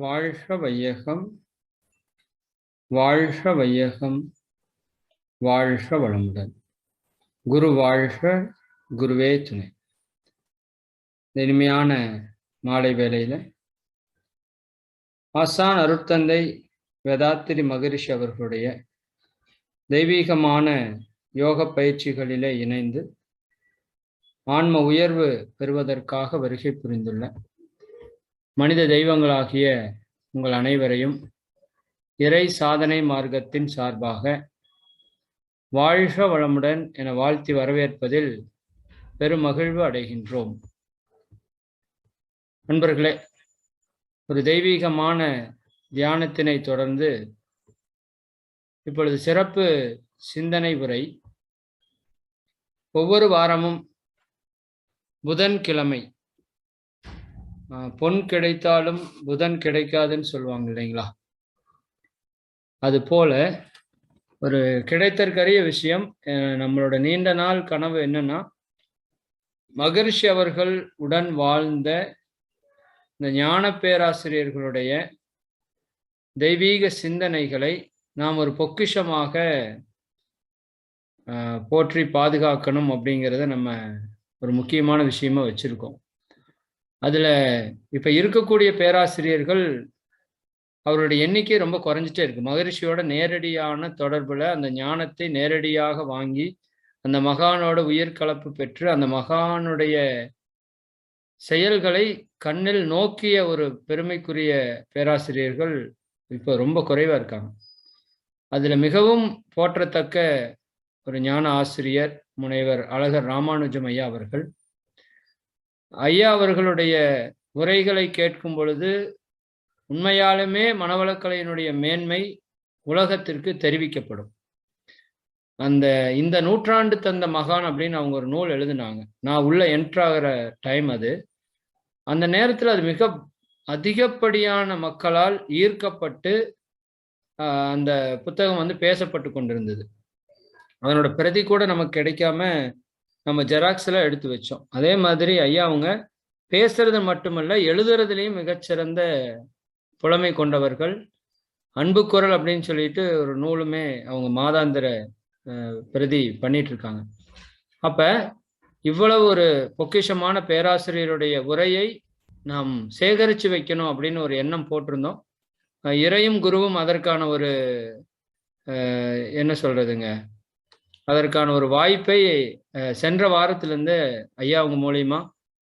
வாழ்க வையகம், வாழ்க வையகம், வாழ்க வளமுடன். குரு வாழ்க, குருவே துணை. இனிமையான மாலை வேளையில ஆசான் அருட்தந்தை வேதாத்திரி மகரிஷி அவர்களுடைய தெய்வீகமான யோக பயிற்சிகளிலே இணைந்து ஆன்ம உயர்வு பெறுவதற்காக வருகை புரிந்துள்ள மனித தெய்வங்களாகிய உங்கள் அனைவரையும் இறை சாதனை மார்க்கத்தின் சார்பாக வாழ்க வளமுடன் என வாழ்த்தி வரவேற்பதில் பெருமகிழ்வு அடைகின்றோம். நண்பர்களே, ஒரு தெய்வீகமான தியானத்தினை தொடர்ந்து இப்பொழுது சிறப்பு சிந்தனை உரை. ஒவ்வொரு வாரமும் புதன்கிழமை, பொன் கிடைத்தாலும் புதன் கிடைக்காதுன்னு சொல்லுவாங்க இல்லைங்களா? அது போல ஒரு கிடைத்தற்கரிய விஷயம். நம்மளோட நீண்ட நாள் கனவு என்னன்னா, மகரிஷி அவர்கள் உடன் வாழ்ந்த இந்த ஞான பேராசிரியர்களுடைய தெய்வீக சிந்தனைகளை நாம் ஒரு பொக்கிஷமாக போற்றி பாதுகாக்கணும் அப்படிங்கிறத நம்ம ஒரு முக்கியமான விஷயமா வச்சிருக்கோம். அதுல இப்ப இருக்கக்கூடிய பேராசிரியர்கள் அவருடைய எண்ணிக்கை ரொம்ப குறைஞ்சிட்டே இருக்கு. மகரிஷியோட நேரடியான தொடர்புல அந்த ஞானத்தை நேரடியாக வாங்கி அந்த மகானோட உயிர் கலப்பு பெற்று அந்த மகானுடைய செயல்களை கண்ணில் நோக்கிய ஒரு பெருமைக்குரிய பேராசிரியர்கள் இப்போ ரொம்ப குறைவா இருக்காங்க. அதுல மிகவும் போற்றத்தக்க ஒரு ஞான ஆசிரியர் முனைவர் அழகர் ராமானுஜம் ஐயா அவர்கள். ஐயா அவர்களுடைய உரைகளை கேட்கும் பொழுது உண்மையாலுமே மனவளக்கலையினுடைய மேன்மை உலகத்திற்கு தெரிவிக்கப்படும். இந்த நூற்றாண்டு தந்த மகான் அப்படின்னு அவங்க ஒரு நூல் எழுதினாங்க. நான் உள்ள என்ட்ராகிற டைம் அது. அந்த நேரத்தில் அது மிக அதிகப்படியான மக்களால் ஈர்க்கப்பட்டு அந்த புத்தகம் பேசப்பட்டு கொண்டிருந்தது. அதனோட பிரதி கூட நமக்கு கிடைக்காம நம்ம ஜெராக்ஸ்ல எடுத்து வச்சோம். அதே மாதிரி ஐயா அவங்க பேசுறது மட்டுமல்ல, எழுதுறதுலையும் மிகச்சிறந்த புலமை கொண்டவர்கள். அன்பு குரல் அப்படின்னு சொல்லிட்டு ஒரு நூலுமே அவங்க மாதாந்திர பிரதி பண்ணிட்டு இருக்காங்க. அப்ப இவ்வளவு ஒரு பொக்கிஷமான பேராசிரியருடைய உரையை நாம் சேகரித்து வைக்கணும் அப்படின்னு ஒரு எண்ணம் போட்டிருந்தோம். இறையும் குருவும் அதற்கான ஒரு என்ன சொல்றதுங்க, அதற்கான ஒரு வாய்ப்பை சென்ற வாரத்திலிருந்து ஐயா அவங்க மூலியமா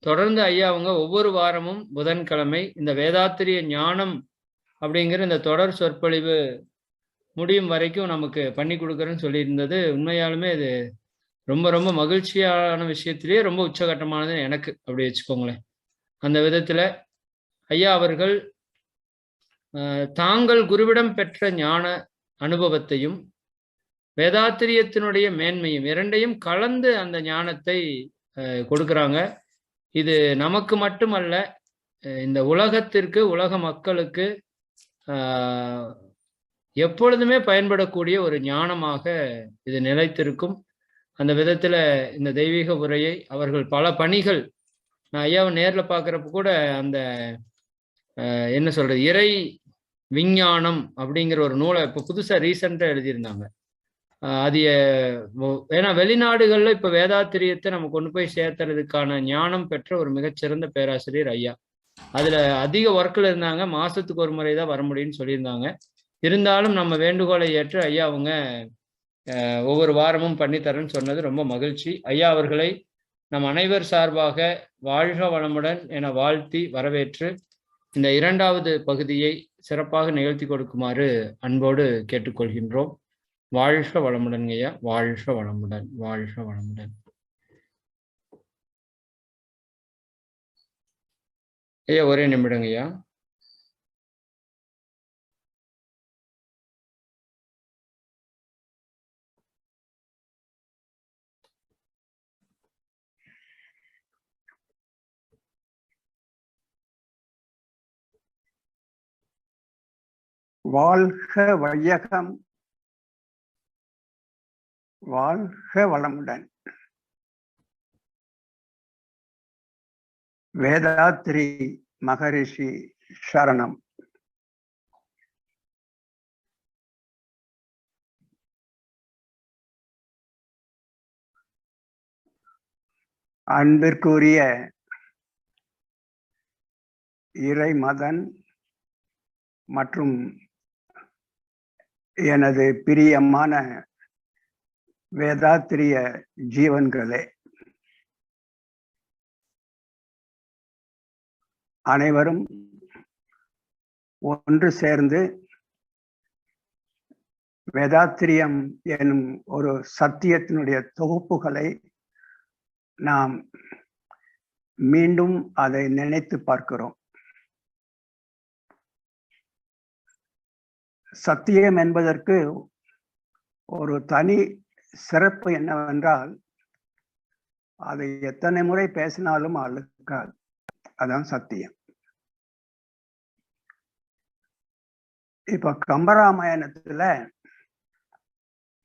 தொடர்ந்து ஐயா அவங்க ஒவ்வொரு வாரமும் புதன்கிழமை இந்த வேதாத்திரிய ஞானம் அப்படிங்கிற இந்த தொடர் சொற்பொழிவு முடியும் வரைக்கும் நமக்கு பண்ணி கொடுக்குறேன்னு சொல்லியிருந்தது. உண்மையாலுமே இது ரொம்ப ரொம்ப மகிழ்ச்சியான விஷயத்திலேயே ரொம்ப உச்சகட்டமானது எனக்கு, அப்படி வச்சுக்கோங்களேன். அந்த விதத்துல ஐயா அவர்கள் தாங்கள் குருவிடம் பெற்ற ஞான அனுபவத்தையும் வேதாத்திரியத்தினுடைய மேன்மையும் இரண்டையும் கலந்து அந்த ஞானத்தை கொடுக்குறாங்க. இது நமக்கு மட்டுமல்ல, இந்த உலகத்திற்கு, உலக மக்களுக்கு எப்பொழுதுமே பயன்படக்கூடிய ஒரு ஞானமாக இது நிலைத்திருக்கும். அந்த விதத்துல இந்த தெய்வீக உரையை அவர்கள் பல பணிகள், நான் ஐயாவை நேரில் பார்க்குறப்ப கூட அந்த என்ன சொல்றது, இறை விஞ்ஞானம் அப்படிங்கிற ஒரு நூலை இப்போ புதுசாக ரீசெண்டாக எழுதியிருந்தாங்க. அது ஏன்னா வெளிநாடுகளில் இப்போ வேதாத்திரியத்தை நம்ம கொண்டு போய் சேர்த்துறதுக்கான ஞானம் பெற்ற ஒரு மிகச்சிறந்த பேராசிரியர் ஐயா. அதில் அதிக ஒர்க்கில் இருந்தாங்க. மாதத்துக்கு ஒரு முறை தான் வர முடியும்னு சொல்லியிருந்தாங்க. இருந்தாலும் நம்ம வேண்டுகோளை ஏற்று ஐயா அவங்க ஒவ்வொரு வாரமும் பண்ணித்தரேன்னு சொன்னது ரொம்ப மகிழ்ச்சி. ஐயா அவர்களை நம் அனைவர் சார்பாக வாழ்க வளமுடன் என வாழ்த்தி வரவேற்று இந்த இரண்டாவது பகுதியை சிறப்பாக நிகழ்த்தி கொடுக்குமாறு அன்போடு கேட்டுக்கொள்கின்றோம். வாழ்க வளமுடன் ஐயா, வாழ்க வளமுடன், வாழ்க வளமுடன். ஐயா ஒரே நிமிடங்க ஐயா. வாழ்க வையகம், வாழ்க வளமுடன். வேதாத்திரி மகரிஷி சரணம். அன்பிற்குரிய இறைமதன் மற்றும் எனது பிரியமான வேதாத்திரிய ஜீவன்களே, அனைவரும் ஒன்று சேர்ந்து வேதாத்திரியம் எனும் ஒரு சத்தியத்தினுடைய தொகுப்புகளை நாம் மீண்டும் அதை நினைத்து பார்க்கிறோம். சத்தியம் என்பதற்கு ஒரு தனி சிறப்பு என்னவென்றால், அதை எத்தனை முறை பேசினாலும் அழுக்காது. அதான் சத்தியம். இப்ப கம்பராமாயணத்துல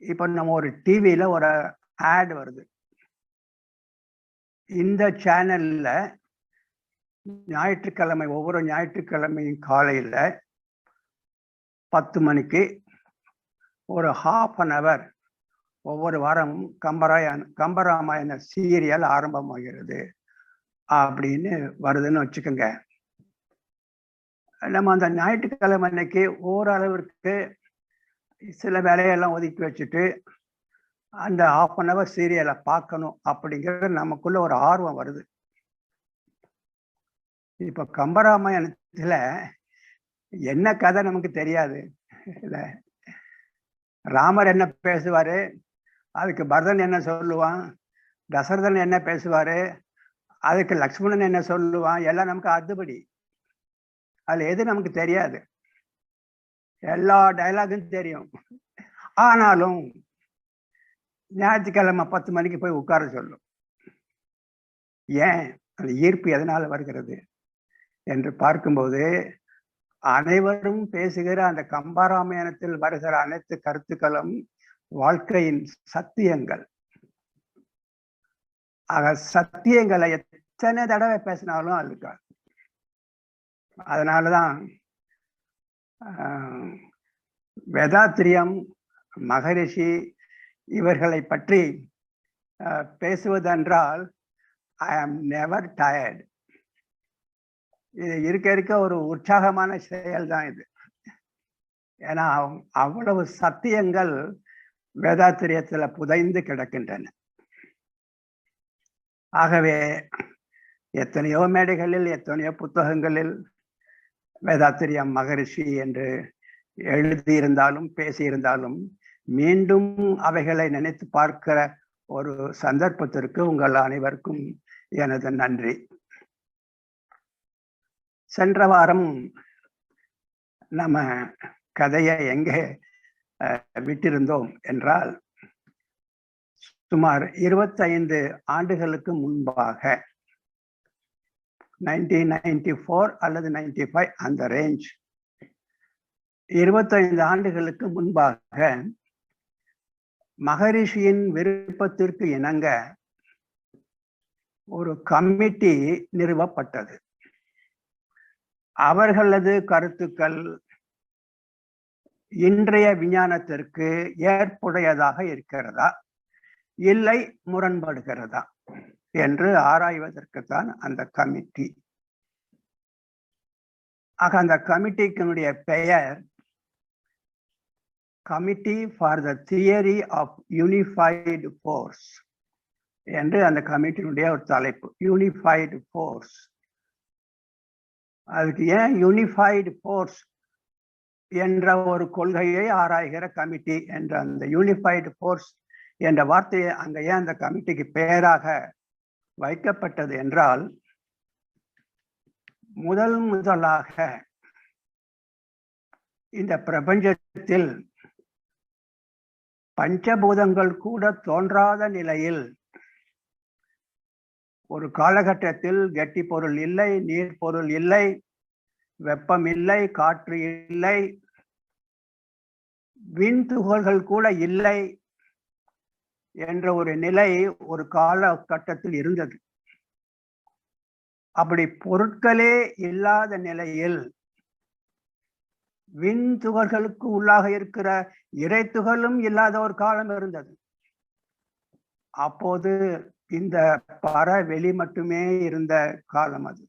இப்ப நம்ம ஒரு டிவியில ஒரு ஆட் வருது. இந்த சேனல்ல ஞாயிற்றுக்கிழமை, ஒவ்வொரு ஞாயிற்றுக்கிழமையும் காலையில 10 மணிக்கு ஒரு ½ ஒவ்வொரு வாரமும் கம்பராமாயண சீரியல் ஆரம்பமாகிறது அப்படின்னு வருதுன்னு வச்சுக்கோங்க. நம்ம அந்த ஞாயிற்றுக்கிழமை அன்னைக்கு ஓரளவிற்கு சில வேலையெல்லாம் ஒதுக்கி வச்சுட்டு அந்த ½ சீரியலை பார்க்கணும் அப்படிங்கிறது நமக்குள்ள ஒரு ஆர்வம் வருது. இப்ப கம்பராமாயணத்துல என்ன கதை நமக்கு தெரியாது இல்ல. ராமர் என்ன பேசுவாரு, அதுக்கு பரதன் என்ன சொல்லுவான், தசரதன் என்ன பேசுவாரு, அதுக்கு லக்ஷ்மணன் என்ன சொல்லுவான், எல்லாம் நமக்கு அதுபடி. அதுல எது நமக்கு தெரியாது. எல்லா டயலாகும் தெரியும். ஆனாலும் ஞாயிற்றுக்கிழமை 10 மணிக்கு போய் உட்கார சொல்லும். ஏன்? அந்த ஈர்ப்பு எதனால வருகிறது என்று பார்க்கும்போது, அனைவரும் பேசுகிற அந்த கம்பராமாயணத்தில் வருகிற அனைத்து கருத்துக்களும் வாழ்க்கையின் சத்தியங்கள். ஆக சத்தியங்களை எத்தனை தடவை பேசினாலும் அதுக்காது. அதனாலதான் வேதாத்திரியம், மகரிஷி இவர்களை பற்றி பேசுவதென்றால் ஐ ஆம் நெவர் டயர்ட். இது இருக்க ஒரு உற்சாகமான செயல் தான் இது. ஏன்னா அவ்வளவு சத்தியங்கள் வேதாத்திரியத்துல புதைந்து கிடக்கின்றன. ஆகவே எத்தனையோ மேடைகளில், எத்தனையோ புத்தகங்களில் வேதாத்திரியம், மகரிஷி என்று எழுதியிருந்தாலும் பேசியிருந்தாலும் மீண்டும் அவைகளை நினைத்து பார்க்கிற ஒரு சந்தர்ப்பத்திற்கு உங்கள் அனைவருக்கும் எனது நன்றி. சென்ற வாரம் நம்ம கதையை எங்கே விட்டிருந்தோம் என்றால், சுமார் 25 ஆண்டுகளுக்கு முன்பாக 1994 அல்லது 95 அந்த ரேஞ்ச், 25 ஆண்டுகளுக்கு முன்பாக மகரிஷியின் விருப்பத்திற்கு இணங்க ஒரு கமிட்டி நிறுவப்பட்டது. அவர்களது கருத்துக்கள் இன்றைய விஞ்ஞானத்திற்கு ஏற்புடையதாக இருக்கிறதா, இல்லை முரண்படுகிறதா என்று ஆராய்வதற்குத்தான் அந்த கமிட்டி. ஆக அந்த கமிட்டியினுடைய பெயர் committee for the theory of unified force என்று அந்த கமிட்டியினுடைய ஒரு தலைப்பு, யூனிஃபைடு ஃபோர்ஸ். அதுக்கு ஏன் யூனிஃபைடு ஃபோர்ஸ் என்ற ஒரு கொள்கையை ஆராய்கிற கமிட்டி என்ற அந்த யூனிஃபைடு ஃபோர்ஸ் என்ற வார்த்தையை அங்க ஏன் அந்த கமிட்டிக்கு பெயராக வைக்கப்பட்டது என்றால், முதலாக இந்த பிரபஞ்சத்தில் பஞ்சபூதங்கள் கூட தோன்றாத நிலையில் ஒரு காலகட்டத்தில் கெட்டி பொருள் இல்லை, நீர் பொருள் இல்லை, வெப்பம் இல்லை, காற்று இல்லை, விண்துகள்கள் கூட இல்லை என்ற ஒரு நிலை ஒரு காலகட்டத்தில் இருந்தது. அப்படி பொருட்களே இல்லாத நிலையில் விண்துகள்களுக்கு உள்ளாக இருக்கிற இறைத்துகளும் இல்லாத ஒரு காலம் இருந்தது. அப்போது இந்த பரவெளி மட்டுமே இருந்த காலம் அது.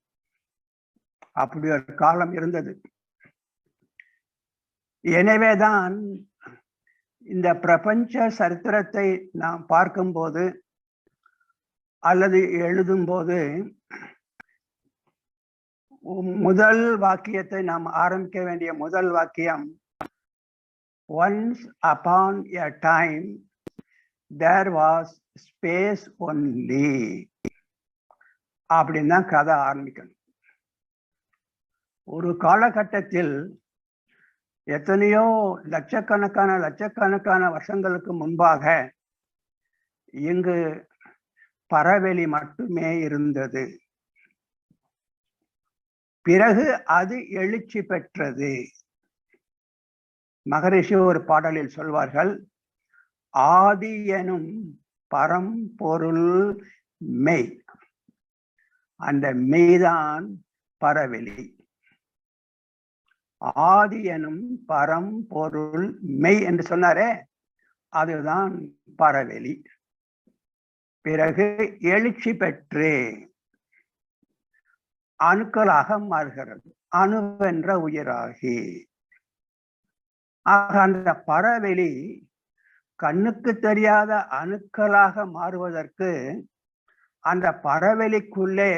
அப்படி ஒரு காலம் இருந்தது. எனவேதான் இந்த பிரபஞ்ச சரித்திரத்தை நாம் பார்க்கும்போது அல்லது எழுதும்போது முதல் வாக்கியத்தை நாம் ஆரம்பிக்க வேண்டிய முதல் வாக்கியம், once upon a time there was space only அப்படின்னு தான் கதை ஆரம்பிக்கணும். ஒரு காலகட்டத்தில் எத்தனையோ லட்சக்கணக்கான வருஷங்களுக்கு முன்பாக இங்கு பரவெளி மட்டுமே இருந்தது. பிறகு அது எழுச்சி பெற்றது. மகரிஷி ஒரு பாடலில் சொல்வார்கள், ஆதி எனும் பரம்பொருள் மெய். அந்த மெய்தான் பரவெளி. ஆதி எனும் பரம்பொருள் மெய் என்று சொன்னாரே, அதுதான் பரவெளி. பிறகு எழுச்சி பெற்று அணுக்களாக மாறுகிறது, அணுவென்ற உயிராகி. ஆக அந்த பரவெளி கண்ணுக்கு தெரியாத அணுக்களாக மாறுவதற்கு அந்த பரவெளிக்குள்ளே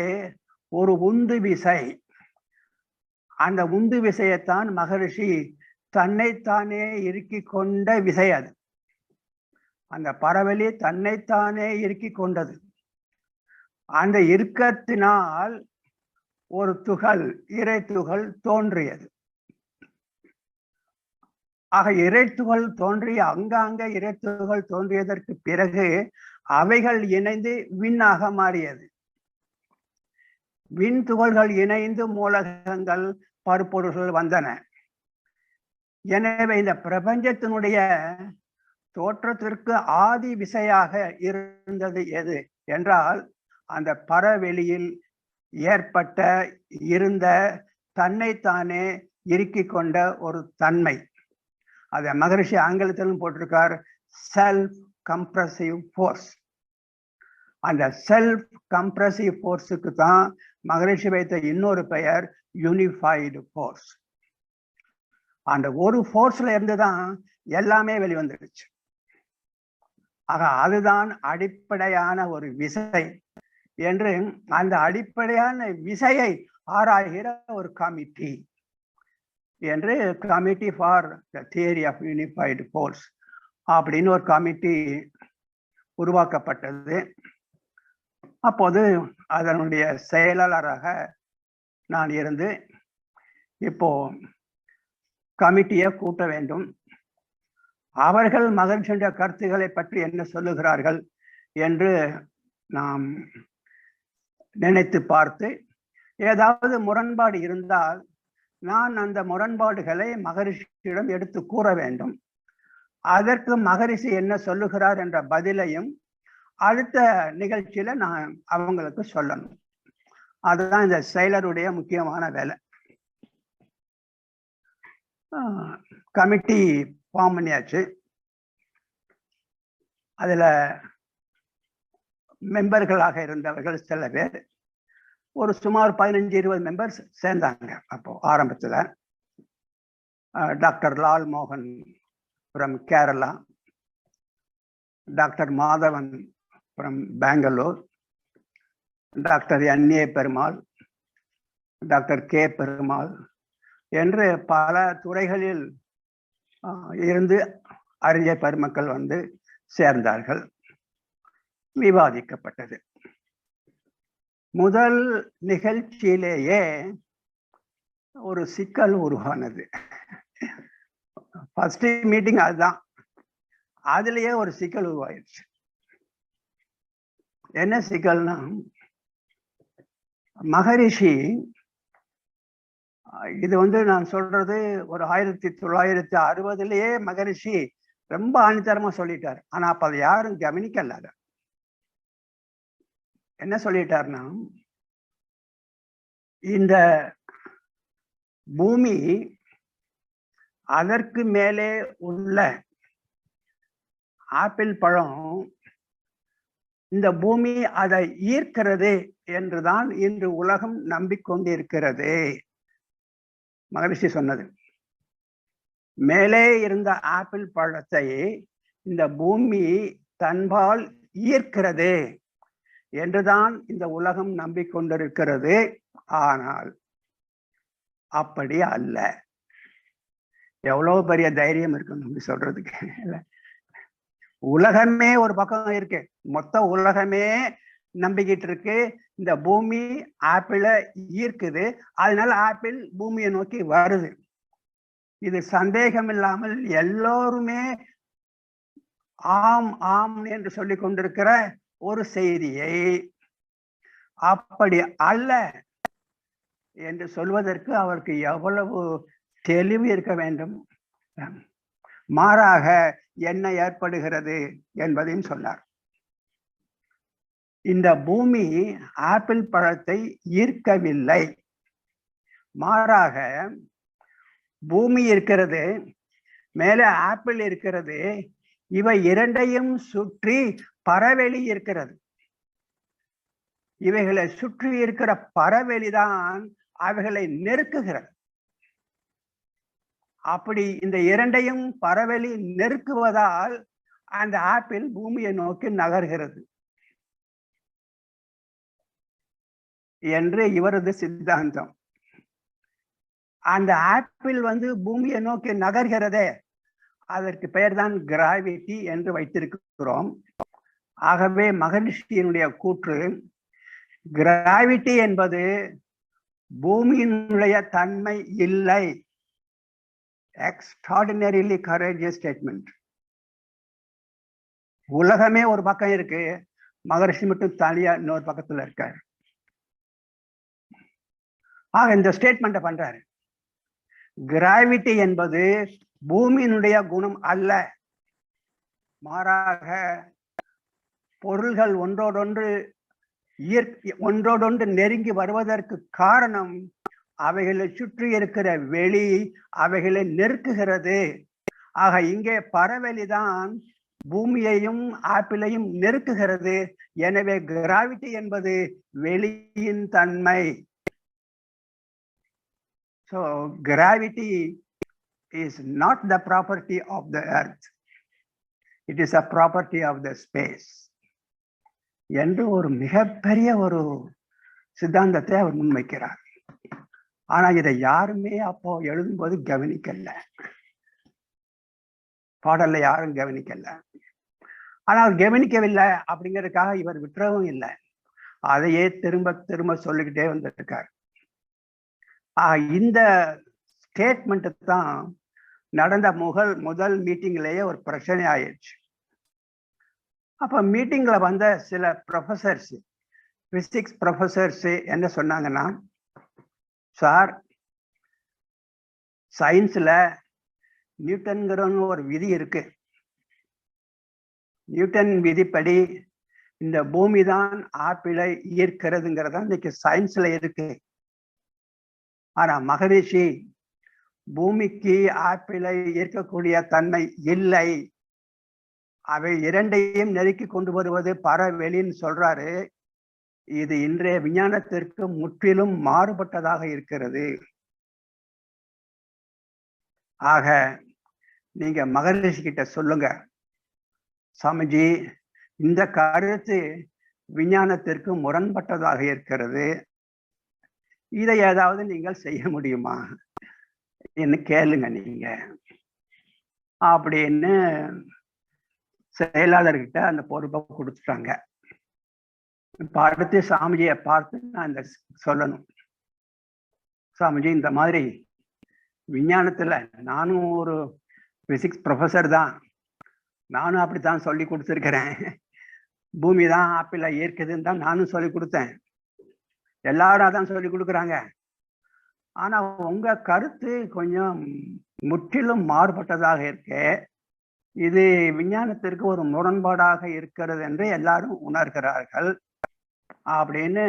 ஒரு உந்து விசை, அந்த உந்து விசையைத்தான் மகரிஷி தன்னைத்தானே இறுக்கி கொண்ட விசை. அது அந்த பரவெளி தன்னைத்தானே இறுக்கி கொண்டது. அந்த இறுக்கத்தினால் ஒரு துகள், இறை துகள் தோன்றியது. ஆக இறை துகள் தோன்றிய அங்கங்க இறை துகள் தோன்றியதற்கு பிறகு அவைகள் இணைந்து விண்ணாக மாறியது. விண் துகள்கள் இணைந்து மூலகங்கள், பருப்பொருள்கள் வந்தன. எனவே இந்த பிரபஞ்சத்தினுடைய தோற்றத்திற்கு ஆதி விசையாக இருந்தது எது என்றால், அந்த பரவெளியில் ஏற்பட்ட இருந்த தன்னைத்தானே இறுக்கி கொண்ட ஒரு தன்மை. அதை மகரிஷி ஆங்கிலத்திலும் போட்டிருக்கார், செல்ஃப் கம்ப்ரசிவ் ஃபோர்ஸ். அந்த செல்ஃப் கம்ப்ரசிவ் ஃபோர்ஸுக்கு தான் மகரிஷி வைத்த இன்னொரு பெயர் யூனிஃபைடு ஃபோர்ஸ். அந்த ஒரு ஃபோர்ஸ்ல இருந்து தான் எல்லாமே வெளிவந்துருச்சு. ஆக அதுதான் அடிப்படையான ஒரு விசை என்று அந்த அடிப்படையான விசையை ஆராய்கிற ஒரு கமிட்டி என்று, committee for the theory of unified force அப்படின்னு ஒரு கமிட்டி உருவாக்கப்பட்டது. அப்போது அதனுடைய செயலாளராக நான் இருந்து இப்போ கமிட்டியை கூட்ட வேண்டும். அவர்கள் மகிழ்ச்சியுடைய கருத்துக்களை பற்றி என்ன சொல்லுகிறார்கள் என்று நாம் நினைத்து பார்த்து, ஏதாவது முரண்பாடு இருந்தால் நான் அந்த முரண்பாடுகளை மகரிஷியிடம் எடுத்து கூற வேண்டும். அதற்கு மகரிஷி என்ன சொல்லுகிறார் என்ற பதிலையும் அடுத்த நிகழ்ச்சியில நான் அவங்களுக்கு சொல்லணும். அதுதான் இந்த செயலருடைய முக்கியமான வேலை. கமிட்டி ஃபார்ம் பண்ணியாச்சு. அதுல மெம்பர்களாக இருந்தவர்கள் சில பேர், ஒரு சுமார் 15-20 மெம்பர்ஸ் சேர்ந்தாங்க. அப்போ ஆரம்பத்துல டாக்டர் லால் மோகன் from Kerala, doctor Madhavan from Bangalore, doctor N A. Perumal, doctor K. Perumal என்று பல துறைகளில் இருந்து அறிஞர் பெருமக்கள் வந்து சேர்ந்தார்கள். விவாதிக்கப்பட்டது. முதல் நிகழ்ச்சியிலேயே ஒரு சிக்கல் உருவானது. ஃபர்ஸ்ட் மீட்டிங் அதுதான். அதுலயே ஒரு சிக்கல் உருவாயிடுச்சு. என்ன சிக்கல்னா, மகரிஷி, இது வந்து நான் சொல்றது ஒரு 1960 மகரிஷி ரொம்ப ஆணித்தரமா சொல்லிட்டார். ஆனா அப்ப அதை யாரும் கவனிக்கல. என்ன சொல்லிட்டார்னா, இந்த பூமி அதற்கு மேலே உள்ள ஆப்பிள் பழம் இந்த பூமி அதை ஈர்க்கிறது என்றுதான் இன்று உலகம் நம்பிக்கொண்டிருக்கிறது. மகரிஷி சொன்னது. மேலே இருந்த ஆப்பிள் பழத்தை இந்த பூமி தன்பால் ஈர்க்கிறது என்றுதான் இந்த உலகம் நம்பிக்கொண்டிருக்கிறது. ஆனால் அப்படி அல்ல. எவ்வளவு பெரிய தைரியம் இருக்குன்னு சொல்றதுக்கு. உலகமே ஒரு பக்கம் இருக்கு, மொத்த உலகமே நம்பிக்கிட்டு இருக்கு இந்த பூமி ஆப்பிளை ஈர்க்குது, அதனால ஆப்பிள் பூமியை நோக்கி வருது. இது சந்தேகம் இல்லாமல் எல்லோருமே ஆம் ஆம் என்று சொல்லிக் கொண்டிருக்கிற ஒரு செய்தியை அப்படி அல்ல என்று சொல்வதற்கு அவருக்கு எவ்வளவு தெளிவு இருக்க வேண்டும். மாறாக என்ன ஏற்படுகிறது என்பதையும் சொன்னார். இந்த பூமி ஆப்பிள் பழத்தை ஈர்க்கவில்லை, மாறாக பூமி இருக்கிறது, மேலே ஆப்பிள் இருக்கிறது, இவை இரண்டையும் சுற்றி பரவெளி இருக்கிறது. இவைகளை சுற்றி இருக்கிற பரவெளிதான் அவைகளை நெருக்குகிறது. அப்படி இந்த இரண்டையும் பரவெளி நெருக்குவதால் அந்த ஆப்பிள் பூமியை நோக்கி நகர்கிறது என்று இவரது சித்தாந்தம். அந்த ஆப்பிள் பூமியை நோக்கி நகர்கிறதே, அதற்கு பெயர்தான் கிராவிட்டி என்று வைத்திருக்கிறோம். ஆகவே மகரிஷியினுடைய கூற்று, கிராவிட்டி என்பது பூமியினுடைய தன்மை இல்லை. Extraordinarily courageous statement. உலகமே ஒரு பக்கம் இருக்கு, மகரிஷி மட்டும் தனியா இன்னொரு பக்கத்துல இருக்காரு. ஆக இந்த ஸ்டேட்மெண்ட்டை பண்றாரு. கிராவிட்டி என்பது பூமியினுடைய குணம் அல்ல, மாறாக பொருள்கள் ஒன்றோடொன்று நெருங்கி வருவதற்கு காரணம் அவைகளை சுற்றி இருக்கிற வெளி அவைகளை நெருக்குகிறது. ஆக இங்கே பரவெளிதான் பூமியையும் ஆப்பிளையும் நெருக்குகிறது. எனவே கிராவிட்டி என்பது வெளியின் தன்மை. So gravity is not the property of the earth, it is a property of the space என்று ஒரு மிகப்பெரிய ஒரு சித்தாந்தத்தை அவர் முன்வைக்கிறார். ஆனா இதை யாருமே அப்போ எழுதும்போது கவனிக்கல, பாடல்ல யாரும் கவனிக்கல. ஆனால் கவனிக்கவில்லை அப்படிங்கிறதுக்காக இவர் விட்டுறவும் இல்லை, அதையே திரும்ப திரும்ப சொல்லிக்கிட்டே வந்திருக்கார். இந்த ஸ்டேட்மெண்ட் தான் நடந்த முதல் மீட்டிங்லேயே ஒரு பிரச்சனை ஆயிடுச்சு. அப்ப மீட்டிங்ல வந்த சில ப்ரொஃபசர்ஸ், பிசிக்ஸ் ப்ரொஃபசர்ஸ் என்ன சொன்னாங்கன்னா, சார் சயின்ஸ்ல நியூட்டன்கிற ஒரு விதி இருக்கு, நியூட்டன் விதிப்படி இந்த பூமி தான் ஆப்பிளை ஈர்க்கிறதுங்கிறதா இன்னைக்கு சயின்ஸ்ல இருக்கு. ஆனா மகரிஷி பூமிக்கு ஆப்பிளை ஈர்க்கக்கூடிய தன்மை இல்லை, அவை இரண்டையும் நெருக்கி கொண்டு வருவது பரவெளின்னு சொல்றாரு. இது இன்றைய விஞ்ஞானத்திற்கு முற்றிலும் மாறுபட்டதாக இருக்கிறது. ஆக நீங்க மகரிஷி கிட்ட சொல்லுங்க, சாமிஜி இந்த கருத்து விஞ்ஞானத்திற்கு முரண்பட்டதாக இருக்கிறது, இதை ஏதாவது நீங்கள் செய்ய முடியுமா என்ன கேளுங்க நீங்க அப்படின்னு செயலாளர்கிட்ட அந்த பொறுப்பை கொடுத்துட்டாங்க. இப்ப அடுத்து சாமிஜியை பார்த்து நான் இந்த சொல்லணும், சாமிஜி இந்த மாதிரி விஞ்ஞானத்துல நானும் ஒரு பிசிக்ஸ் ப்ரொஃபஸர் தான், நானும் அப்படித்தான் சொல்லி கொடுத்துருக்கிறேன், பூமி தான் ஆப்பிளை ஈர்க்குதுன்னு தான் நானும் சொல்லி கொடுத்தேன், எல்லாரும் அதான் சொல்லி கொடுக்குறாங்க. ஆனா உங்க கருத்து கொஞ்சம் முற்றிலும் மாறுபட்டதாக இருக்கு, இது விஞ்ஞானத்திற்கு ஒரு முரண்பாடாக இருக்கிறது என்று எல்லாரும் உணர்கிறார்கள் அப்படின்னு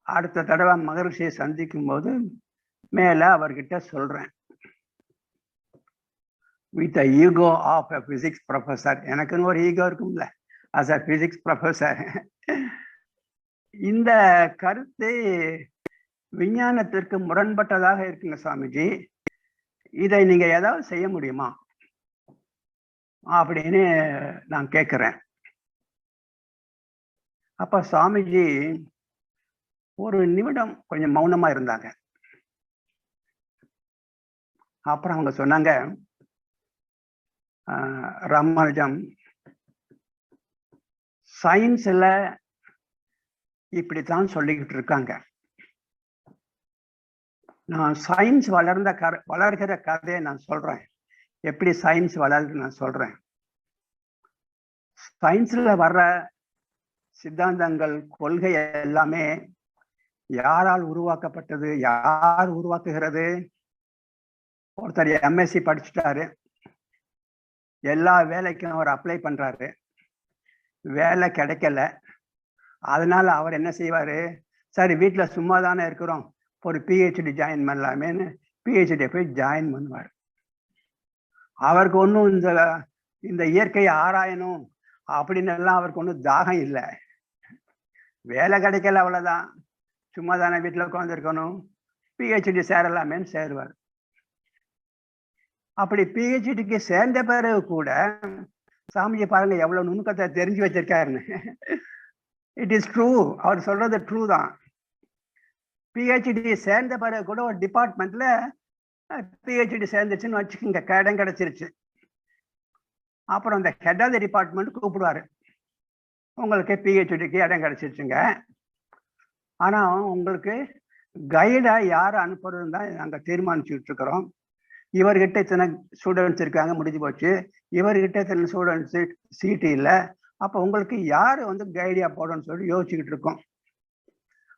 அடுத்த தடவை மகரிஷியை சந்திக்கும் போது மேல அவர்கிட்ட சொல்றேன். With ego of a physics professor, எனக்குன்னு ஒரு ஈகோ இருக்கும்ல, as a physics professor. இந்த கருத்து விஞ்ஞானத்திற்கு முரண்பட்டதாக இருக்குங்க சுவாமிஜி. இதை நீங்க ஏதாவது செய்ய முடியுமா அப்படின்னு நான் கேட்கிறேன். அப்ப சுவாமிஜி ஒரு நிமிடம் கொஞ்சம் மௌனமா இருந்தாங்க. அப்புறம் அவங்க சொன்னாங்க, ராமானுஜம், சயின்ஸ்ல இப்படித்தான் சொல்லிக்கிட்டு இருக்காங்க. நான் சயின்ஸ் வளர்கிற கதையை நான் சொல்றேன். எப்படி சயின்ஸ் வளருது நான் சொல்றேன். சயின்ஸ்ல வர்ற சித்தாந்தங்கள், கொள்கை எல்லாமே யாரால் உருவாக்கப்பட்டது, யார் உருவாக்குகிறது? ஒருத்தர் எம்எஸ்சி படிச்சுட்டாரு, எல்லா வேலைக்கும் அவர் அப்ளை பண்றாரு, வேலை கிடைக்கல. அதனால அவர் என்ன செய்வாரு, சரி வீட்டுல சும்மா தானே இருக்கிறோம், ஒரு பிஹெச்டி ஜாயின் பண்ணலாமேன்னு பிஹெச்டியை போய் ஜாயின் பண்ணுவார். அவருக்கு ஒன்றும் இந்த இயற்கையை ஆராயணும் அப்படின்னு எல்லாம் அவருக்கு ஒன்றும் தாகம் இல்லை. வேலை கிடைக்கல, அவ்வளவுதான், சும்மா தானே வீட்டுல உட்காந்துருக்கணும், பிஹெச்டி சேரலாமேன்னு சேருவார். அப்படி பிஹெச்டிக்கு சேர்ந்த பிறகு கூட சாமிஜி பாருங்க எவ்வளவு நுணுக்கத்தை தெரிஞ்சு வச்சிருக்காருன்னு. இட் இஸ் ட்ரூ, அவர் சொல்றது ட்ரூ தான். பிஹெச்டி சேர்ந்த பிறகு கூட ஒரு டிபார்ட்மெண்ட்ல பிஹெச்டி சேர்ந்துச்சுன்னு வச்சுக்கோங்க, இடம் கிடைச்சிருச்சு. அப்புறம் அந்த ஹெட் ஆஃப் த டிபார்ட்மெண்ட் கூப்பிடுவாரு, உங்களுக்கு பிஹெச்டிக்கு இடம் கிடைச்சிருச்சுங்க, ஆனா உங்களுக்கு கைடா யாரை அனுப்புறதுன்னு தான் நாங்க தீர்மானிச்சுட்டு இருக்கிறோம். இவர்கிட்ட இத்தனை ஸ்டூடெண்ட்ஸ் இருக்காங்க, முடிஞ்சு போச்சு. இவர்கிட்ட இத்தனை ஸ்டூடெண்ட்ஸ் சீட்டு இல்லை, அப்ப உங்களுக்கு யாரு கைடியா போடணும்னு சொல்லி யோசிச்சுக்கிட்டு இருக்கோம்.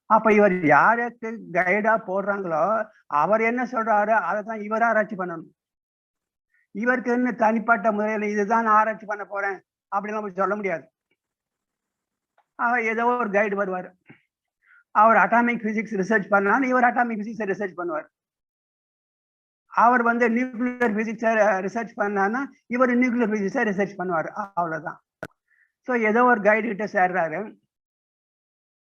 அப்ப இவர் யாருக்கு கைடா போடுறாங்களோ அவர் என்ன சொல்றாரு அதை தான் இவர் ஆராய்ச்சி பண்ணணும். இவருக்கு என்ன தனிப்பட்ட முறையில் இதுதான் ஆராய்ச்சி பண்ண போறேன் அப்படின்னு நம்ம சொல்ல முடியாது. ஏதோ ஒரு கைடு வருவார், அவர் அட்டாமிக் பிசிக்ஸ் ரிசர்ச் பண்ணாலும் இவர் அட்டாமிக் பிசிக்ஸ் ரிசர்ச் பண்ணுவார். அவர் நியூக்ளியர் பிசிக்ஸை ரிசர்ச் பண்ணான்னா இவர் நியூக்ளியர் பிசிக்ஸை ரிசர்ச் பண்ணுவார். அவ்வளவுதான். ஸோ ஏதோ ஒரு கைடு கிட்ட சேர்றாரு,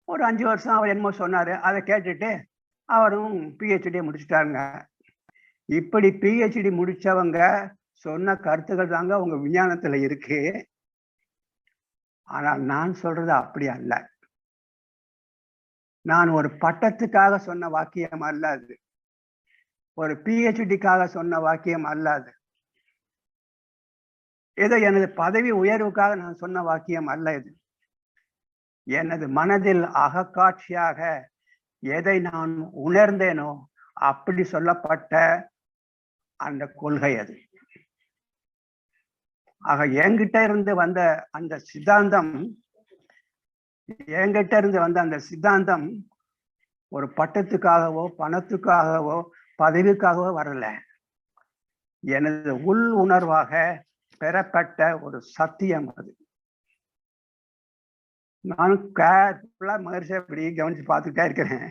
ஒரு 5 வருஷம் அவர் என்னமோ சொன்னாரு, அதை கேட்டுட்டு அவரும் பிஹெச்டி முடிச்சுட்டாருங்க. இப்படி பிஹெச்டி முடிச்சவங்க சொன்ன கருத்துக்கள் தாங்க உங்க விஞ்ஞானத்துல இருக்கு. ஆனால் நான் சொல்றது அப்படி அல்ல. நான் ஒரு பட்டத்துக்காக சொன்ன வாக்கியம் அல்ல அது, ஒரு பிஹெச்டிக்காக சொன்ன வாக்கியம் அல்ல அது, ஏதோ எனது பதவி உயர்வுக்காக நான் சொன்ன வாக்கியம் அல்ல இது. எனது மனதில் அகக்காட்சியாக எதை நான் உணர்ந்தேனோ அப்படி சொல்லப்பட்ட அந்த கொள்கை அது. ஆக என்கிட்ட இருந்து வந்த அந்த சித்தாந்தம் ஒரு பட்டத்துக்காகவோ பணத்துக்காகவோ பதவிக்காகவோ வரல. எனது உள் உணர்வாக பெறப்பட்ட ஒரு சத்தியம் அது. நானும் கேர்ஃபுல்லா மகிழ்ச்சி அப்படி கவனிச்சு பார்த்துக்கிட்டே இருக்கிறேன்.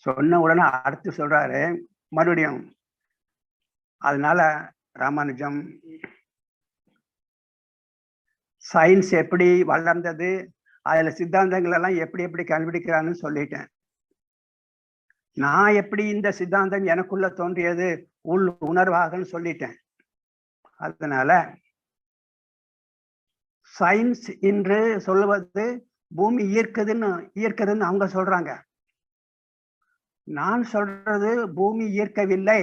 சொன்ன உடனே அடுத்து சொல்றாரு மறுபடியும், அதனால ராமானுஜம், சயின்ஸ் எப்படி வளர்ந்தது, அதுல சித்தாந்தங்கள் எல்லாம் எப்படி எப்படி கண்டுபிடிக்கிறான்னு சொல்லிட்டேன். நான் எப்படி இந்த சித்தாந்தம் எனக்குள்ள தோன்றியது உள் உணர்வாகன்னு சொல்லிட்டேன். அதனால சயின்ஸ் என்று சொல்லுவது பூமி ஈர்க்குதுன்னு அவங்க சொல்றாங்க. நான் சொல்றது பூமி ஈர்க்கவில்லை,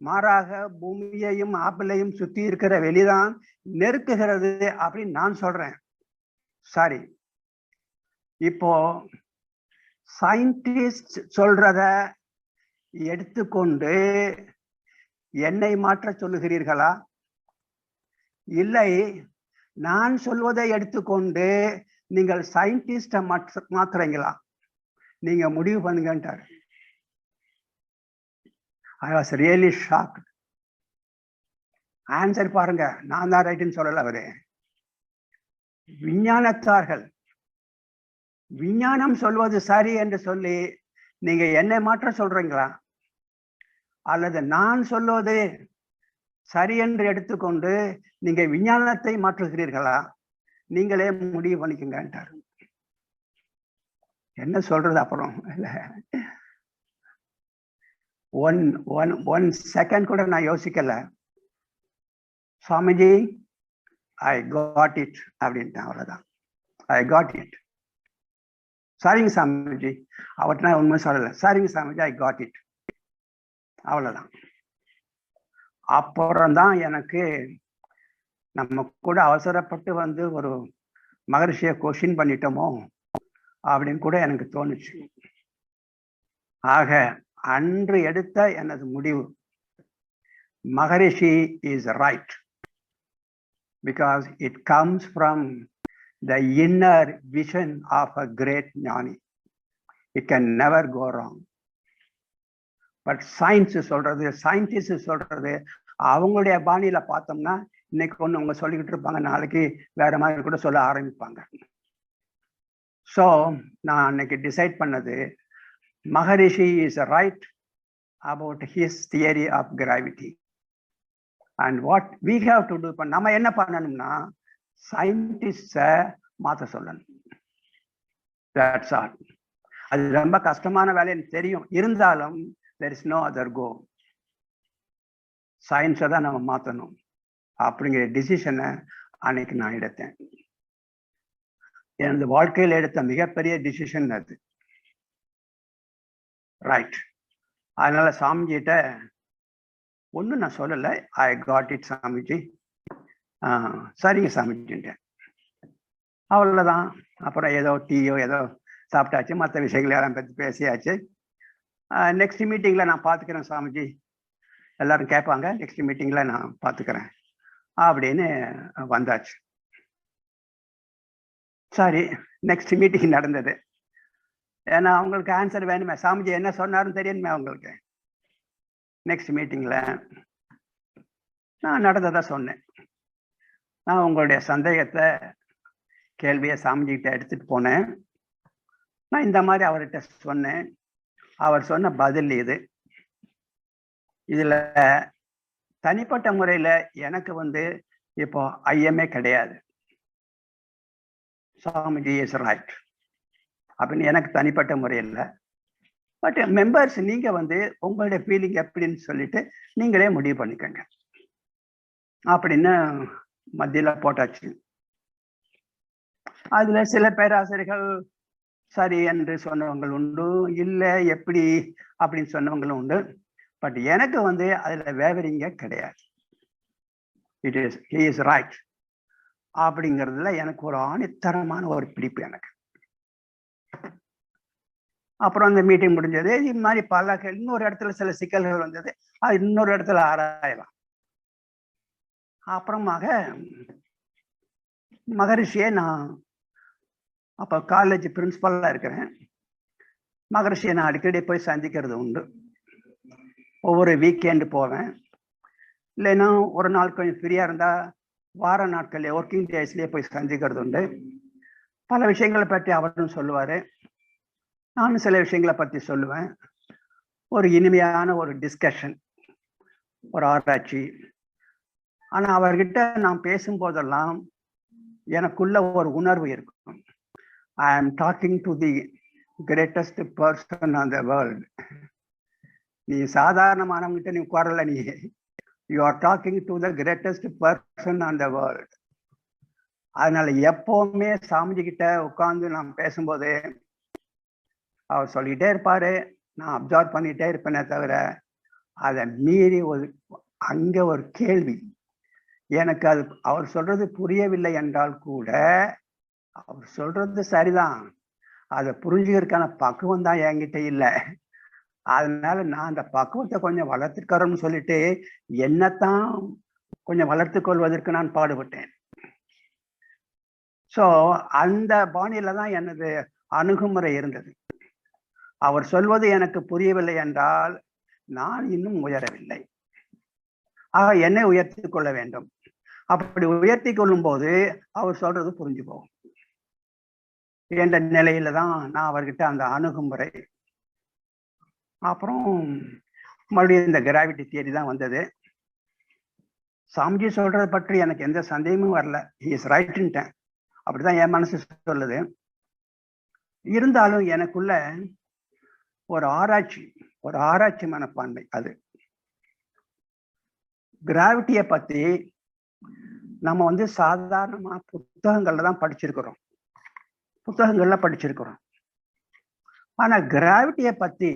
மாறாக பூமியையும் ஆப்பிளையும் சுத்தி இருக்கிற வெளிதான் நெருக்குகிறது அப்படின்னு நான் சொல்றேன். சரி, இப்போ சயின்டிஸ்ட் சொல்றத எடுத்துக்கொண்டு என்னை மாற்ற சொல்லுகிறீர்களா, இல்லை நான் சொல்வதை எடுத்துக்கொண்டு நீங்கள் சயின்டிஸ்ட மாத்துறீங்களா? நீங்க முடிவு பண்ணுங்கன்றார். I was really shocked. Answer பாருங்க, நான் தான் ரைட்டுன்னு சொல்லல அவரு. விஞ்ஞானத்தார்கள் விஞ்ஞானம் சொல்வது சரி என்று சொல்லி நீங்க என்னை மாற்ற சொல்றீங்களா, அல்லது நான் சொல்வது சரி என்று எடுத்துக்கொண்டு நீங்க விஞ்ஞானத்தை மாற்றுகிறீர்களா? நீங்களே முடிவு பண்ணிக்கங்கன்ட்டாரு. என்ன சொல்றது அப்புறம்? ஒன் செகண்ட் கூட நான் யோசிக்கல. சுவாமிஜி, ஐ காட் இட் அப்படின்ட்டேன். அவ்வளவுதான். I got it. சரிங்க சாமிஜி. அவர்கிட்ட நான் உண்மை சொல்லலை. சரிங்க சாமிஜி, ஐ காட் இட். அவ்வளவுதான். அப்புறம்தான் எனக்கு நம்ம கூட அவசரப்பட்டு வந்து ஒரு மகரிஷியை கொஸ்டின் பண்ணிட்டோமோ அப்படின்னு கூட எனக்கு தோணுச்சு. ஆக அன்று எடுத்த எனது முடிவு, Maharishi is right, because it comes from the inner vision of a great ஞானி. It can never go wrong. But science சொல்றது, சயின்டிஸ்ட் சொல்றது, அவங்களுடைய பாணியில பார்த்தோம்னா இன்னைக்கு ஒன்று அவங்க சொல்லிக்கிட்டு இருப்பாங்க, நாளைக்கு வேற மாதிரி கூட சொல்ல ஆரம்பிப்பாங்க. ஸோ நான் அன்னைக்கு டிசைட் பண்ணது, Maharishi is right about his theory of gravity. And what we have to do, இப்போ நம்ம என்ன பண்ணணும்னா சயின்டிஸ்டை மாற்ற சொல்லணும். That's all. அது ரொம்ப கஷ்டமான வேலை எனக்கு தெரியும். இருந்தாலும் there is no other go. சயின்ஸை தான் நம்ம மாற்றணும் அப்படிங்கிற டிசிஷனை அன்னைக்கு நான் எடுத்தேன். எனது வாழ்க்கையில் எடுத்த மிகப்பெரிய டிசிஷன் அது. ரைட். அதனால சாமிஜிட்ட ஒன்றும் நான் சொல்லலை. ஐ காட் இட் சாமிஜி. சரிங்க சாமிஜின்ட்டேன். அவ்வளோதான். அப்புறம் ஏதோ டீயோ ஏதோ சாப்பிட்டாச்சு, மற்ற விஷயங்கள் எல்லாம் பற்றி பேசியாச்சு. நெக்ஸ்ட் மீட்டிங்கில் நான் பார்த்துக்கிறேன் சாமிஜி, எல்லாரும் கேட்பாங்க, நெக்ஸ்ட் மீட்டிங்கில் நான் பார்த்துக்கிறேன் அப்படின்னு வந்தாச்சு. சரி, நெக்ஸ்ட் மீட்டிங் நடந்தது. ஏன்னா அவங்களுக்கு ஆன்சர் வேணுமே, சாமிஜி என்ன சொன்னாருன்னு தெரியணுமே அவங்களுக்கு. நெக்ஸ்ட் மீட்டிங்கில் நான் நடந்ததை சொன்னேன். நான் உங்களுடைய சந்தேகத்தை, கேள்வியை சாமிஜிக்கிட்ட எடுத்துட்டு போனேன். நான் இந்த மாதிரி அவர்கிட்ட சொன்னேன். அவர் சொன்ன பதில் இது. இதுல தனிப்பட்ட முறையில எனக்கு வந்து இப்போ ஐயமே கிடையாது. சாமிஜி இஸ் ரைட் அப்படின்னு எனக்கு தனிப்பட்ட முறையில். பட் மெம்பர்ஸ் நீங்க வந்து உங்களுடைய ஃபீலிங் எப்படின்னு சொல்லிட்டு நீங்களே முடிவு பண்ணிக்கோங்க அப்படின்னு மத்தியில போட்டாச்சு. அதுல சில பேராசிரியர்கள் சரி என்று சொன்னவங்க உண்டு, இல்லை எப்படி அப்படின்னு சொன்னவங்களும் உண்டு. பட் எனக்கு வந்து அதுல வேவரிங்க கிடையாது. It is he is right அப்படிங்கிறதுல எனக்கு ஒரு ஆணித்தரமான ஒரு பிடிப்பு எனக்கு. அப்புறம் அந்த மீட்டிங் முடிஞ்சது. இது மாதிரி பல இன்னொரு இடத்துல சில சிக்கல்கள் வந்தது, அது இன்னொரு இடத்துல ஆராயலாம். அப்புறமாக மகரிஷியை நான் அப்போ காலேஜ் பிரின்சிபலாக இருக்கிறேன். மகரிஷியை நான் அடிக்கடி போய் சந்திக்கிறது உண்டு. ஒவ்வொரு வீக்கெண்டு போவேன், இல்லைன்னா ஒரு நாள் கொஞ்சம் ஃப்ரீயாக இருந்தால் வார நாட்கள்லேயே ஒர்க்கிங் டேஸ்லேயே போய் சந்திக்கிறது உண்டு. பல விஷயங்களை பற்றி அவரும் சொல்லுவார், நானும் சில விஷயங்களை பற்றி சொல்லுவேன். ஒரு இனிமையான ஒரு டிஸ்கஷன், ஒரு ஆராய்ச்சி. ஆனால் அவர்கிட்ட நான் பேசும்போதெல்லாம் எனக்குள்ள ஒரு உணர்வு இருக்கும். I am talking to the greatest person on the world. நீ சாதாரணமானவங்கிட்ட நீ உட்காரல, நீ you are talking to the greatest person on the world. அதனால எப்பவுமே சாமிஜி கிட்ட உட்கார்ந்து நான் பேசும்போது அவர் சொல்லிட்டே இருப்பாரு, நான் அப்சர்வ் பண்ணிட்டே இருப்பேனே தவிர அதை மீறி அங்க ஒரு கேள்வி எனக்கு, அது அவர் சொல்றது புரியவில்லை என்றால் கூட அவர் சொல்றது சரிதான், அதை புரிஞ்சுக்கிறதுக்கான பக்குவம் தான் என்கிட்ட இல்லை. அதனால நான் அந்த பக்குவத்தை கொஞ்சம் வளர்த்துக்கிறோம்னு சொல்லிட்டு என்னத்தான் கொஞ்சம் வளர்த்து கொள்வதற்கு நான் பாடுபட்டேன். ஸோ அந்த பாணியில தான் எனது அணுகுமுறை இருந்தது. அவர் சொல்வது எனக்கு புரியவில்லை என்றால் நான் இன்னும் உயரவில்லை, ஆக என்னை உயர்த்தி கொள்ள வேண்டும். அப்படி உயர்த்தி கொள்ளும் போது அவர் சொல்றது புரிஞ்சு போகும் என்ற நிலையில தான் நான் அவர்கிட்ட அந்த அணுகுமுறை. அப்புறம் மறுபடியும் இந்த கிராவிட்டி தியரி தான் வந்தது. சாமிஜி சொல்றதை பற்றி எனக்கு எந்த சந்தேகமும் வரல, ஹி இஸ் ரைட்ன்ட்டேன். அப்படிதான் என் மனசு சொல்லுது. இருந்தாலும் எனக்குள்ள ஒரு ஆராய்ச்சி மனப்பான்மை. அது கிராவிட்டியை பத்தி நம்ம சாதாரணமா புத்தகங்கள்ல தான் படிச்சிருக்கிறோம். ஆனா கிராவிட்டியை பத்தி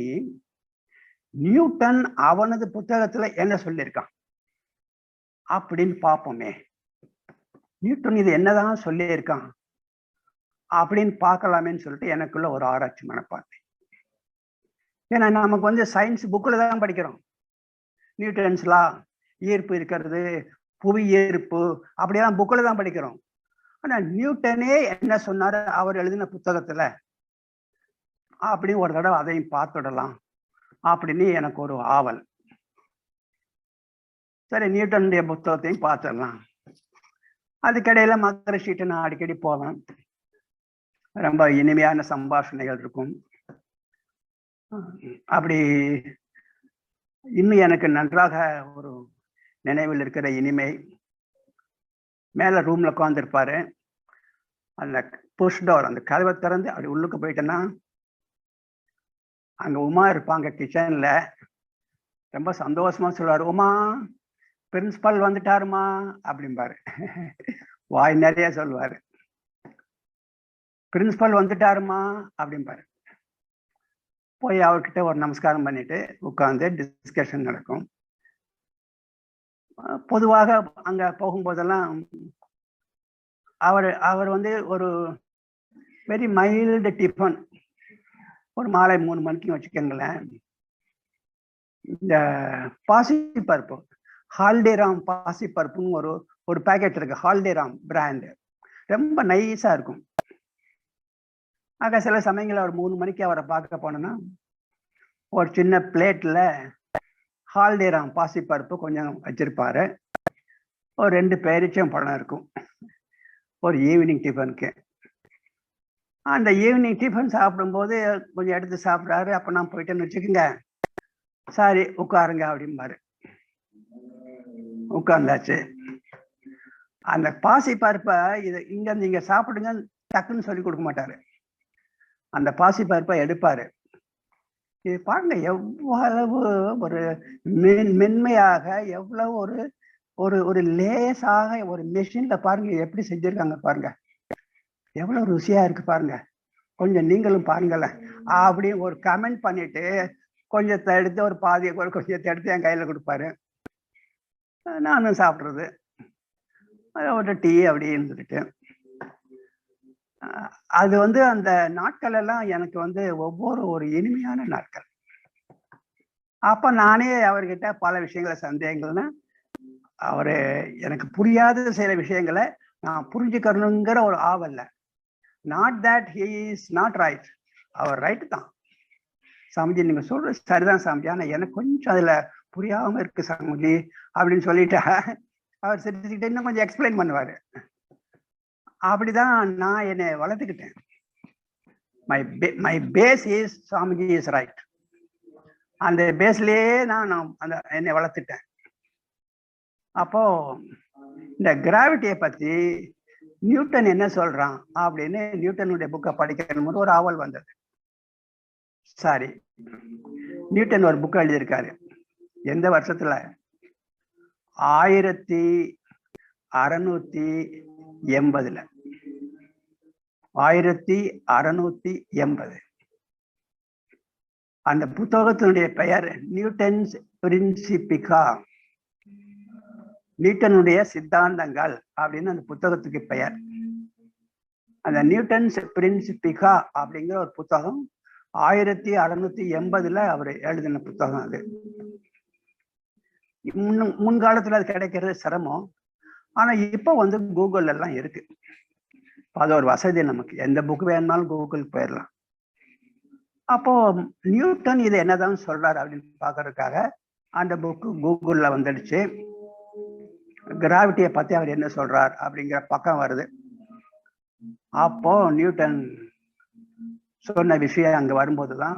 நியூட்டன் அவனது புத்தகத்துல என்ன சொல்லியிருக்கான் அப்படின்னு பார்ப்போமே. நியூட்டன் இது என்னதான் சொல்லியிருக்கான் அப்படின்னு பார்க்கலாமேன்னு சொல்லிட்டு எனக்குள்ள ஒரு ஆராய்ச்சி மனப்பான்மை. ஏன்னா நமக்கு சயின்ஸ் புக்கில் தான் படிக்கிறோம். நியூட்டன்ஸ் லா, ஈர்ப்பு இருக்கிறது, புவி ஈர்ப்பு, அப்படியெல்லாம் புக்கில் தான் படிக்கிறோம். ஆனா நியூட்டனே என்ன சொன்னாரு அவர் எழுதின புத்தகத்துல அப்படின்னு ஒரு தடவை அதையும் பார்த்துடலாம் அப்படின்னு எனக்கு ஒரு ஆவல். சரி, நியூட்டனுடைய புத்தகத்தையும் பார்த்துடலாம். அதுக்கிடையில மகரிஷிட்ட நான் அடிக்கடி போவேன். ரொம்ப இனிமையான சம்பாஷணைகள் இருக்கும். அப்படி இன்னும் எனக்கு நன்றாக ஒரு நினைவில் இருக்கிற இனிமை, மேல ரூம்ல உட்காந்துருப்பாரு. அந்த புஷ் டோர், அந்த கதவை திறந்து அப்படி உள்ளுக்கு போயிட்டேன்னா அங்க உமா இருப்பாங்க கிச்சன்ல. ரொம்ப சந்தோஷமா சொல்லுவாரு, உமா பிரின்சிபல் வந்துட்டாருமா அப்படிம்பாரு. வாய் நிறைய சொல்லுவாரு, பிரின்சிபல் வந்துட்டாருமா அப்படிம்பாரு. போய் அவர்கிட்ட ஒரு நமஸ்காரம் பண்ணிட்டு உட்காந்து டிஸ்கஷன் நடக்கும். பொதுவாக அங்க போகும்போதெல்லாம் அவர் ஒரு வெரி மைல்டு டிஃபன், ஒரு மாலை 3 மணிக்கு வச்சுக்கோங்களேன், இந்த பாசிப்பருப்பு, ஹால்டிராம் பாசிப்பருப்புன்னு ஒரு பேக்கெட் இருக்கு, ஹால்டிராம் பிராண்டு, ரொம்ப நைஸா இருக்கும். ஆக சில சமயங்கள் அவர் 3 மணிக்கு அவரை பார்க்க போனோன்னா ஒரு சின்ன பிளேட்ல ஹால்டிராம் பாசிப்பருப்பு கொஞ்சம் வச்சிருப்பாரு. ஒரு 2 பேரிச்சம் பழம் இருக்கும் ஒரு ஈவினிங் டிஃபனுக்கு. அந்த ஈவினிங் டிஃபன் சாப்பிடும்போது கொஞ்சம் எடுத்து சாப்பிட்றாரு. அப்போ நான் போயிட்டேன்னு வச்சுக்கோங்க, சாரி உட்காருங்க அப்படிம்பாரு. உட்கார்ந்தாச்சு. அந்த பாசிப்பருப்பை இங்க நீங்க சாப்பிடுங்க டக்குன்னு சொல்லி கொடுக்க மாட்டாரு. அந்த பாசிப்பருப்பை எடுப்பாரு. இது பாருங்க எவ்வளவு ஒரு மென்மையாக, எவ்வளவு ஒரு லேசாக ஒரு மெஷின்ல பாருங்க எப்படி செஞ்சிருக்காங்க பாருங்க, எவ்வளவு ருசியா இருக்கு பாருங்க, கொஞ்சம் நீங்களும் பாருங்களேன் அப்படின்னு ஒரு கமெண்ட் பண்ணிட்டு கொஞ்சத்தை எடுத்து ஒரு பாதியை கொஞ்சத்தை எடுத்து என் கையில கொடுப்பாரு. நானும் சாப்பிட்றது, ஒரு டீ அப்படி இருந்துட்டு. அது அந்த நாட்கள் எல்லாம் எனக்கு ஒவ்வொரு ஒரு இனிமையான நாட்கள். அப்ப நானே அவர்கிட்ட பல விஷயங்களை சந்தேகங்கள்னா, அவரு எனக்கு புரியாத சில விஷயங்களை நான் புரிஞ்சுக்கணுங்கிற ஒரு ஆவல்ல. Not that he is not right, அவர் ரைட்டு தான் சாமிஜி, நீங்க சொல்றது சரிதான் சாமிஜி, ஆனா எனக்கு கொஞ்சம் அதுல புரியாம இருக்கு சாமிஜி அப்படின்னு சொல்லிட்டு அவர் சிரிச்சுக்கிட்டு இன்னும் கொஞ்சம் எக்ஸ்பிளைன் பண்ணுவாரு. அப்படிதான் நான் என்னை வளர்த்துக்கிட்டேன். My base is Swamiji is right. அந்த பேஸ்லயே நான் என்னை வளர்த்துட்டேன். அப்போ இந்த கிராவிட்டியை பத்தி நியூட்டன் என்ன சொல்றான் அப்படின்னு நியூட்டனுடைய புக்கை படிக்கணும் ஒரு ஆவல் வந்தது. சாரி, நியூட்டன் ஒரு புக் எழுதியிருக்காரு. எந்த வருஷத்துல? 1680. 1680. அந்த புத்தகத்தினுடைய பெயர் நியூட்டன்ஸ் பிரின்சிபிகா, நியூட்டனுடைய சித்தாந்தங்கள் அப்படின்னு அந்த புத்தகத்துக்கு பெயர். அந்த நியூட்டன்ஸ் பிரின்சிபிகா அப்படிங்கிற ஒரு புத்தகம் 1680 அவர் எழுதின புத்தகம். அது முன்காலத்துல அது கிடைக்கிறது சிரமம். ஆனா இப்போ கூகுள் எல்லாம் இருக்கு. அது ஒரு வசதி, நமக்கு எந்த புக் வேணும்னாலும் கூகுளுக்கு போயிடலாம். அப்போ நியூட்டன் இது என்னதான் சொல்றாரு அப்படின்னு பாக்குறதுக்காக அந்த புக்கு கூகுள்ல வந்துடுச்சு. கிராவிட்டியை பத்தி அவர் என்ன சொல்றார் அப்படிங்கிற பக்கம் வருது. அப்போ நியூட்டன் சொன்ன விஷயம் அங்க வரும்போதுதான்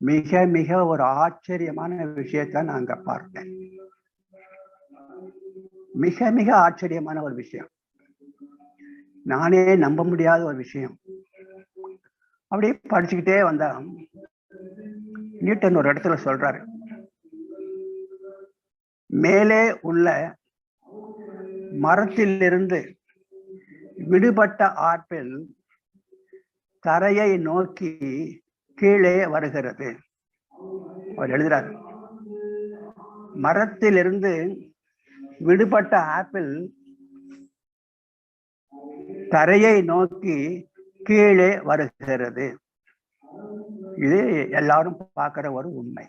மிக மிக ஒரு ஆச்சரியமான விஷயத்தை நான் அங்க பார்த்தேன். மிக மிக ஆச்சரியமான ஒரு விஷயம். நானே நம்ப முடியாத ஒரு விஷயம். அப்படியே படிச்சுக்கிட்டே வந்தா நியூட்டன் ஒரு இடத்துல சொல்றாரு, மேலே உள்ள மரத்திலிருந்து விடுபட்ட ஆப்பிள் தரையை நோக்கி கீழே வருகிறது. அவர் எழுதுறார், மரத்திலிருந்து விடுபட்ட ஆப்பிள் தரையை நோக்கி கீழே வருகிறது. இது எல்லாரும் பார்க்கிற ஒரு உண்மை.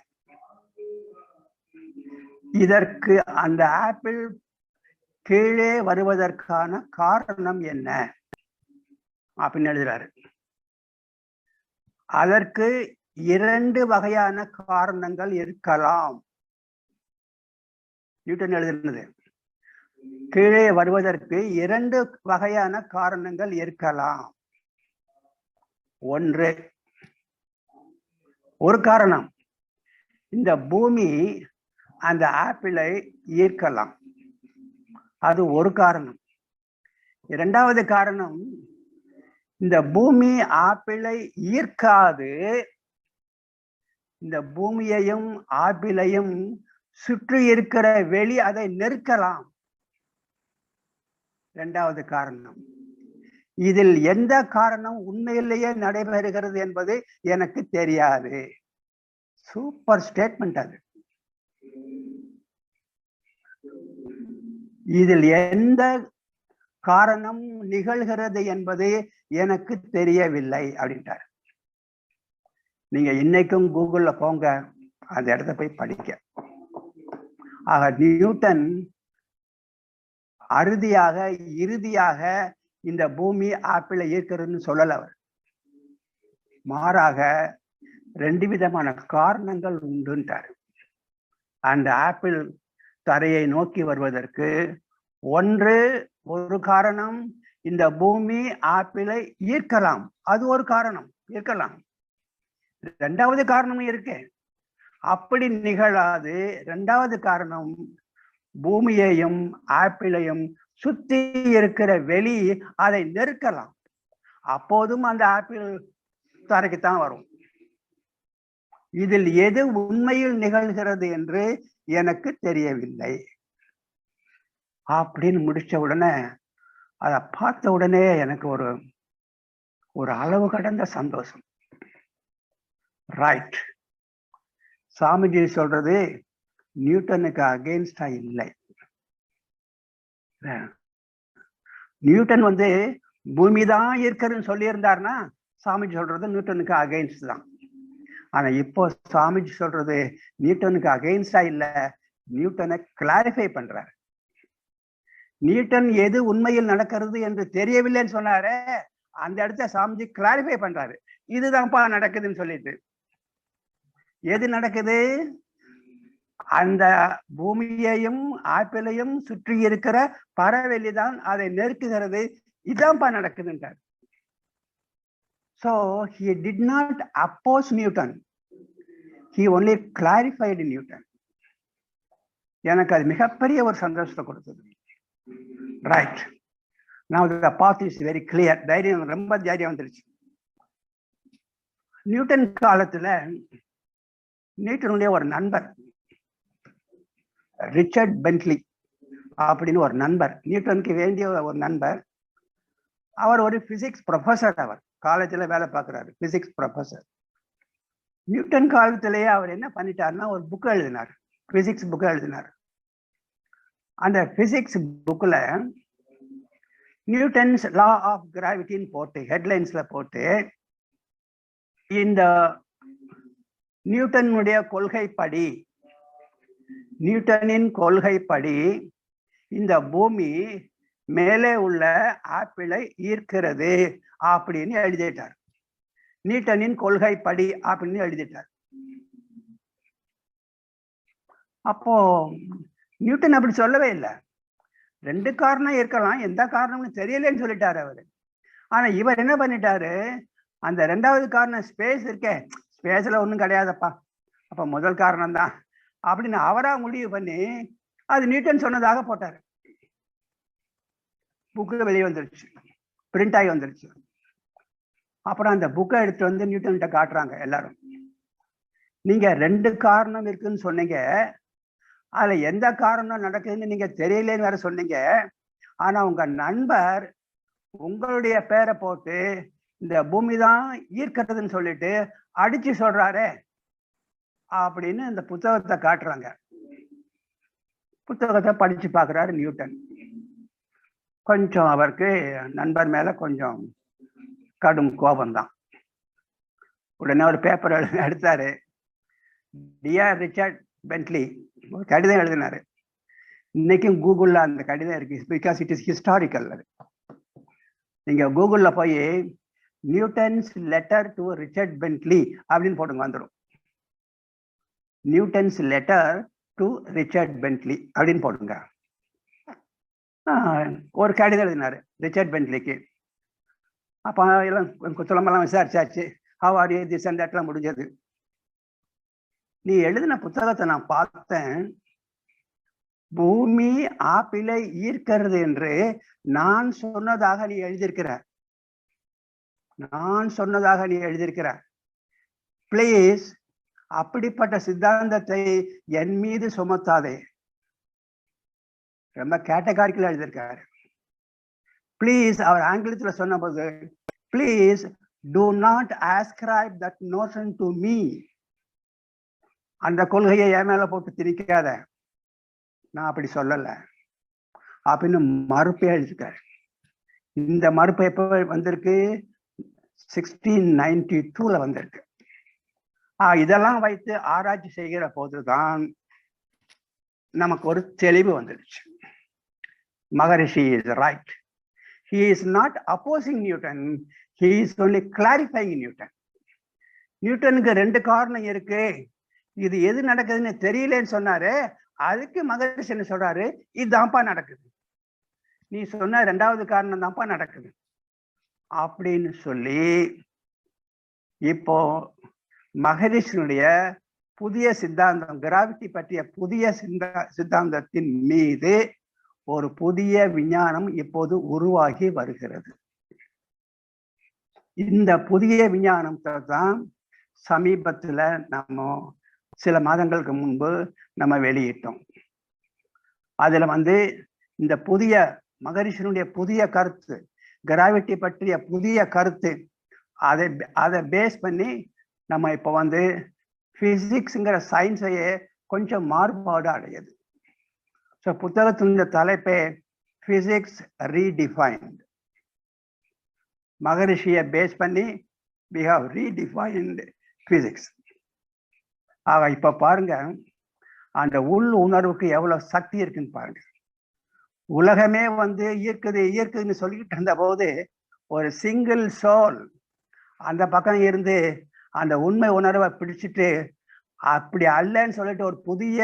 இதற்கு அந்த ஆப்பிள் கீழே வருவதற்கான காரணம் என்ன அப்படின்னு எழுதுறாரு. அதற்கு 2 வகையான காரணங்கள் இருக்கலாம். நியூட்டன் எழுதினது, கீழே வருவதற்கு 2 வகையான காரணங்கள் இருக்கலாம். ஒரு காரணம், இந்த பூமி அந்த ஆப்பிளை ஈர்க்கலாம், அது ஒரு காரணம். 2வது காரணம், இந்த பூமி ஆப்பிளை ஈர்க்காது, இந்த பூமியையும் ஆப்பிளையும் சுற்றி இருக்கிற வெளி அதை நெருக்கலாம். 2வது காரணம். இதில் எந்த காரணம் உண்மையிலேயே நடைபெறுகிறது என்பது எனக்கு தெரியாது. சூப்பர் ஸ்டேட்மெண்ட் அது. இதில் எந்த காரணம் நிகழ்கிறது என்பது எனக்கு தெரியவில்லை அப்படின்ட்டார். நீங்க இன்னைக்கும் கூகுள்ல போங்க, அந்த இடத்த போய் படிக்க. ஆக நியூட்டன் இறுதியாக இந்த பூமி ஆப்பிளை ஈர்க்கிறதுன்னு சொல்லல. அவர் மாறாக 2 விதமான காரணங்கள் உண்டுன்ட்டார். அந்த ஆப்பிள் தரையை நோக்கி வருவதற்கு ஒரு காரணம், இந்த பூமி ஆப்பிளை ஈர்க்கலாம், அது ஒரு காரணம் இருக்கலாம். 2வது காரணமும் இருக்கு. அப்படி நிகழாது 2வது காரணம், பூமியையும் ஆப்பிளையும் சுத்தி இருக்கிற வெளி அதை நெருக்கலாம், அப்போதும் அந்த ஆப்பிள் தரைக்குத்தான் வரும். இதில் எது உண்மையில் நிகழ்கிறது என்று எனக்கு தெரியவில்லை அப்படின்னு முடிச்ச உடனே, அதை பார்த்த உடனே எனக்கு ஒரு அளவு கடந்த சந்தோஷம். ரைட், சாமிஜி சொல்றது நியூட்டனுக்கு அகெயின்ஸ்டா இல்லை. நியூட்டன் பூமி தான் இருக்கிறதுன்னு சொல்லியிருந்தாருன்னா சாமிஜி சொல்றது நியூட்டனுக்கு அகெயின்ஸ்ட் தான். ஆனா இப்போ சாமிஜி சொல்றது நியூட்டனுக்கு அகெயின்ஸ்டா இல்ல, நியூட்டனை கிளாரிஃபை பண்றாரு. நியூட்டன் எது உண்மையில் நடக்கிறது என்று தெரியவில்லைன்னு சொன்னாரு, அந்த இடத்த சாமிஜி கிளாரிஃபை பண்றாரு. இதுதான்ப்பா நடக்குதுன்னு சொல்லிட்டு. எது நடக்குது? அந்த பூமியையும் ஆப்பிளையும் சுற்றி இருக்கிற பரவெளிதான் அதை நெருக்குகிறது. இதான்ப்பா நடக்குதுன்றார். So he did not oppose Newton, he only clarified Newton. எனக்கு அது மிகப்பெரிய ஒரு சந்தோஷத்தை கொடுத்தது. Right, now the path is very clear. தைரியம், ரொம்ப தைரியம் வந்துருச்சு. நியூட்டன் காலத்துல நியூட்டனுடைய ஒரு நண்பர் ரிச்சர்ட் பென்ட்லி அப்படின்னு ஒரு நண்பர், நியூட்டனுக்கு வேண்டிய ஒரு நண்பர். அவர் ஒரு பிசிக்ஸ் ப்ரொஃபசர், அவர் காலேஜில் வேலை பார்க்குறாரு, பிசிக்ஸ் ப்ரொஃபசர். நியூட்டன் காலத்திலேயே அவர் என்ன பண்ணிட்டாருன்னா ஒரு புக் எழுதினார், பிசிக்ஸ் புக் எழுதினார். அந்த பிசிக்ஸ் புக்கில் நியூட்டன்ஸ் லா ஆஃப் கிராவிட்டின்னு போட்டு ஹெட்லைன்ஸ்ல போட்டு, இந்த நியூட்டனுடைய கொள்கைப்படி, நியூட்டனின் கொள்கைப்படி இந்த பூமி மேலே உள்ள ஆப்பிளை ஈர்க்கிறது அப்படின்னு எழுதிட்டார். நியூட்டனின் கொள்கைப்படி அப்படின்னு எழுதிட்டார். அப்போ நியூட்டன் அப்படி சொல்லவே இல்லை. 2 காரணம் இருக்கலாம், எந்த காரணம்னு தெரியலன்னு சொல்லிட்டாரு அவரு. ஆனா இவர் என்ன பண்ணிட்டாரு, அந்த 2வது காரணம் ஸ்பேஸ் இருக்கே, ஸ்பேஸ்ல ஒன்றும் கிடையாதப்பா, அப்ப முதல் காரணம் தான் அப்படின்னு அவரா முடிவு பண்ணி அது நியூட்டன் சொன்னதாக போட்டாரு. புக்கு வெளியே வந்துருச்சு, பிரிண்ட் ஆகி வந்துருச்சு. அப்புறம் அந்த புக்கை எடுத்து வந்து நியூட்டன்கிட்ட காட்டுறாங்க எல்லாரும். நீங்க 2 காரணம் இருக்குன்னு சொன்னீங்க, அதுல எந்த காரணம் நடக்குதுன்னு நீங்க தெரியலன்னு வேற சொன்னீங்க. ஆனா உங்க நண்பர் உங்களுடைய பேரை போட்டு இந்த பூமி தான் ஈர்க்கிறதுன்னு சொல்லிட்டு அடிச்சு சொல்றாரே அப்படின்னு இந்த புத்தகத்தை காட்டுறாங்க. புத்தகத்தை படிச்சு பார்க்குறாரு நியூட்டன். கொஞ்சம் அவருக்கு நண்பர் மேல கொஞ்சம் கடும் கோபம்தான். உடனே ஒரு பேப்பர் எடுத்தாரு. டியர் ரிச்சர்ட் பென்ட்லி, ஒரு கடிதம் எழுதினாரு. இன்னைக்கும் கூகுள்ல அந்த கடிதம் இருக்கு, பிகாஸ் இட் இஸ் ஹிஸ்டாரிக்கல். நீங்க கூகுள்ல போய் Newton's letter to Richard Bentley அப்படின்னு போடுங்க, வந்துடும். Newton's letter to Richard Bentley அப்படின்னு போடுங்க. ஒரு கடிதம் எழுதினாரு ரிச்சர்ட் பென்ட்லிக்கு. அப்போ எல்லாம் குத்தலமெல்லாம் விசாரிச்சாச்சு. How are you this and தட்லாம் முடிஞ்சது. நீ எழுதின புத்தகத்தை நான் பார்த்தேன். பூமி ஆப்பிளை ஈர்க்கிறது என்று நான் சொன்னதாக நீ எழுதியிருக்கிற. பிளீஸ் அப்படிப்பட்ட சித்தாந்தத்தை என் மீது சுமத்தாதே. ரொம்ப கேட்டகாரிக்கலா எழுதியிருக்காரு. பிளீஸ், அவர் ஆங்கிலத்தில் சொன்னபோது, please do not ascribe that notion to me. அந்த கொள்கையை என் மேல போட்டு திணிக்காத, நான் அப்படி சொல்லல அப்படின்னு மறுப்பே எழுதிருக்காரு. இந்த மறுப்பு எப்போ வந்திருக்கு? 1692 வந்திருக்கு. இதெல்லாம் வைத்து ஆராய்ச்சி செய்கிற போதுதான் நமக்கு ஒரு தெளிவு வந்துடுச்சு. Maharishi is right. He is not opposing Newton, he is only clarifying Newton. நியூட்டனுக்கு 2 காரணம் இருக்கு, இது எது நடக்குதுன்னு தெரியலன்னு சொன்னாரு. அதுக்கு மகரிஷி என்ன சொல்றாரு? இதுதான்ப்பா நடக்குது, நீ சொன்ன 2வது காரணம் தான்ப்பா நடக்குது அப்படின்னு சொல்லி, இப்போ மகரிஷினுடைய புதிய சித்தாந்தம், கிராவிட்டி பற்றிய புதிய சித்தாந்தத்தின் மீது ஒரு புதிய விஞ்ஞானம் இப்போது உருவாகி வருகிறது. இந்த புதிய விஞ்ஞானத்தை தான் சமீபத்துல நம்ம சில மாதங்களுக்கு முன்பு நம்ம வெளியிட்டோம். அதுல இந்த புதிய மகரிஷினுடைய புதிய கருத்து, கிராவிட்டி பற்றிய புதிய கருத்து, அதை பேஸ் பண்ணி நம்ம இப்போ பிசிக்ஸ்ங்கிற சயின்ஸையே கொஞ்சம் மாறுபாடு அடையுது. ஸோ புத்தகத்தின் தலைப்பே பிசிக்ஸ் ரீடிஃபைன்ட். மகரிஷியை பேஸ் பண்ணி we have redefined physics. ஆக இப்ப பாருங்க, அந்த உள் உணர்வுக்கு எவ்வளவு சக்தி இருக்குன்னு பாருங்க. உலகமே ஈர்க்குதுன்னு சொல்லிக்கிட்டு இருந்த போது ஒரு சிங்கிள் சோல் அந்த பக்கம் இருந்து அந்த உண்மை உணர்வை பிடிச்சிட்டு அப்படி அல்லன்னு சொல்லிட்டு ஒரு புதிய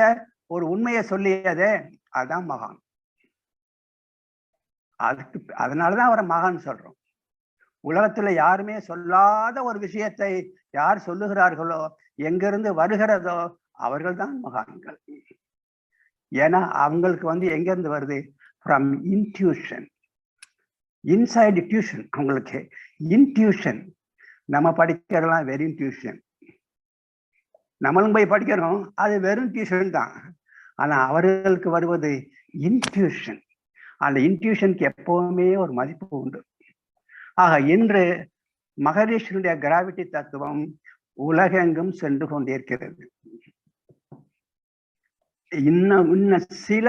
ஒரு உண்மையை சொல்லியதே, அதுதான் மகான். அதனாலதான் அவரை மகான் சொல்றோம். உலகத்துல யாருமே சொல்லாத ஒரு விஷயத்தை யார் சொல்லுகிறார்களோ, எங்கிருந்து வருகிறதோ, அவர்கள் தான் மகான்கள். ஏன்னா அவங்களுக்கு எங்கிருந்து வருது? From intuition, inside tuition. அவங்களுக்கு இன்ட்யூஷன். நம்ம படிக்கிறதெல்லாம் வெறும் டியூஷன். நம்மளும் போய் படிக்கிறோம், அது வெறும் டியூஷன் தான். ஆனா அவர்களுக்கு வருவது இன்ட்யூஷன். அந்த இன்ட்யூஷனுக்கு எப்பவுமே ஒரு மதிப்பு உண்டு. ஆக இன்று மகரிஷியுடைய கிராவிட்டி தத்துவம் உலகெங்கும் சென்று கொண்டிருக்கிறது. இன்னும் சில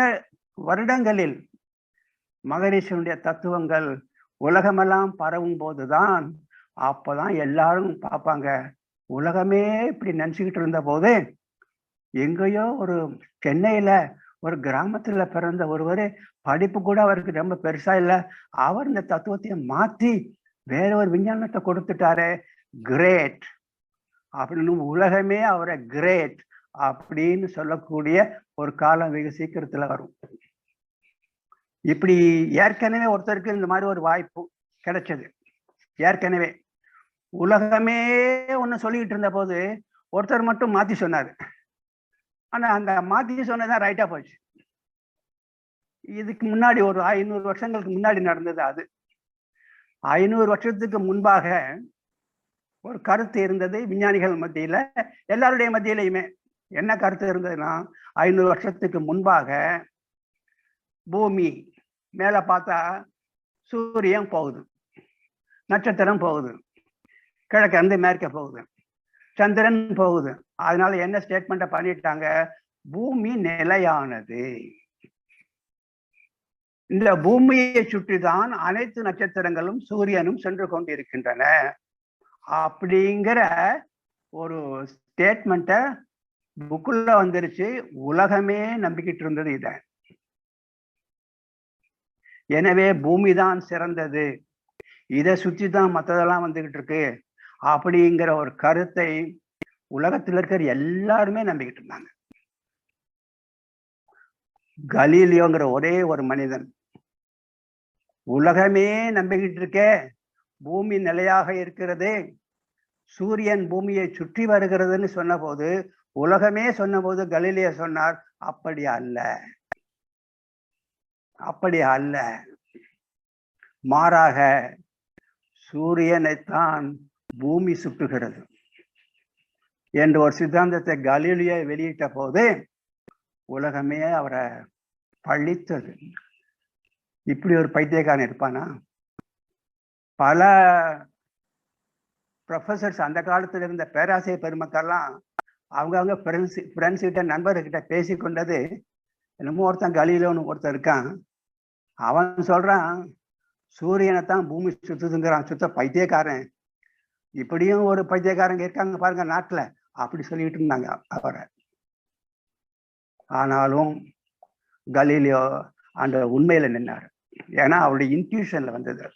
வருடங்களில் மகரிஷியுடைய தத்துவங்கள் உலகமெல்லாம் பரவும் போதுதான், அப்பதான் எல்லாரும் பார்ப்பாங்க, உலகமே இப்படி நினைச்சுக்கிட்டு இருந்த போது எங்கேயோ ஒரு சென்னையில ஒரு கிராமத்துல பிறந்த ஒருவர், படிப்பு கூட அவருக்கு ரொம்ப பெருசா இல்லை, அவர் இந்த தத்துவத்தை மாத்தி வேற ஒரு விஞ்ஞானத்தை கொடுத்துட்டாரு, கிரேட் அப்படின்னு உலகமே அவரை கிரேட் அப்படின்னு சொல்லக்கூடிய ஒரு காலம் வெகு சீக்கிரத்துல வரும். இப்படி ஏற்கனவே ஒருத்தருக்கு இந்த மாதிரி ஒரு வாய்ப்பு கிடைச்சது. ஏற்கனவே உலகமே ஒண்ணு சொல்லிக்கிட்டு இருந்த போது ஒருத்தர் மட்டும் மாத்தி சொன்னாரு. ஆனா அந்த மாத்தி சொன்னதான் ரைட்டா போச்சு. இதுக்கு முன்னாடி ஒரு 500 வருஷங்களுக்கு முன்னாடி நடந்தது அது. 500 வருஷத்துக்கு முன்பாக ஒரு கருத்து இருந்தது விஞ்ஞானிகள் மத்தியில, எல்லாருடைய மத்தியிலையுமே. என்ன கருத்து இருந்ததுன்னா, 500 வருஷத்துக்கு முன்பாக பூமி மேல பார்த்தா சூரியன் போகுது, நட்சத்திரம் போகுது, கிழக்கு இருந்து மேற்க போகுது, சந்திரன் போகுது. அதனால என்ன ஸ்டேட்மெண்ட்டை பண்ணிட்டாங்க, பூமி நிலையானது. இந்த பூமியை சுற்றிதான் அனைத்து நட்சத்திரங்களும் சூரியனும் சென்று கொண்டிருக்கின்றன அப்படிங்கிற ஒரு ஸ்டேட்மெண்ட்டை புக்குள்ள வந்துருச்சு. உலகமே நம்பிக்கிட்டு இருந்தது இத. எனவே பூமி தான் சிறந்தது, இதை சுற்றி தான் மற்றதெல்லாம் வந்துகிட்டு இருக்கு அப்படிங்கிற ஒரு கருத்தை உலகத்தில் இருக்கிற எல்லாருமே நம்பிக்கிட்டு இருந்தாங்க. கலீலியோங்கிற ஒரே ஒரு மனிதன், உலகமே நம்பிக்கிட்டு இருக்கே பூமி நிலையாக இருக்கிறது, சூரியன் பூமியை சுற்றி வருகிறதுன்னு சொன்ன போது, உலகமே சொன்ன போது கலீலியோ சொன்னார், அப்படி அல்ல, அப்படி அல்ல, மாறாக சூரியனைத்தான் பூமி சுற்றுகிறது என்று ஒரு சித்தாந்தத்தை கலீலியோ வெளியிட்ட போது உலகமே அவரை பழித்தது. இப்படி ஒரு பைத்தியக்காரன் இருப்பானா? பல ப்ரொஃபசர்ஸ், அந்த காலத்துல இருந்த பேராசிரியர் பெருமக்கள்லாம் அவங்கவுங்க ஃப்ரெண்ட்ஸ் கிட்ட, நண்பர்கிட்ட பேசி கொண்டது, என்னமோ ஒருத்தன் கலீலியோன்னு ஒருத்தன் இருக்கான், அவன் சொல்றான் சூரியனை தான் பூமி சுத்துதுங்கிறான், சுத்த பைத்தியக்காரன். இப்படியும் ஒரு பைத்தியக்காரங்க இருக்காங்க பாருங்க நாட்டுல, அப்படி சொல்லிட்டு இருந்தாங்க அவரை. ஆனாலும் கலீலியோ அந்த உண்மையில நின்னார். ஏன்னா அவருடைய இன்ட்யூஷன்ல வந்தது,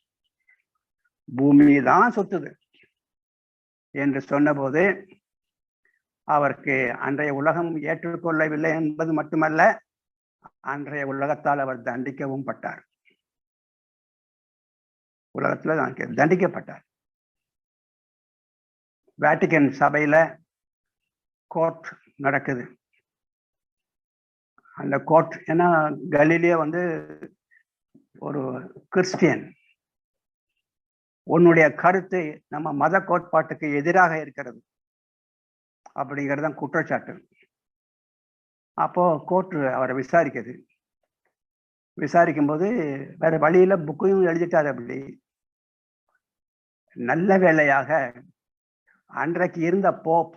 பூமி தான் சுத்துது என்று சொன்னபோது அவருக்கு அன்றைய உலகம் ஏற்றுக்கொள்ளவில்லை என்பது மட்டுமல்ல, அன்றைய உலகத்தால் அவர் தண்டிக்கவும் பட்டார். உலகத்துல தண்டிக்கப்பட்டார். வேட்டிகன் சபையில கோர்ட் நடக்குது. அந்த கோர்ட், ஏன்னா கலீலியோ ஒரு கிறிஸ்டியன், உன்னுடைய கருத்து நம்ம மத கோட்பாட்டுக்கு எதிராக இருக்கிறது அப்படிங்கிறது தான் குற்றச்சாட்டு. அப்போ கோர்ட் அவரை விசாரிக்குது. விசாரிக்கும் போது வேற வழியில புக்கையும் எழுதிட்டாரு. அப்படி நல்ல வேளையாக அன்றைக்கு இருந்த போப்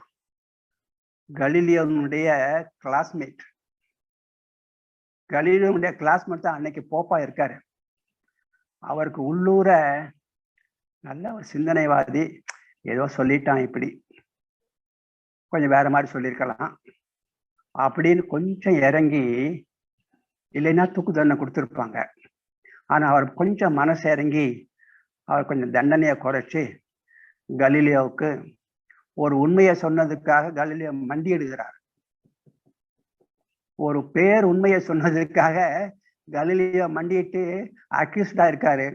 கலீலியோனுடைய கிளாஸ்மேட், கலீலியோனுடைய கிளாஸ்மேட் தான் அன்னைக்கு போப்பா இருக்காரு. அவருக்கு உள்ளூர நல்ல ஒரு சிந்தனைவாதி, ஏதோ சொல்லிட்டான், இப்படி கொஞ்சம் வேற மாதிரி சொல்லியிருக்கலாம் அப்படின்னு கொஞ்சம் இறங்கி, இல்லைன்னா தூக்கு தண்டனை கொடுத்துருப்பாங்க. ஆனா அவர் கொஞ்சம் மனசு இறங்கி அவர் கொஞ்சம் தண்டனையை குறைச்சி கலீலியோவுக்கு ஒரு உண்மையை சொன்னதுக்காக கலீலியோ மண்டியிடுகிறார். ஒரு பேர் உண்மையை சொன்னதுக்காக கலீலியோ மண்டிட்டு அக்யூஸ்டா இருக்காரு.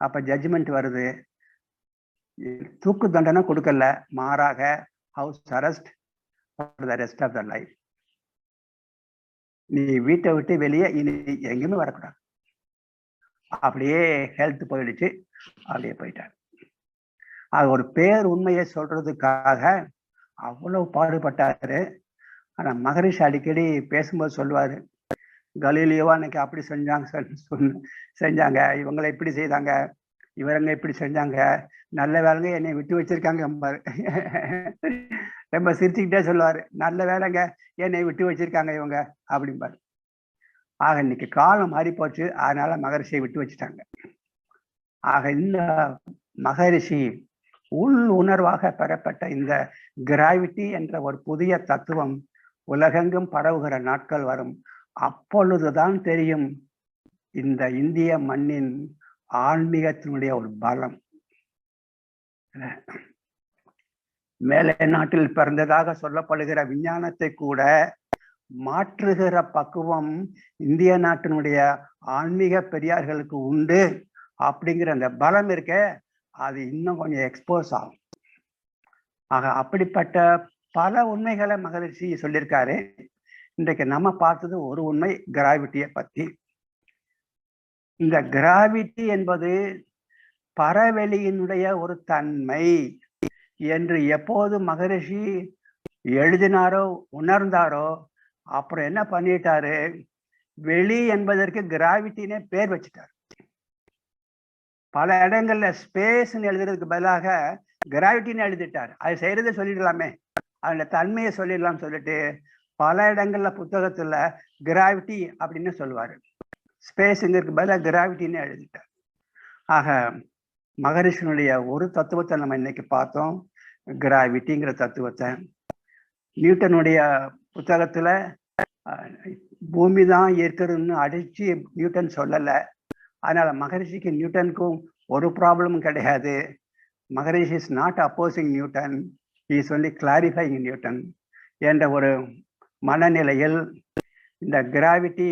அப்ப ஜட்ஜ்மெண்ட் வருது, தூக்கு தண்டனை கொடுக்கல, மாறாக house arrest for the rest of the life. நீ வீட்டை விட்டு வெளியே இனி எங்கேயுமே வரக்கூடாது. அப்படியே ஹெல்த் போயிடுச்சு, அப்படியே போயிட்டார். அது ஒரு பேர் உண்மையை சொல்றதுக்காக அவ்வளவு பாடுபட்டாரு. ஆனா மகரிஷி அடிக்கடி பேசும்போது சொல்லுவாரு, கலீலியோவா அன்னைக்கு அப்படி செஞ்சாங்க, இவங்களை இப்படி செய்தாங்க, இவரங்க இப்படி செஞ்சாங்க, நல்ல வேலைங்க என்னை விட்டு வச்சிருக்காங்க. ரொம்ப சிரிச்சுக்கிட்டே சொல்லுவாரு, நல்ல வேலைங்க என்னை விட்டு வச்சிருக்காங்க இவங்க அப்படிம்பாரு. ஆக இன்னைக்கு காலம் மாறி போச்சு, அதனால மகரிஷியை விட்டு வச்சுட்டாங்க. ஆக இந்த மகரிஷி உள் உணர்வாக பெறப்பட்ட இந்த கிராவிட்டி என்ற ஒரு புதிய தத்துவம் உலகெங்கும் பரவுகிற நாட்கள் வரும். அப்பொழுதுதான் தெரியும் இந்த இந்திய மண்ணின் ஆன்மீகத்தினுடைய ஒரு பலம். மேலை நாட்டில் பிறந்ததாக சொல்லப்படுகிற விஞ்ஞானத்தை கூட மாற்றுகிற பக்குவம் இந்திய நாட்டினுடைய ஆன்மீக பெரியார்களுக்கு உண்டு அப்படிங்கிற அந்த பலம் இருக்க, அது இன்னும் கொஞ்சம் எக்ஸ்போஸ் ஆகும். ஆக அப்படிப்பட்ட பல உண்மைகளை மகரிஷி சொல்லியிருக்காரு. இன்றைக்கு நம்ம பார்த்தது ஒரு உண்மை, கிராவிட்டியை பத்தி. இந்த கிராவிட்டி என்பது பரவெளியினுடைய ஒரு தன்மை என்று எப்போது மகரிஷி எழுதினாரோ உணர்ந்தாரோ அப்புறம் என்ன பண்ணிட்டாரு, வெளி என்பதற்கு கிராவிட்டினே பேர் வச்சுட்டார். பல இடங்கள்ல ஸ்பேஸ்ன்னு எழுதுறதுக்கு பதிலாக கிராவிட்டின்னு எழுதிட்டார். அது செய்யறதை சொல்லிடலாமே, அதோட தன்மையை சொல்லிடலாம் சொல்லிட்டு பல இடங்கள்ல புத்தகத்துல கிராவிட்டி அப்படின்னு சொல்லுவாரு. ஸ்பேஸுங்கிறதுக்கு பதிலாக கிராவிட்டின்னு எழுதிட்டார். ஆக மகரிஷினுடைய ஒரு தத்துவத்தை நம்ம இன்னைக்கு பார்த்தோம், கிராவிட்டிங்கிற தத்துவத்தை. நியூட்டனுடைய புத்தகத்துல பூமி தான் இருக்கிறதுன்னு அடிச்சு நியூட்டன் சொல்லலை. அதனால மகரிஷிக்கு நியூட்டனுக்கும் ஒரு ப்ராப்ளமும் கிடையாது. Maharishi is not opposing Newton, he is only clarifying Newton என்ற ஒரு மனநிலையில் இந்த கிராவிட்டி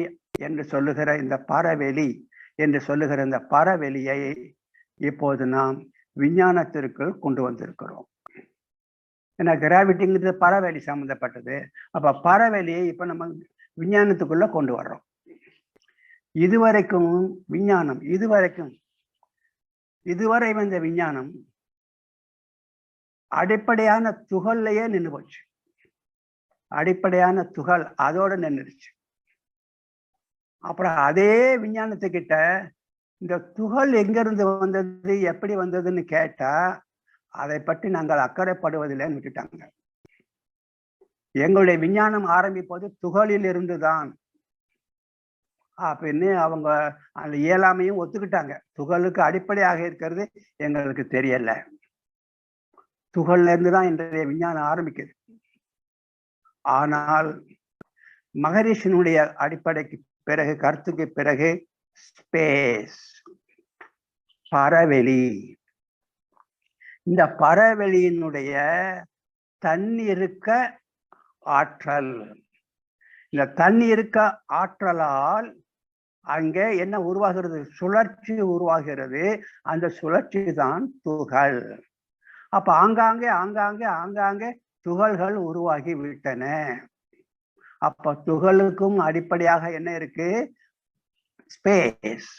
என்று சொல்லுகிற இந்த பரவெளி என்று சொல்லுகிற இந்த பரவெளியை இப்போது நாம் விஞ்ஞானத்திற்குள் கொண்டு வந்திருக்கிறோம். ஏன்னா கிராவிட்டிங்கிறது பரவெளி சம்பந்தப்பட்டது. அப்ப பரவெளியை இப்ப நம்ம விஞ்ஞானத்துக்குள்ள கொண்டு வர்றோம். இதுவரைக்கும் விஞ்ஞானம் இதுவரை வந்த விஞ்ஞானம் அடிப்படையான துகள்லையே நின்று போச்சு. அடிப்படையான துகள் அதோட நின்றுச்சு. அப்புறம் அதே விஞ்ஞானத்துக்கிட்ட இந்த துகள் எங்கிருந்து வந்தது, எப்படி வந்ததுன்னு கேட்டா அதை பற்றி நாங்கள் அக்கறைப்படுவதில்லைன்னு விட்டுட்டாங்க. எங்களுடைய விஞ்ஞானம் ஆரம்பிப்பது துகளில் இருந்துதான் அப்படின்னு அவங்க அந்த இயலாமையும் ஒத்துக்கிட்டாங்க. துகளுக்கு அடிப்படையாக இருக்கிறது எங்களுக்கு தெரியல, துகள்ல இருந்துதான் இன்றைய விஞ்ஞானம் ஆரம்பிக்குது. ஆனால் மகரிஷினுடைய அடிப்படைக்கு பிறகு, கருத்துக்கு பிறகு ஸ்பேஸ், பரவெளி. இந்த பரவெளியினுடைய தன்னிருக்க ஆற்றல், இந்த தன்னிருக்க ஆற்றலால் அங்கே என்ன உருவாகிறது, சுழற்சி உருவாகிறது. அந்த சுழற்சி தான் துகள். அப்ப ஆங்காங்கே ஆங்காங்கே ஆங்காங்கே துகள்கள் உருவாகி விட்டன. அப்ப துகளுக்கும் அடிப்படையாக என்ன இருக்கு, ஸ்பேஸ்.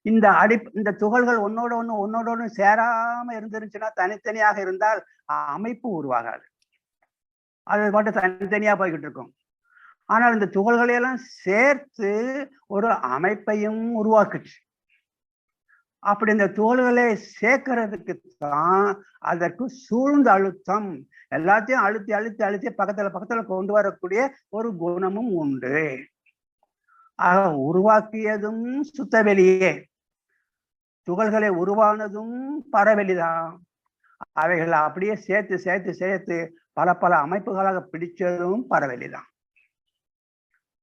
இந்த துகள்கள் ஒன்னோட ஒன்னு சேராம இருந்துருச்சுன்னா, தனித்தனியாக இருந்தால் அமைப்பு உருவாகாது, அது மட்டும் தனித்தனியா போய்கிட்டு இருக்கும். ஆனால் இந்த துகள்களையெல்லாம் சேர்த்து ஒரு அமைப்பையும் உருவாக்குச்சு. அப்படி இந்த துகள்களை சேர்க்கறதுக்கு தான் அதற்கு சூழ்ந்த அழுத்தம், எல்லாத்தையும் அழுத்தி அழுத்தி அழுத்தி பக்கத்துல கொண்டு வரக்கூடிய ஒரு குணமும் உண்டு. ஆக உருவாக்கியதும் சுத்தவெளியே, துகள்களை உருவானதும் பரவெளிதான். அவைகளை அப்படியே சேர்த்து சேர்த்து சேர்த்து பல அமைப்புகளாக பிடிச்சதும் பரவெளிதான்.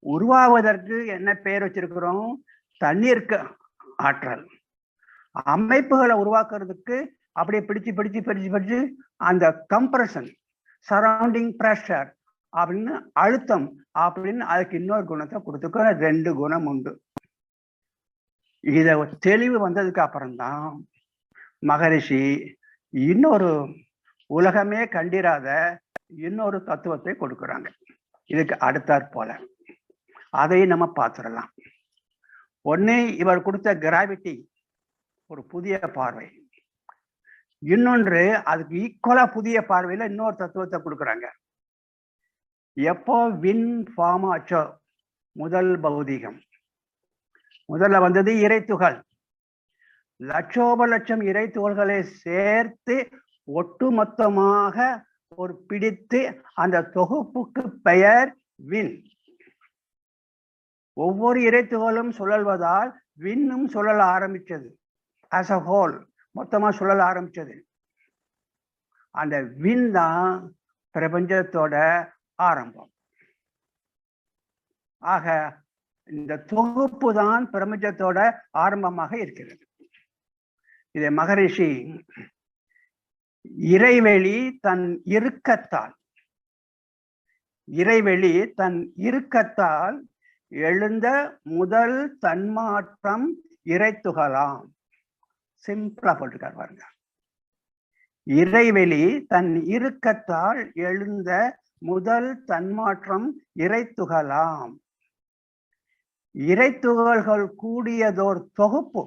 உருவாவதற்கு என்ன பெயர் வச்சிருக்கிறோம், தண்ணீருக்கு ஆற்றல். அமைப்புகளை உருவாக்குறதுக்கு அப்படியே பிடிச்சு பிடிச்சு பிடிச்சு பிடிச்சு அந்த கம்ப்ரஷன், சரௌண்டிங் பிரஷர் அப்படின்னு, அழுத்தம் அப்படின்னு அதுக்கு இன்னொரு குணத்தை கொடுத்துக்க. 2 குணம் உண்டு. இத தெளிவு வந்ததுக்கு அப்புறம்தான் மகரிஷி இன்னொரு உலகமே கண்டிராத இன்னொரு தத்துவத்தை கொடுக்குறாங்க. இதுக்கு அடுத்தாற் போல அதையும் நம்ம பார்த்துடலாம். ஒண்ணு, இவர் கொடுத்த கிராவிட்டி ஒரு புதிய பார்வை. இன்னொன்று, அதுக்கு ஈக்குவலா புதிய பார்வையில இன்னொரு தத்துவத்தை கொடுக்குறாங்க. எப்போ வின் ஃபார்ம் ஆச்சோ, முதல் பௌதிகம், முதல்ல வந்தது இறைத்துகள். லட்சோப லட்சம் இறைத்துகள்களை சேர்த்து ஒட்டுமொத்தமாக ஒரு பிடித்து அந்த தொகுப்புக்கு பெயர் வின். ஒவ்வொரு இறைத்துகளும் சுழல்வதால் விண்ணும் சுழல ஆரம்பிச்சது. ஆஸ் அ ஹோல் மொத்தமா சுழல ஆரம்பிச்சது. அந்த வின் தான் பிரபஞ்சத்தோட ஆரம்பம். ஆக இந்த தொகுப்பு தான் பிரபஞ்சத்தோட ஆரம்பமாக இருக்கிறது. இதை மகரிஷி இறைவெளி தன் இறுக்கத்தால் எழுந்த முதல் தன்மாற்றம் இறைத்துகளாம். சிம்பிளா போட்டுக்கார் பாருங்க. இறைவெளி தன் இறுக்கத்தால் எழுந்த முதல் தன்மாற்றம் இறைத்துகளாம். இறைத்துகள்கள் கூடியதோர் தொகுப்பு.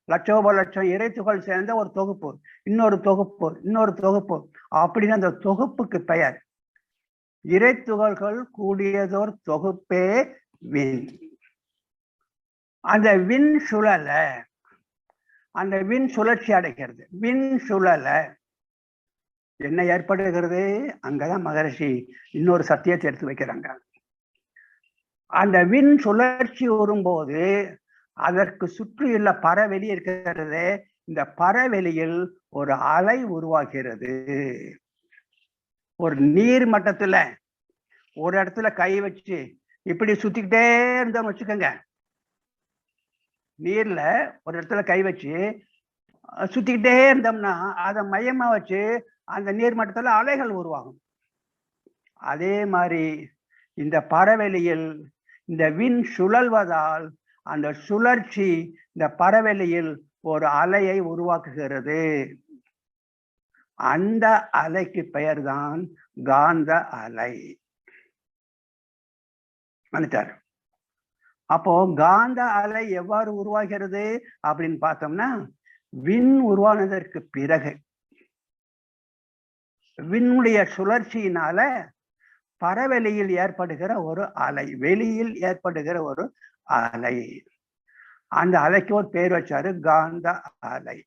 லட்சோப லட்சம் இறைத்துகள் சேர்ந்த ஒரு தொகுப்பு, இன்னொரு தொகுப்பு, இன்னொரு தொகுப்பு அப்படின்னு அந்த தொகுப்புக்கு பெயர். இறைத்துகள்கள் கூடியதோர் தொகுப்பே விண். அந்த விண் சுழல, அந்த விண் சுழற்சி அடைகிறது. விண் சுழல என்ன ஏற்படுகிறது? அங்கதான் மகரிஷி இன்னொரு சத்தியத்தை எடுத்து வைக்கிறாங்க. அந்த விண் சுழற்சி வரும்போது அதற்கு சுற்றியுள்ள பரவெளி இருக்கிறது. இந்த பரவெளியில் ஒரு அலை உருவாகிறது. ஒரு நீர் மட்டத்துல ஒரு இடத்துல கை வச்சு இப்படி சுத்திக்கிட்டே இருந்தோம்னு வச்சுக்கோங்க. நீர்ல ஒரு இடத்துல கை வச்சு சுத்திக்கிட்டே இருந்தோம்னா அதை மையமா வச்சு அந்த நீர் மட்டத்துல அலைகள் உருவாகும். அதே மாதிரி இந்த பரவெளியில் இந்த விண் சுழல்வதால் அந்த சுழற்சி இந்த பரவெளியில் ஒரு அலையை உருவாக்குகிறது. அந்த அலைக்கு பெயர்தான் காந்த அலை. வந்துட்டார். அப்போ காந்த அலை எவ்வாறு உருவாகிறது அப்படின்னு பார்த்தோம்னா, விண் உருவானதற்கு பிறகு விண்ணுடைய சுழற்சியினால பரவெளியில் ஏற்படுகிற ஒரு அலை, வெளியில் ஏற்படுகிற ஒரு அலை. அந்த அலைக்கு ஒரு பேர் வச்சாரு காந்த அலை.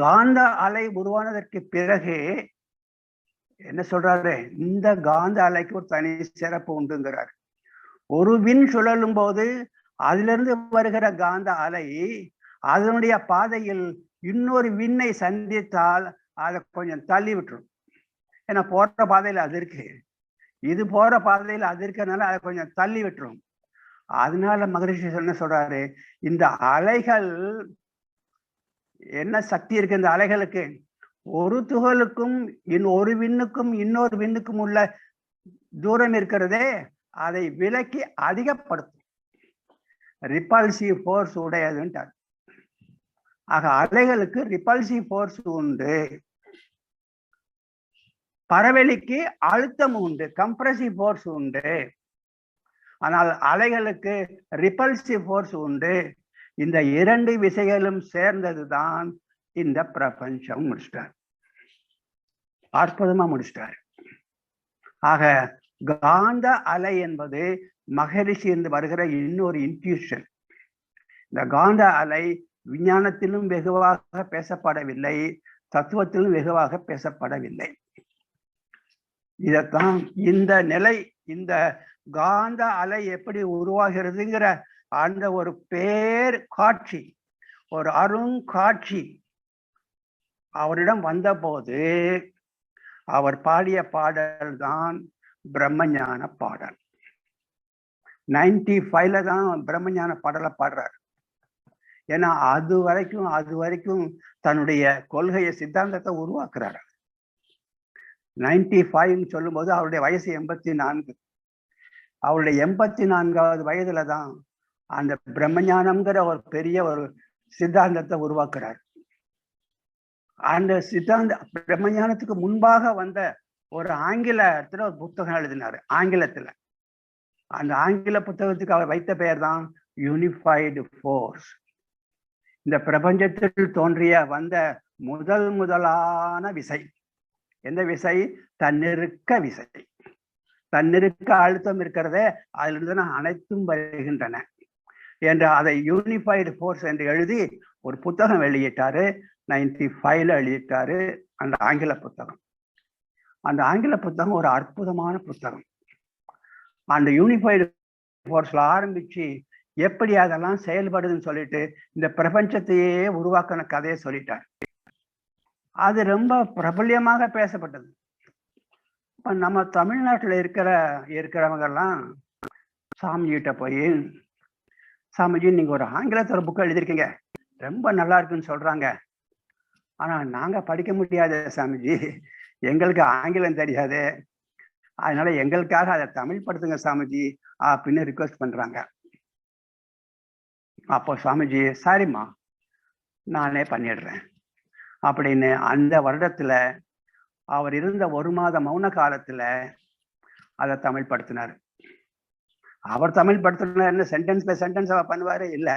காந்த அலை உருவானதற்கு பிறகு என்ன சொல்றாரு? இந்த காந்த அலைக்கு ஒரு தனி சிறப்பு உண்டுங்கிறார். ஒரு விண் சுழலும் போது அதிலிருந்து வருகிற காந்த அலை அதனுடைய பாதையில் இன்னொரு விண்ணை சந்தித்தால் அதை கொஞ்சம் தள்ளி விட்டுரும். ஏன்னா போற பாதையில் அது இருக்கு, இது போற பாதையில் அது இருக்கிறதுனால அதை கொஞ்சம் தள்ளி விட்டுரும். அதனால மகரிஷி என்ன சொல்றாரு? இந்த அலைகள் என்ன சக்தி இருக்கு இந்த அலைகளுக்கு? ஒரு துகளுக்கும் ஒரு விண்ணுக்கும் இன்னொரு விண்ணுக்கும் உள்ள தூரம் இருக்கிறதே, அதை விலக்கி அதிகப்படுத்தும். ரிப்பல்சிவ் ஃபோர்ஸ் உடையதுன்றார். ஆக அலைகளுக்கு ரிப்பல்சிவ் ஃபோர்ஸ் உண்டு, பரவெளிக்கு அழுத்தம் உண்டு, கம்ப்ரசிவ் ஃபோர்ஸ் உண்டு. ஆனால் அலைகளுக்கு ரிப்பல்சிவ் ஃபோர்ஸ் உண்டு. இந்த இரண்டு விசைகளும் சேர்ந்ததுதான் இந்த பிரபஞ்சம். முடிச்சிட்டார், அற்புதமா முடிச்சிட்டார். ஆக காந்த அலை என்பது மகரிஷி இருந்து வருகிற இன்னொரு இன்ட்யூஷன். இந்த காந்த அலை விஞ்ஞானத்திலும் வெகுவாக பேசப்படவில்லை, தத்துவத்திலும் வெகுவாக பேசப்படவில்லை. இதத்தான் இந்த நிலை, இந்த காந்த அலை எப்படி உருவாகிறதுங்கிற அந்த ஒரு பேர் காட்சி, ஒரு அருங்காட்சி அவரிடம் வந்தபோது அவர் பாடிய பாடல் தான் பிரம்மஞான பாடல். 95ல தான் பிரம்மஞான பாடலை பாடுறார். ஏன்னா அது வரைக்கும் தன்னுடைய கொள்கையை, சித்தாந்தத்தை உருவாக்குறாரு. 95 சொல்லும் போது அவருடைய வயசு 84. அவருடைய 84வது வயதுல தான் அந்த பிரம்மஞானம்ங்கிற ஒரு பெரிய ஒரு சித்தாந்தத்தை உருவாக்குறார். அந்த சித்தாந்த பிரம்மஞானத்துக்கு முன்பாக வந்த ஒரு ஆங்கிலத்துல ஒரு புத்தகம் எழுதினாரு, ஆங்கிலத்துல. அந்த ஆங்கில புத்தகத்துக்கு அவர் வைத்த பெயர் தான் யூனிஃபைடு ஃபோர்ஸ். இந்த பிரபஞ்சத்தில் தோன்றிய வந்த முதலான விசை எந்த விசை? தன்னிருக்க விசை. தன்னிருக்க அழுத்தம் இருக்கிறதே, அதிலிருந்து அனைத்தும் வருகின்றன என்று அதை யூனிஃபைடு ஃபோர்ஸ் என்று எழுதி ஒரு புத்தகம் வெளியிட்டாரு. 95ல எழுதிட்டாரு அந்த ஆங்கில புத்தகம். அந்த ஆங்கில புத்தகம் ஒரு அற்புதமான புத்தகம். அந்த யூனிஃபைடு ஃபோர்ஸ்ல ஆரம்பிச்சு எப்படி அதெல்லாம் செயல்படுதுன்னு சொல்லிட்டு இந்த பிரபஞ்சத்தையே உருவாக்கின கதையை சொல்லிட்டார். அது ரொம்ப பிரபல்யமாக பேசப்பட்டது. இப்ப நம்ம தமிழ்நாட்டில் இருக்கிறவங்க எல்லாம் சாமிஜிகிட்ட போய், சாமிஜி நீங்க ஒரு ஆங்கிலத்துல புக் எழுதியிருக்கீங்க, ரொம்ப நல்லா இருக்குன்னு சொல்றாங்க, ஆனா நாங்க படிக்க முடியாது சாமிஜி, எங்களுக்கு ஆங்கிலம் தெரியாது, அதனால எங்களுக்காக அதை தமிழ் படுத்துங்க சாமிஜி அப்படின்னு ரிக்வெஸ்ட் பண்றாங்க. அப்போ சாமிஜி சரிம்மா நானே பண்ணிடுறேன் அப்படின்னு அந்த வருடத்துல அவர் இருந்த 1 மாத மௌன காலத்துல அதை தமிழ் படுத்தினார். அவர் தமிழ் படுத்தினார். என்ன சென்டென்ஸ் பை சென்டென்ஸ் அவர் பண்ணுவாரு? இல்லை,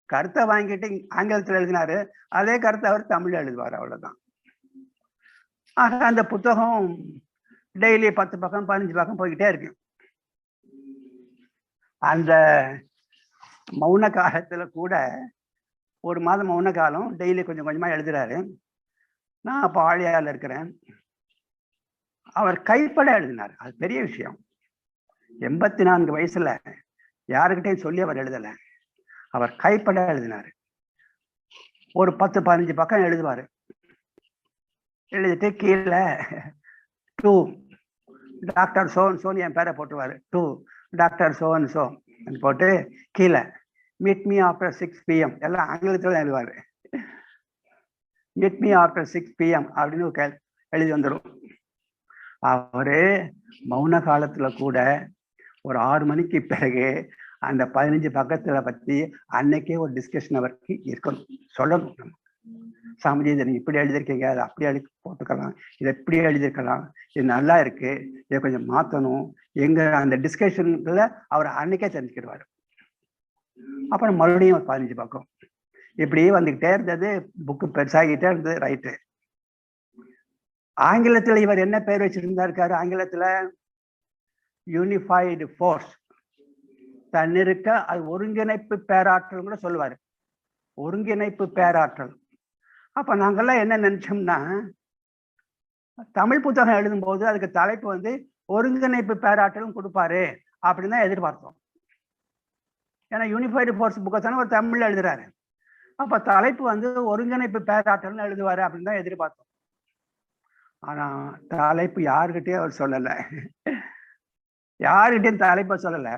கருத்தை வாங்கிட்டு ஆங்கிலத்தில் எழுதினாரு, அதே கருத்தை அவர் தமிழ் எழுதுவார், அவ்வளவுதான். ஆக அந்த புத்தகம் டெய்லி 10 பக்கம் 15 பக்கம் போய்கிட்டே இருக்கு. அந்த மௌன காலத்துல கூட 1 மாதம் மௌன காலம், டெய்லி கொஞ்சம் கொஞ்சமா எழுதுறாரு. நான் அப்போ ஆழியால இருக்கிறேன். அவர் கைப்பட எழுதினார். அது பெரிய விஷயம். 84 வயசுல யாருக்கிட்டையும் சொல்லி அவர் எழுதல. அவர் கைப்பட எழுதினார். ஒரு 10-15 பக்கம் எழுதுவாரு. எழுதிட்டு கீழே டு டாக்டர் சோன் சோன் என் பேரை போட்டுருவாரு. டு டாக்டர் சோன் சோ போட்டு கீழே மீட் மீ ஆஃப்டர் 6 PM எல்லாம் ஆங்கிலத்தில் எழுதுவாரு. மீட் மீ ஆஃப்டர் 6 PM அப்படின்னு எழுதி வந்துடும். அவரு மௌன காலத்துல கூட ஒரு 6 மணிக்கு பிறகு அந்த 15 பக்கத்துல பத்தி அன்னைக்கே ஒரு டிஸ்கஷன் அவருக்கு இருக்கணும், சொல்லணும். சாமிஜி இதை நீங்க இப்படி எழுதியிருக்கீங்க, அதை அப்படி போட்டுக்கலாம், இதை எப்படி எழுதியிருக்கலாம், இது நல்லா இருக்கு, இதை கொஞ்சம் மாத்தணும், எங்க அந்த டிஸ்கஷன்ல அவர் அன்னைக்கே தெரிஞ்சுக்கிடுவாரு. அப்புறம் மறுபடியும் ஒரு 15 பக்கம் இப்படியே வந்துகிட்டே இருந்தது. புக்கு பெருசாகிட்டே இருந்தது. ரைட்டு. ஆங்கிலத்துல இவர் என்ன பேர் வச்சிருந்தாருக்காரு? ஆங்கிலத்துல யூனிஃபைடு ஃபோர்ஸ், தன்னிருக்க, அது ஒருங்கிணைப்பு பேராற்றல் கூட சொல்லுவாரு. ஒருங்கிணைப்பு பேராற்றல். அப்ப நாங்கெல்லாம் என்ன நினைச்சோம்னா, தமிழ் புத்தகம் எழுதும் போது அதுக்கு தலைப்பு வந்து ஒருங்கிணைப்பு பேராற்றலும் கொடுப்பாரு அப்படின்னு தான் எதிர்பார்த்தோம். ஏன்னா யூனிஃபைடு ஃபோர்ஸ் புக்கை தானே ஒரு தமிழ்ல எழுதுறாரு. அப்ப தலைப்பு வந்து ஒருங்கிணைப்பு பேராற்றல்னு எழுதுவாரு அப்படின்னு தான் எதிர்பார்த்தோம். ஆனா தலைப்பு யாருக்கிட்டே அவர் சொல்லல, யாருக்கிட்டையும் தலைப்பை சொல்லல.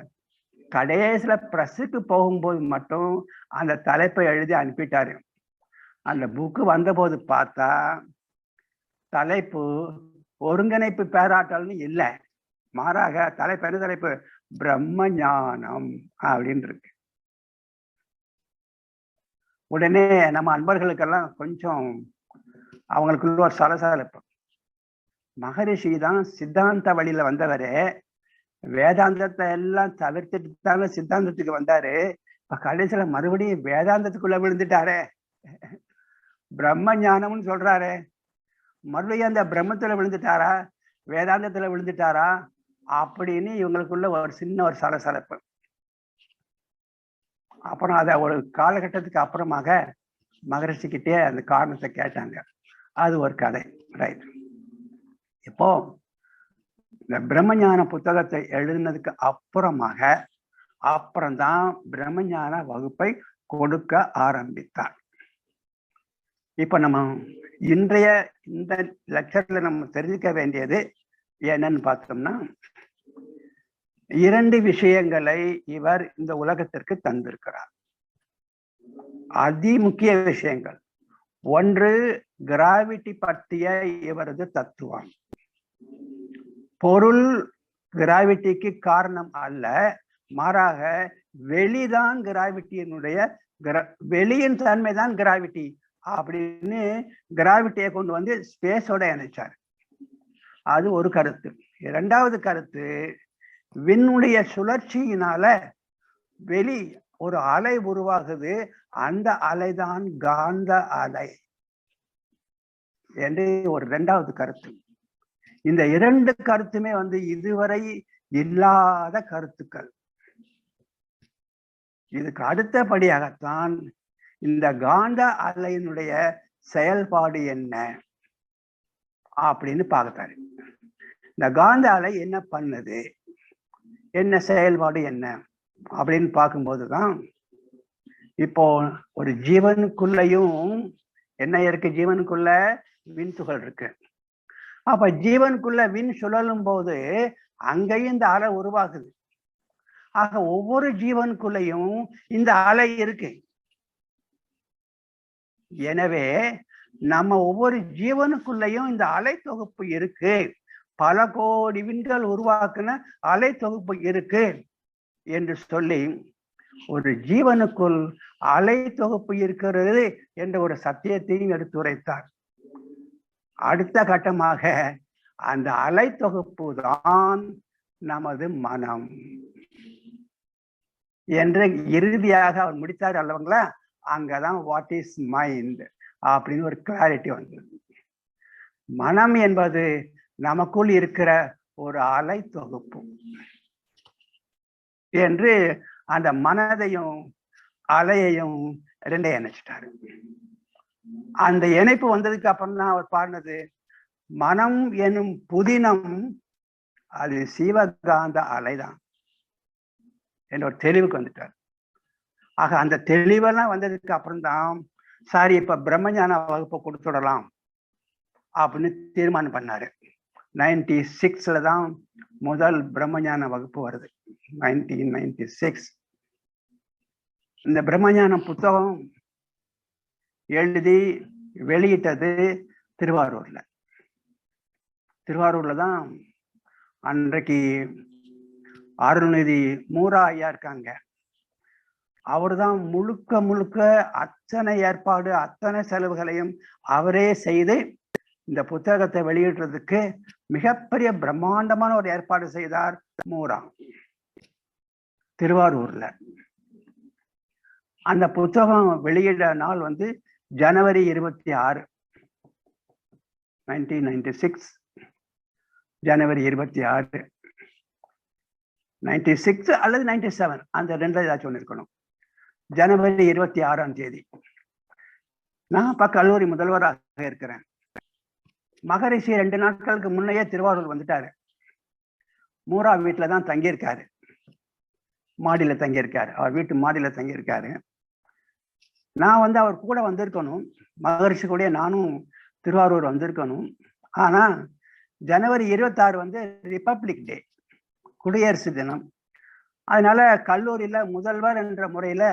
கடைசியில பிரஸுக்கு போகும்போது மட்டும் அந்த தலைப்பை எழுதி அனுப்பிட்டாரு. அந்த புக்கு வந்த போது பார்த்தா தலைப்பு ஒருங்கிணைப்பு பேராற்றல்னு இல்லை, மாறாக தலைப்பு என்ன தலைப்பு? பிரம்ம ஞானம் அப்படின்னு இருக்கு. உடனே நம்ம அன்பர்களுக்கெல்லாம் கொஞ்சம் அவங்களுக்குள்ள ஒரு சலசலப்பு. மகரிஷி தான் சித்தாந்த வழியில வந்தவரே, வேதாந்தத்தை எல்லாம் தவிர்த்துட்டு தானே சித்தாந்தத்துக்கு வந்தாரு. இப்ப கடைசியில மறுபடியும் வேதாந்தத்துக்குள்ள விழுந்துட்டாரே, பிரம்ம ஞானம்னு சொல்றாரு, மறுபடியும் அந்த பிரம்மத்துல விழுந்துட்டாரா, வேதாந்தத்துல விழுந்துட்டாரா அப்படின்னு இவங்களுக்குள்ள ஒரு சின்ன ஒரு சலசலப்பு. அப்புறம் அதை ஒரு காலகட்டத்துக்கு அப்புறமாக மகரிஷிக்கிட்டே அந்த காரணத்தை கேட்டாங்க. அது ஒரு கதை. ரைட். இப்போ இந்த பிரம்மஞான புத்தகத்தை எழுதினதுக்கு அப்புறம்தான் பிரம்மஞான வகுப்பை கொடுக்க ஆரம்பித்தார். இப்ப நம்ம இன்றைய இந்த லெக்சர்ல நம்ம தெரிஞ்சுக்க வேண்டியது என்னன்னு பார்த்தோம்னா, 2 விஷயங்களை இவர் இந்த உலகத்திற்கு தந்திருக்கிறார். அதிமுக்கிய விஷயங்கள். ஒன்று, கிராவிட்டி பற்றிய இவரது தத்துவம். பொருள் கிராவிட்டிக்கு காரணம் அல்ல, மாறாக வெளிதான் கிராவிட்டியினுடைய, வெளியின் தன்மைதான் கிராவிட்டி அப்படின்னு கிராவிட்டியை கொண்டு வந்து ஸ்பேஸோட இணைச்சார். அது ஒரு கருத்து. 2வது கருத்து, விண்ணுடைய சுழற்சியினால வெளி ஒரு அலை உருவாகுது, அந்த அலைதான் காந்த அலை என்று ஒரு 2வது கருத்து. இந்த 2 கருத்துமே வந்து இதுவரை இல்லாத கருத்துக்கள். இதுக்கு அடுத்தபடியாகத்தான் இந்த காந்த அலையினுடைய செயல்பாடு என்ன அப்படின்னு பார்த்தாரு. இந்த காந்த அலை என்ன பண்ணுது, என்ன செயல்பாடு என்ன அப்படின்னு பார்க்கும்போதுதான் இப்போ ஒரு ஜீவனுக்குள்ளையும் என்ன இருக்கு, ஜீவனுக்குள்ள விண்துகள் இருக்கு. அப்ப ஜீவனுக்குள்ள விண் சுழலும் போது அங்கேயும் இந்த அலை உருவாகுது. ஆக ஒவ்வொரு ஜீவனுக்குள்ளையும் இந்த அலை இருக்கு. எனவே நம்ம ஒவ்வொரு ஜீவனுக்குள்ளேயும் இந்த அலை தொகுப்பு இருக்கு, பல கோடி விண்கள் உருவாக்குன அலை தொகுப்பு இருக்கு என்று சொல்லி ஒரு ஜீவனுக்குள் அலை தொகுப்பு இருக்கிறது என்ற ஒரு சத்தியத்தையும் எடுத்துரைத்தார். அடுத்த கட்டமாக அந்த அலை தொகுப்பு தான் நமது மனம். என்று இறுதியாக அவர் முடித்தார் அல்லவங்களா, அங்கதான் வாட் இஸ் மைண்ட் அப்படின்னு ஒரு கிளாரிட்டி வந்தது. மனம் என்பது நமக்குள் இருக்கிற ஒரு அலை தொகுப்பு என்று அந்த மனதையும் அலையையும் ரெண்டையும் இணைச்சிட்டாரு. அந்த இணைப்பு வந்ததுக்கு அப்புறம் தான் அவர் பாடினது, மனம் எனும் புதினம் அது சிவகாந்த அலைதான் என்ற ஒரு தெளிவுக்கு வந்துட்டார். ஆக அந்த தெளிவெல்லாம் வந்ததுக்கு அப்புறம் தான் சாரி இப்ப பிரம்மஞான வகுப்பை கொடுத்துடலாம் அப்படின்னு தீர்மானம் பண்ணாரு. 96ல தான் முதல் பிரம்மஞான வகுப்பு வருது. 1996 இந்த பிரம்மஞான புத்தகம் எழுதி வெளியிட்டது திருவாரூர்ல. திருவாரூர்ல தான் அன்றைக்கு அருள்நிதி மூரா ஐயா இருக்காங்க. அவர் தான் முழுக்க முழுக்க அத்தனை ஏற்பாடு அத்தனை செலவுகளையும் அவரே செய்து இந்த புத்தகத்தை வெளியிடுறதுக்கு மிகப்பெரிய பிரம்மாண்டமான ஒரு ஏற்பாடு செய்தார் மூரா திருவாரூர்ல. அந்த புத்தகம் வெளியிட நாள் வந்து ஜனவரி 26 1996 ஜனவரி 26 96 அல்லது 97 அந்த ரெண்டு ஏதாச்சும் ஒன்று இருக்கணும். ஜனவரி 26ஆம் தேதி நான் இப்ப கல்லூரி முதல்வராக இருக்கிறேன். மகரிஷி 2 நாட்களுக்கு முன்னையே திருவாரூர் வந்துட்டாரு. மூரா வீட்டுல தான் தங்கியிருக்காரு, மாடியில தங்கியிருக்காரு, அவர் வீட்டு மாடியில தங்கியிருக்காரு. நான் வந்து அவர் கூட வந்திருக்கணும், மகரிஷி கூட நானும் திருவாரூர் வந்திருக்கணும். ஆனா ஜனவரி 26 வந்து ரிப்பப்ளிக் டே, குடியரசு தினம். அதனால கல்லூரியில முதல்வர் என்ற முறையில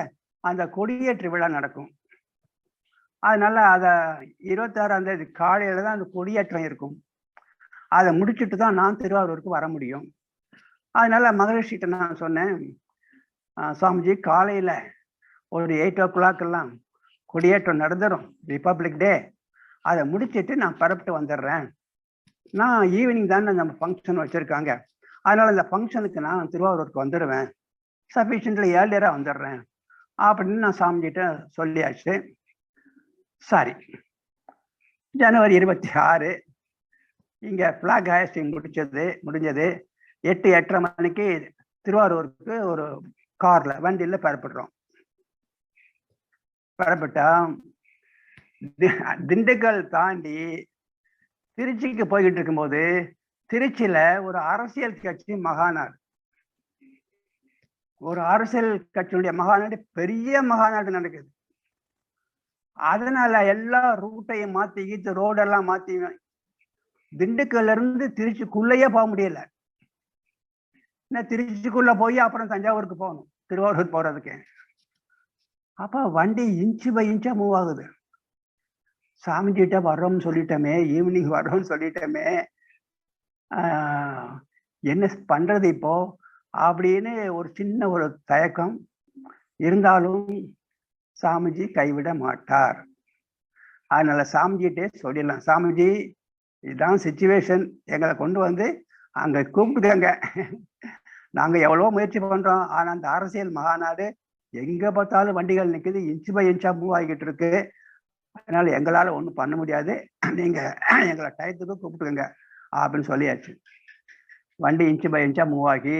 அந்த கொடியேற்று விழா நடக்கும். அதனால அத 26ஆம் தேதி காலையில தான் அந்த கொடியேற்றம் இருக்கும். அதை முடிச்சுட்டு தான் நான் திருவாரூருக்கு வர முடியும். அதனால மகரிஷிட்ட நான் சொன்னேன், சுவாமிஜி காலையில ஒரு 8 o'clock எல்லாம் கொடியேற்றம் நடந்துடும், ரிப்பப்ளிக் டே. அதை முடிச்சுட்டு நான் பரப்பிட்டு வந்துடுறேன். நான் ஈவினிங் தானே நம்ம ஃபங்க்ஷன் வச்சிருக்காங்க, அதனால இந்த ஃபங்க்ஷனுக்கு நான் திருவாரூருக்கு வந்துடுவேன், சஃபிஷியன்ட்லி ஏர்லியரா வந்துடுறேன் அப்படின்னு நான் சாமிகிட்ட சொல்லியாச்சு. சரி, ஜனவரி 26 இங்க பிளாக் ஹாஸ்டிங் முடிஞ்சது 8-8:30 மணிக்கு திருவாரூருக்கு ஒரு கார்ல வண்டியில பரப்பிடுறோம். பரப்பிட்டா திண்டுக்கல் தாண்டி திருச்சிக்கு போய்கிட்டு இருக்கும்போது திருச்சியில ஒரு அரசியல் கட்சி மகாநாடு, ஒரு அரசியல் கட்சியுடைய மகாநாடு, பெரிய மகாநாடு நடக்குது. அதனால எல்லா ரூட்டையும் மாத்தி ரோடெல்லாம் மாத்தி திண்டுக்கல்ல இருந்து திருச்சிக்குள்ளேயே போக முடியல. திருச்சிக்குள்ள போய் அப்புறம் தஞ்சாவூருக்கு போகணும் திருவாரூர் போறதுக்கு. அப்ப வண்டி இன்ச்சு பை இன்ச்சா மூவ் ஆகுது. சாமிஜிட்ட வர்றோம்னு சொல்லிட்டோமே, ஈவினிங் வர்றோம்னு சொல்லிட்டோமே, என்ன பண்றது இப்போ அப்படின்னு ஒரு சின்ன ஒரு தயக்கம் இருந்தாலும் சாமிஜி கைவிட மாட்டார். அதனால சாமிஜிட்டே சொல்லிடலாம், சாமிஜி இதுதான் சிச்சுவேஷன், எங்களை கொண்டு வந்து அங்க கூப்பிட்டுக்கங்க, நாங்க எவ்வளவோ முயற்சி பண்றோம், ஆனா அந்த அரசியல் மகாநாடு எங்க பார்த்தாலும் வண்டிகள் நிக்குது, இன்ச்சு பை இன்ச்சா மூவ் ஆகிட்டு இருக்கு, அதனால எங்களால ஒன்றும் பண்ண முடியாது, நீங்க எங்களை டயத்துக்கு கூப்பிட்டுக்கங்க அப்படின்னு சொல்லியாச்சு. வண்டி இன்ச்சு பை இன்ச்சா மூவ் ஆகி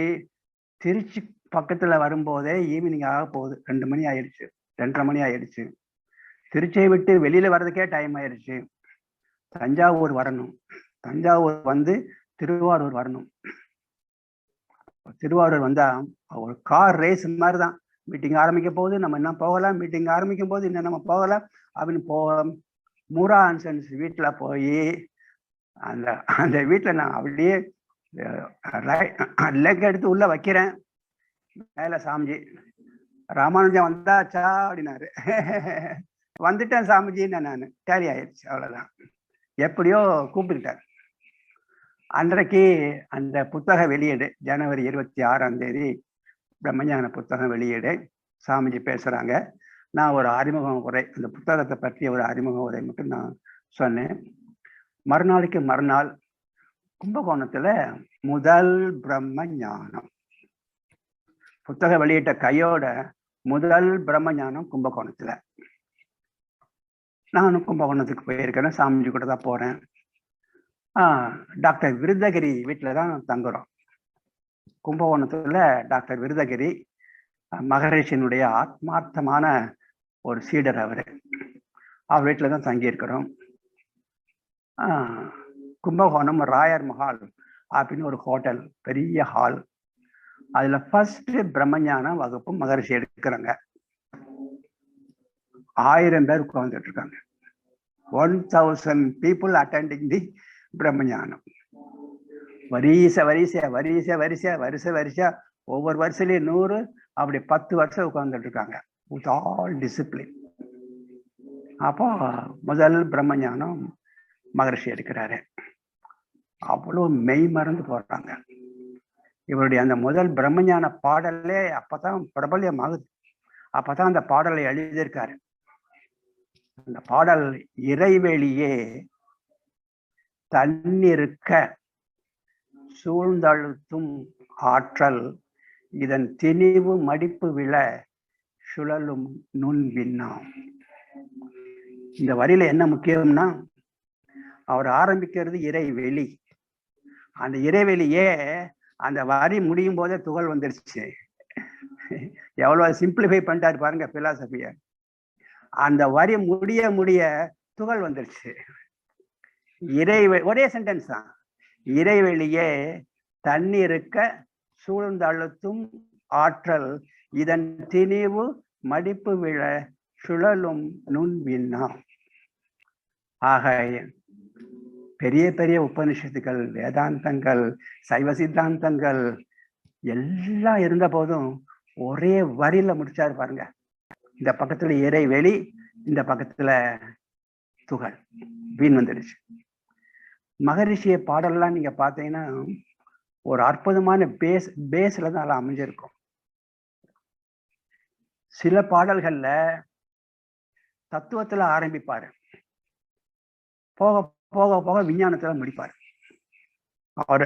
திருச்சி பக்கத்துல வரும்போதே ஈவினிங் ஆக போகுது, 2 மணி ஆயிடுச்சு, 2:30 மணி ஆயிடுச்சு. திருச்சியை விட்டு வெளியில வர்றதுக்கே டைம் ஆயிடுச்சு. தஞ்சாவூர் வரணும், தஞ்சாவூர் வந்து திருவாரூர் வரணும். திருவாரூர் வந்தா ஒரு கார் ரேஸ் மாதிரி தான், மீட்டிங் ஆரம்பிக்க போகுது, நம்ம என்ன போகலாம், மீட்டிங் ஆரம்பிக்கும் போது இன்னும் நம்ம போகலாம் அப்படின்னு மூரா அண்ட் சன்ஸ் வீட்டுல போய் அந்த அந்த வீட்டுல நான் அப்படியே லெக் எடுத்து உள்ள வைக்கிறேன். மேல சாமிஜி, ராமானுஜம் வந்தாச்சா அப்படின்னாரு. வந்துட்டேன் சாமிஜின்னு நான் டேலி ஆயிடுச்சு, அவ்வளவுதான். எப்படியோ கூப்பிட்டுட்டார். அன்றைக்கு அந்த புத்தக வெளியீடு ஜனவரி 26ஆம் தேதி பிரம்மஞான புத்தகம் வெளியீடு. சாமிஜி பேசுறாங்க. நான் ஒரு அறிமுக உரை, அந்த புத்தகத்தை பற்றிய ஒரு அறிமுக உரை மட்டும் நான் சொன்னேன். மறுநாளைக்கு மறுநாள் கும்பகோணத்துல முதல் பிரம்ம ஞானம். புத்தகம் வெளியிட்ட கையோட முதல் பிரம்மஞானம் கும்பகோணத்துல. நானும் கும்பகோணத்துக்கு போயிருக்கேன், சாமிஜி கூட தான் போறேன். டாக்டர் விருதகிரி வீட்டில் தான் தங்குறோம். கும்பகோணத்துல டாக்டர் விருதகிரி மகரிஷியினுடைய ஆத்மார்த்தமான ஒரு சீடர். அவர் வீட்டில் தான் தங்கியிருக்கிறோம். கும்பகோணம் ராயர் மஹால் அப்படின்னு ஒரு ஹோட்டல், பெரிய ஹால். அதுல ஃபர்ஸ்ட் பிரம்மஞான வகுப்பு மகரிஷி எடுக்கிறாங்க. 1000 பேர் உட்கார்ந்துட்டு இருக்காங்க. 1000 people attending தி பிரம்மஞானம். வரிசை ஒவ்வொரு வருஷத்துலயும் 100, அப்படி 10 வருஷம் உட்கார்ந்துட்டு இருக்காங்க. With all discipline. அப்போ முதல் பிரம்மஞானம் மகரிஷி எடுக்கிறாரு. அவ்வளவு மெய் மறந்து போடுறாங்க. இவருடைய அந்த முதல் பிரம்மஞான பாடலே அப்பதான் பிரபல்யம் ஆகுது. அப்பதான் அந்த பாடலை எழுதியிருக்காரு. அந்த பாடல், இறைவெளியே தன்னிருக்க சூழ்ந்தழுத்தும் ஆற்றல், இதன் திணிவு மடிப்பு விழ சுழலும் நுண் விண்ணாம். இந்த வரியில என்ன முக்கியம்னா, அவர் ஆரம்பிக்கிறது இறைவெளி. அந்த இறைவெளியே அந்த வரி முடியும் போதே துகள் வந்துருச்சு. எவ்வளவு சிம்பிளிஃபை பண்ணிட்டாரு பாருங்க பிலாசபிய. அந்த வரி முடிய துகள் வந்துருச்சு. ஒரே சென்டென்ஸ் தான். இறைவெளியே தன்னிருக்க சூழ்ந்தழுத்தும் ஆற்றல், இதன் திணிவு மடிப்பு விழ சுழலும் நுண் விண்ணாம். ஆக பெரிய பெரிய உபனிஷத்துக்கள், வேதாந்தங்கள், சைவ சித்தாந்தங்கள் எல்லாம் இருந்த போதும் ஒரே வரியில முடிச்சாரு பாருங்க. இந்த பக்கத்துல இறைவெளி, இந்த பக்கத்துல துகள், வீண் வந்துடுச்சு. மகரிஷிய பாடல்லாம் நீங்க பாத்தீங்கன்னா ஒரு அற்புதமான பேஸ்ல தான் அமைஞ்சிருக்கும். சில பாடல்கள்ல தத்துவத்துல ஆரம்பிப்பாரு, போக போக போக விஞ்ஞானத்துல முடிப்பாரு. அவர்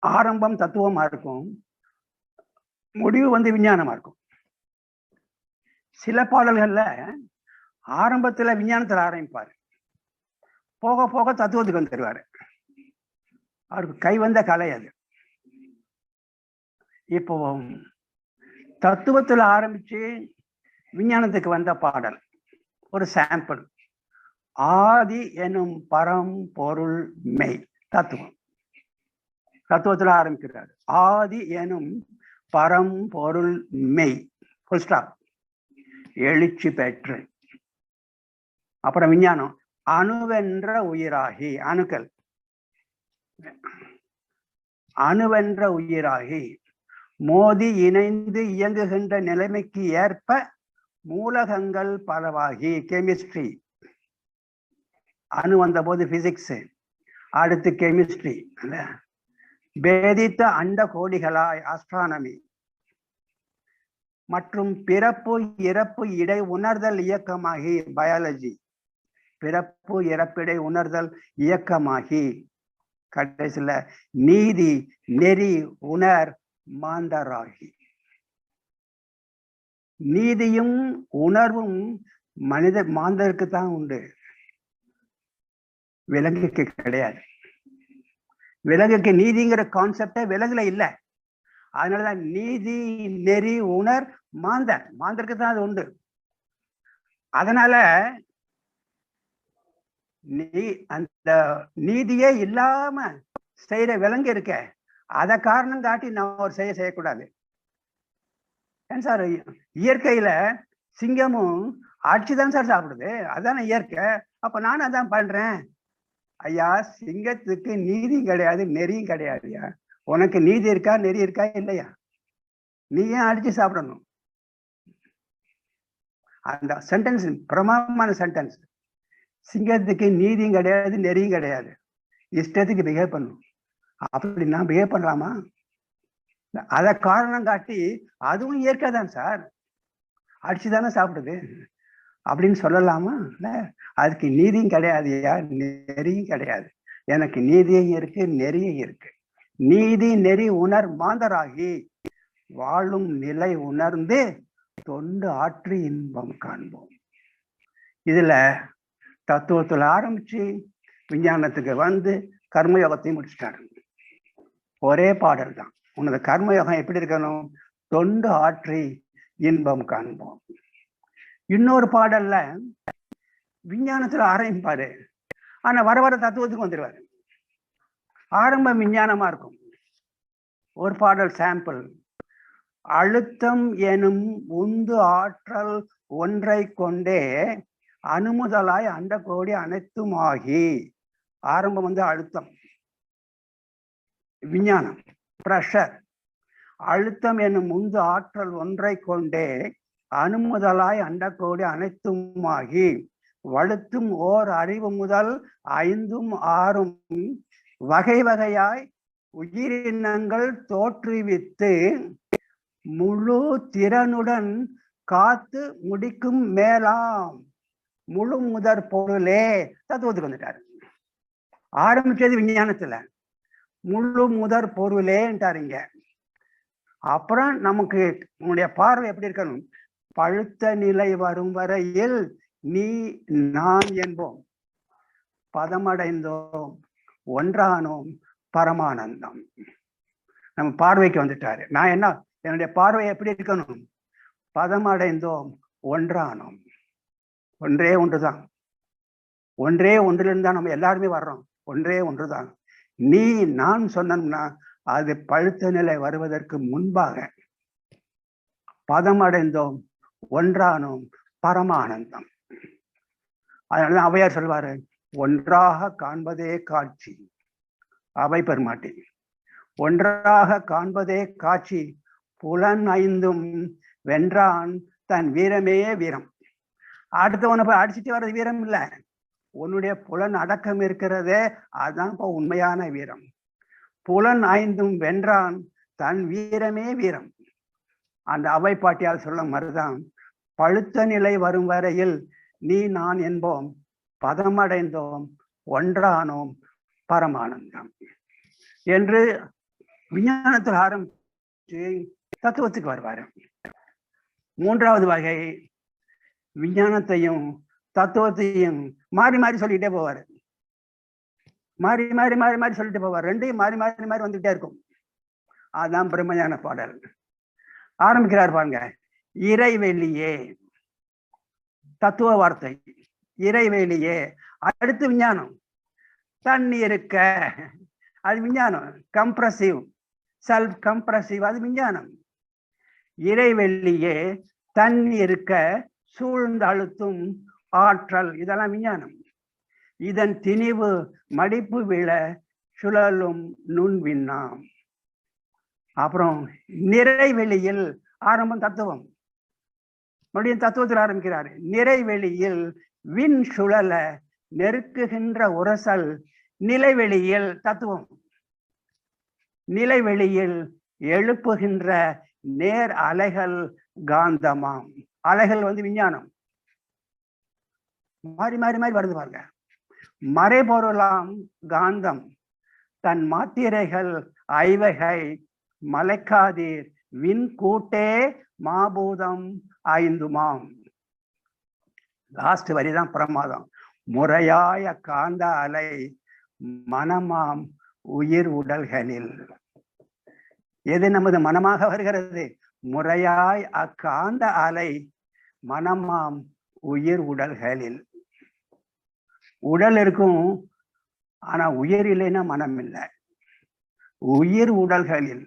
ஆரம்பம் தத்துவமா இருக்கும், முடிவு விஞ்ஞானமா இருக்கும். சில பாடல்கள்ல ஆரம்பத்துல விஞ்ஞானத்துல ஆரம்பிப்பாரு, போக போக தத்துவத்துக்கு வந்துருவாரு. அவருக்கு கை வந்த கலை அது. இப்போ தத்துவத்துல ஆரம்பிச்சு விஞ்ஞானத்துக்கு வந்த பாடல் ஒரு சாம்பிள். ஆதி எனும் பரம் பொருள் மெய், தத்துவம். தத்துவத்துல ஆரம்பிக்கிறார், ஆதி எனும் பரம் பொருள் மெய், ஃபுல் ஸ்டாப், எழுச்சி பெற்று. அப்புறம் விஞ்ஞானம், அணுவென்ற உயிராகி, அணுக்கள், அணுவென்ற உயிராகி மோதி இணைந்து இயங்குகின்ற நிலைமைக்கு ஏற்ப மூலகங்கள் பலவாகி, கெமிஸ்ட்ரி. அணு வந்த போது பிசிக்ஸ், அடுத்து கெமிஸ்ட்ரி. பேதித்த அண்ட கோடிகளாய் ஆஸ்ட்ரானமி மற்றும் பிறப்பு இறப்பு இடை உணர்தல் இயக்கமாகி பயாலஜி. பிறப்பு இறப்பிடை உணர்தல் இயக்கமாகி கடைசியில நீதி நெறி உணர் மாந்தராகி. நீதியும் உணர்வும் மனித மாந்தருக்கு தான் உண்டு, விலங்குக்கு கிடையாது. விலங்குக்கு நீதிங்கிற கான்செப்டே விலங்குல இல்லை. அதனாலதான் நீதி நெறி உணர் மாந்தருக்கு தான் அது உண்டு. அதனால அந்த நீதியே இல்லாம செய்யற விலங்கு இருக்க, அத காரணம் காட்டி நான் ஒரு செய்யக்கூடாது. ஏன் சார், இயற்கையில சிங்கமும் அடிச்சுதான் சார் சாப்பிடுது, அதான இயற்கை. அப்ப நானும் அதான் பண்றேன். ஐயா, சிங்கத்துக்கு நீதியும் கிடையாது நெறியும் கிடையாதுயா. உனக்கு நீதி இருக்கா நெறி இருக்கா இல்லையா? நீ ஏன் அடிச்சு சாப்பிடணும்? அந்த சென்டென்ஸ் பிரமாதமான சென்டென்ஸ். சிங்கத்துக்கு நீதியும் கிடையாது நெறியும் கிடையாது, இஷ்டத்துக்கு பிஹேவ் பண்ணும். அப்படி நான் பிஹேவ் பண்ணலாமா? அத காரணம் காட்டி அதுவும் இயற்கை தான் சார், அடிச்சுதானே சாப்பிடுது அப்படின்னு சொல்லலாமா? இல்ல, அதுக்கு நீதியும் கிடையாதுயா நெறியும் கிடையாது. எனக்கு நீதியும் இருக்கு நெறியும் இருக்கு. நீதி நெறி உணர் மாந்தராகி வாழும் நிலை உணர்ந்து தொண்டு ஆற்றி இன்பம் காண்போம். இதுல தத்துவத்துல ஆரம்பிச்சு விஞ்ஞானத்துக்கு வந்து கர்மயோகத்தையும் முடிச்சிட்டாரு. ஒரே பாடல் தான். உனது கர்மயோகம் எப்படி இருக்கணும்? தொண்டு ஆற்றி இன்பம் காண்போம். இன்னொரு பாடல்ல விஞ்ஞானத்துல ஆரம்பிப்பாரு, ஆனா வர வர தத்துவத்துக்கு வந்துடுவாரு. ஆரம்பம் விஞ்ஞானமா இருக்கும். ஒரு பாடல் சாம்பிள். அழுத்தம் எனும் உந்து ஆற்றல் ஒன்றை கொண்டே அணுமுதலாய் அண்டகோடி அனைத்துமாகி. ஆரம்பம் வந்து அழுத்தம், விஞ்ஞானம், பிரஷர். அழுத்தம் எனும் உந்து ஆற்றல் ஒன்றை கொண்டே அணுமுதலாய் அண்டகோடி அனைத்துமாகி வழுத்தும் ஓர் அறிவு முதல் ஐந்தும் ஆறும் வகை வகையாய் உயிரினங்கள் தோற்றுவித்து முழு திறனுடன் காத்து முடிக்கும் மேலாம் முழு முதற் பொருளே. தத்துவத்துக்கு வந்துட்டாரு. ஆரம்பிச்சது விஞ்ஞானத்துல, முழு முதற் பொருளேன்ட்டாருங்க. அப்புறம் நமக்கு உன்னுடைய பார்வை எப்படி இருக்கணும்? பழுத்த நிலை வரும் வரையில் நீ நான் என்போம், பதமடைந்தோம், ஒன்றானோம், பரமானந்தம். நம்ம பார்வைக்கு வந்துட்டாரு. நான் என்ன, என்னுடைய பார்வை எப்படி இருக்கணும்? பதமடைந்தோம், ஒன்றானோம். ஒன்றே ஒன்றுதான். ஒன்றே ஒன்றிலிருந்து தான் நம்ம எல்லாருமே வர்றோம். ஒன்றே ஒன்றுதான். நீ நான் சொன்னோம்னா அது பழுத்த நிலை வருவதற்கு முன்பாக பதமடைந்தோம், ஒன்றானோம், பரமானந்தம். அதனாலதான் ஔவையார் சொல்வாரு, ஒன்றாக காண்பதே காட்சி. அவை பெருமாட்டி. ஒன்றாக காண்பதே காட்சி, புலன் ஐந்தும் வென்றான் தன் வீரமே வீரம். அடுத்தவனை போய் அடிச்சுட்டு வர்றது வீரம் இல்லை. உன்னுடைய புலன் அடக்கம் இருக்கிறதே, அதுதான் இப்போ உண்மையான வீரம். புலன் ஐந்தும் வென்றான் தன் வீரமே வீரம். அந்த அவை பாட்டியால் சொல்ல மாதிரிதான், பழுத்த நிலை வரும் வரையில் நீ நான் என்போம், பதமடைந்தோம், ஒன்றானோம், பரமானந்தம் என்று விஞ்ஞானத்தில் ஆரம்பிச்சு தத்துவத்துக்கு வருவாரு. மூன்றாவது வகை, விஞ்ஞானத்தையும் தத்துவத்தையும் மாறி மாறி சொல்லிட்டே போவாரு. மாறி மாறி மாறி மாறி சொல்லிட்டு போவார். ரெண்டையும் மாறி மாறி மாறி வந்துகிட்டே இருக்கும். அதுதான் பிரம்மஞான பாடல். ஆரம்பிக்கிறார் பாருங்க. இறைவெளியே, தத்துவ வார்த்தை, இறைவெளியே. அடுத்து விஞ்ஞானம், தண்ணி இருக்க, அது விஞ்ஞானம். கம்ப்ரசிவ், செல்ஃப் கம்ப்ரசிவ், அது விஞ்ஞானம். இறைவெளியே, தண்ணி இருக்க, சூழ்ந்து அழுத்தும் ஆற்றல், இதெல்லாம் விஞ்ஞானம். இதன் திணிவு மடிப்பு விழ சுழலும் நுண்விண்ணாம். அப்புறம் நிறைவெளியில் ஆரம்பம் தத்துவம். மறுபடியும் தத்துவத்தில் ஆரம்பிக்கிறாரு. நிறைவெளியில் விண் சுழல நெருக்குகின்ற உரசல் நிலைவெளியில் தத்துவம். நிலைவெளியில் எழுப்புகின்ற நேர் அலைகள் காந்தமாம். அலைகள் வந்து விஞ்ஞானம். மாறி மாறி மாறி வருது பாருங்க. மறைபொருளாம் காந்தம் தன் மாத்திரைகள் ஐவகை மலைக்காதீர் விண் கூட்டே மாபூதம் ஐந்துமாம். லாஸ்ட் வரிதான் பிரமாதம். முறையாய காந்த அலை மனமாம் உயிர் உடல்களில். எது நமது மனமாக வருகிறது? முறையாய் அக்காந்த அலை மனமாம் உயிர் உடல்களில். உடல் இருக்கும், ஆனா உயிர் இல்லைன்னா மனம் இல்லை. உயிர் உடல்களில்.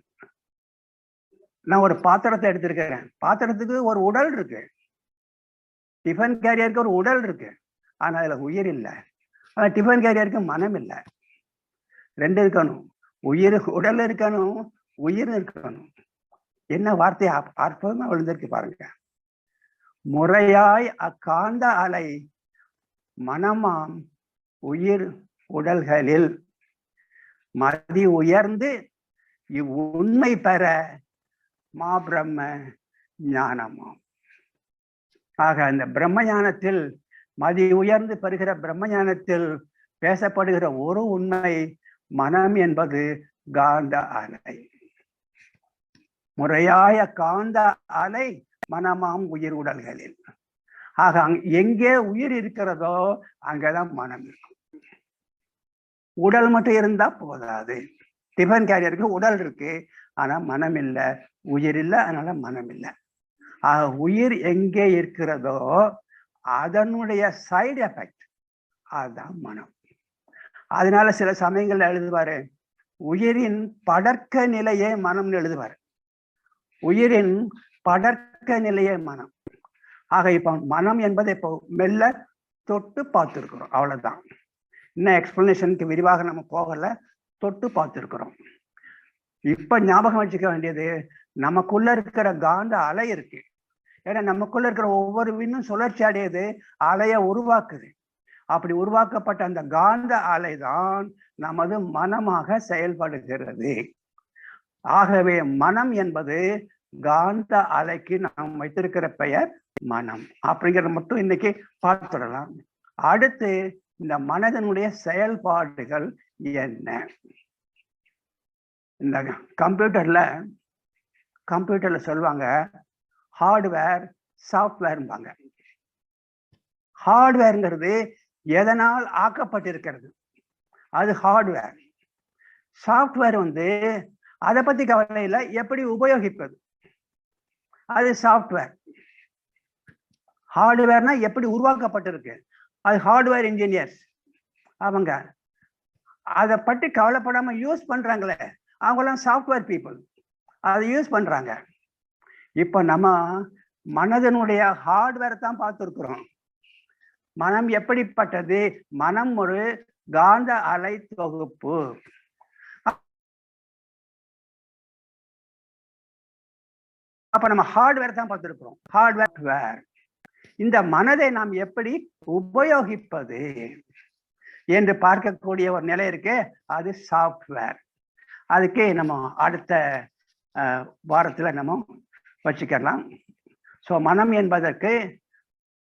நான் ஒரு பாத்திரத்தை எடுத்திருக்கிறேன். பாத்திரத்துக்கு ஒரு உடல் இருக்கு. டிஃபன் கேரியருக்கு ஒரு உடல் இருக்கு, ஆனா அதுல உயிர் இல்லை. ஆனா டிஃபன் கேரியருக்கு மனம் இல்லை. ரெண்டு இருக்கணும். உயிர், உடல் இருக்கணும், உயிர் இருக்கணும். என்ன வார்த்தை அற்புதமா விழுந்திருக்கு பாருங்க. முறையாய் அக்காந்த அலை மனமாம் உயிர் உடல்களில் மதி உயர்ந்து இவ்வுண்மை பெற மாபிரம்ம ஞானமாம். ஆக அந்த பிரம்ம ஞானத்தில், மதி உயர்ந்து பெறுகிற பிரம்ம ஞானத்தில் பேசப்படுகிற ஒரு உண்மை, மனம் என்பது காந்த அலை. முறையாய காந்த அலை மனமாம் உயிர் உடல்களில். ஆக எங்கே உயிர் இருக்கிறதோ அங்கதான் மனம் இருக்கும். உடல் மட்டும் இருந்தா போதாது. டிஃபன் கேரியருக்கு உடல் இருக்கு, ஆனா மனம் இல்லை, உயிர் இல்லை, அதனால மனம் இல்லை. ஆக உயிர் எங்கே இருக்கிறதோ அதனுடைய சைடு எஃபெக்ட் அதுதான் மனம். அதனால சில சமயங்கள்ல எழுதுவாரு, உயிரின் படர்க்க நிலையே மனம்னு எழுதுவாரு. உயிரின் படர்க்க நிலையே மனம். ஆக இப்ப மனம் என்பதை இப்போ மெல்ல தொட்டு பார்த்துருக்கிறோம், அவ்வளவுதான். இன்னும் எக்ஸ்பிளனேஷனுக்கு விரிவாக நம்ம போகல, தொட்டு பார்த்துருக்கிறோம். இப்ப ஞாபகம் வச்சுக்க வேண்டியது, நமக்குள்ள இருக்கிற காந்த அலை இருக்கு. ஏன்னா நமக்குள்ள இருக்கிற ஒவ்வொரு விண்ணும் சுழற்சி அடையுது, அலையை உருவாக்குது. அப்படி உருவாக்கப்பட்ட அந்த காந்த அலை தான் நமது மனமாக செயல்படுகிறது. ஆகவே மனம் என்பது காந்த அலைக்கு நாம் வைத்திருக்கிற பெயர் மனம் அப்படிங்கிறத மட்டும் இன்னைக்கு பார்த்துடலாம். அடுத்து இந்த மனதனுடைய செயல்பாடுகள் என்ன? இந்த கம்ப்யூட்டர்ல சொல்லுவாங்க ஹார்ட்வேர் சாஃப்ட்வேர்பாங்க. ஹார்ட்வேர்ங்கிறது எதனால் ஆக்கப்பட்டிருக்கிறது, அது ஹார்ட்வேர். சாஃப்ட்வேர் அதை பத்தி கவலை இல்லை, எப்படி உபயோகிப்பது, அது சாஃப்ட்வேர். ஹார்ட்வேர்னா எப்படி உருவாக்கப்பட்டிருக்கு, அது ஹார்ட்வேர் இன்ஜினியர்ஸ். அவங்க அதை பற்றி கவலைப்படாம யூஸ் பண்றாங்களே, அவங்களாம் சாஃப்ட்வேர் பீப்புள், அதை யூஸ் பண்றாங்க. இப்ப நம்ம மனதனுடைய ஹார்ட்வேர் தான் பார்த்துருக்கிறோம். மனம் எப்படிப்பட்டது? மனம் ஒரு காந்த அலை தொகுப்பு. அப்ப நம்ம ஹார்ட்வேர் தான் பார்த்திருக்கிறோம், ஹார்ட்வேர். இந்த மனதை நாம் எப்படி உபயோகிப்பது என்று பார்க்கக்கூடிய ஒரு நிலை இருக்கு, அது சாஃப்ட்வேர். அதுக்கு நம்ம அடுத்த வாரத்துல நம்ம வச்சுக்கலாம். ஸோ மனம் என்பதற்கு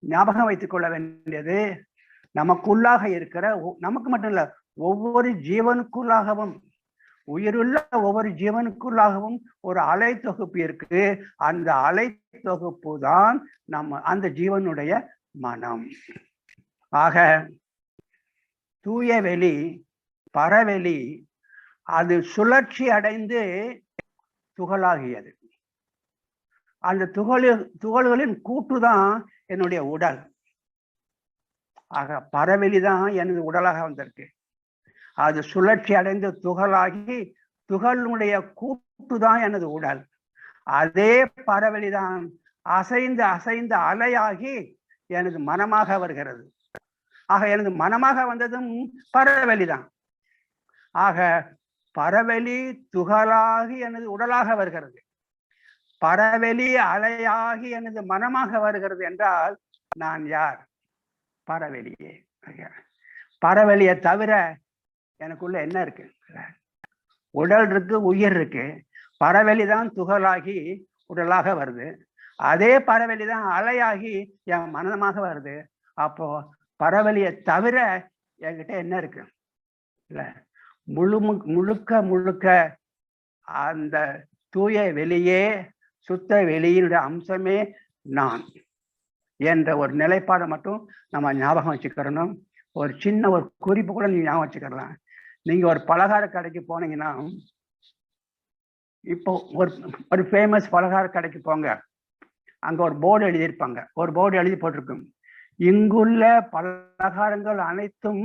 ஞாபகம் வைத்துக் கொள்ள வேண்டியது, நமக்குள்ளாக இருக்கிற, நமக்கு மட்டும் இல்ல, ஒவ்வொரு ஜீவனுக்குள்ளாகவும், உயிருள்ள ஒவ்வொரு ஜீவனுக்குள்ளாகவும் ஒரு அலை தொகுப்பு இருக்கு. அந்த அலை தொகுப்பு தான் நம்ம அந்த ஜீவனுடைய மனம். ஆக தூய வெளி, பரவெளி, அது சுழற்சி அடைந்து துகளாகியது. அந்த துகள்களின் கூட்டுதான் என்னுடைய உடல். ஆக பரவெளிதான் எனது உடலாக வந்திருக்கு. அது சுழற்சி அடைந்து துகளாகி, துகளுடைய கூட்டுதான் எனது உடல். அதே பரவெளிதான் அசைந்து அசைந்து அலையாகி எனது மனமாக வருகிறது. ஆக எனது மனமாக வந்ததும் பரவெளிதான். ஆக பரவெளி துகளாகி எனது உடலாக வருகிறது, பரவெளி அலையாகி எனது மனமாக வருகிறது என்றால் நான் யார்? பரவெளியே. பரவெளியை தவிர எனக்குள்ள என்ன இருக்கு? உடல் இருக்கு, உயிர் இருக்கு. பரவெளிதான் துகளாகி உடலாக வருது, அதே பரவெளிதான் அலையாகி என் மனமாக வருது. அப்போ பரவெளியை தவிர என்கிட்ட என்ன இருக்கு? இல்ல, முழுக்க முழுக்க அந்த தூய வெளியே, சுத்த வெளியினுடைய அம்சமே நான் என்ற ஒரு நிலைப்பாடை மட்டும் நம்ம ஞாபகம் வச்சுக்கிறணும். ஒரு சின்ன ஒரு குறிப்பு கூட நீங்க ஞாபகம் வச்சுக்கலாம். நீங்க ஒரு பலகார கடைக்கு போனீங்கன்னா, இப்போ ஒரு ஃபேமஸ் பலகார கடைக்கு போங்க, அங்க ஒரு போர்டு எழுதியிருப்பாங்க. ஒரு போர்டு எழுதி போட்டிருக்கும், இங்குள்ள பலகாரங்கள் அனைத்தும்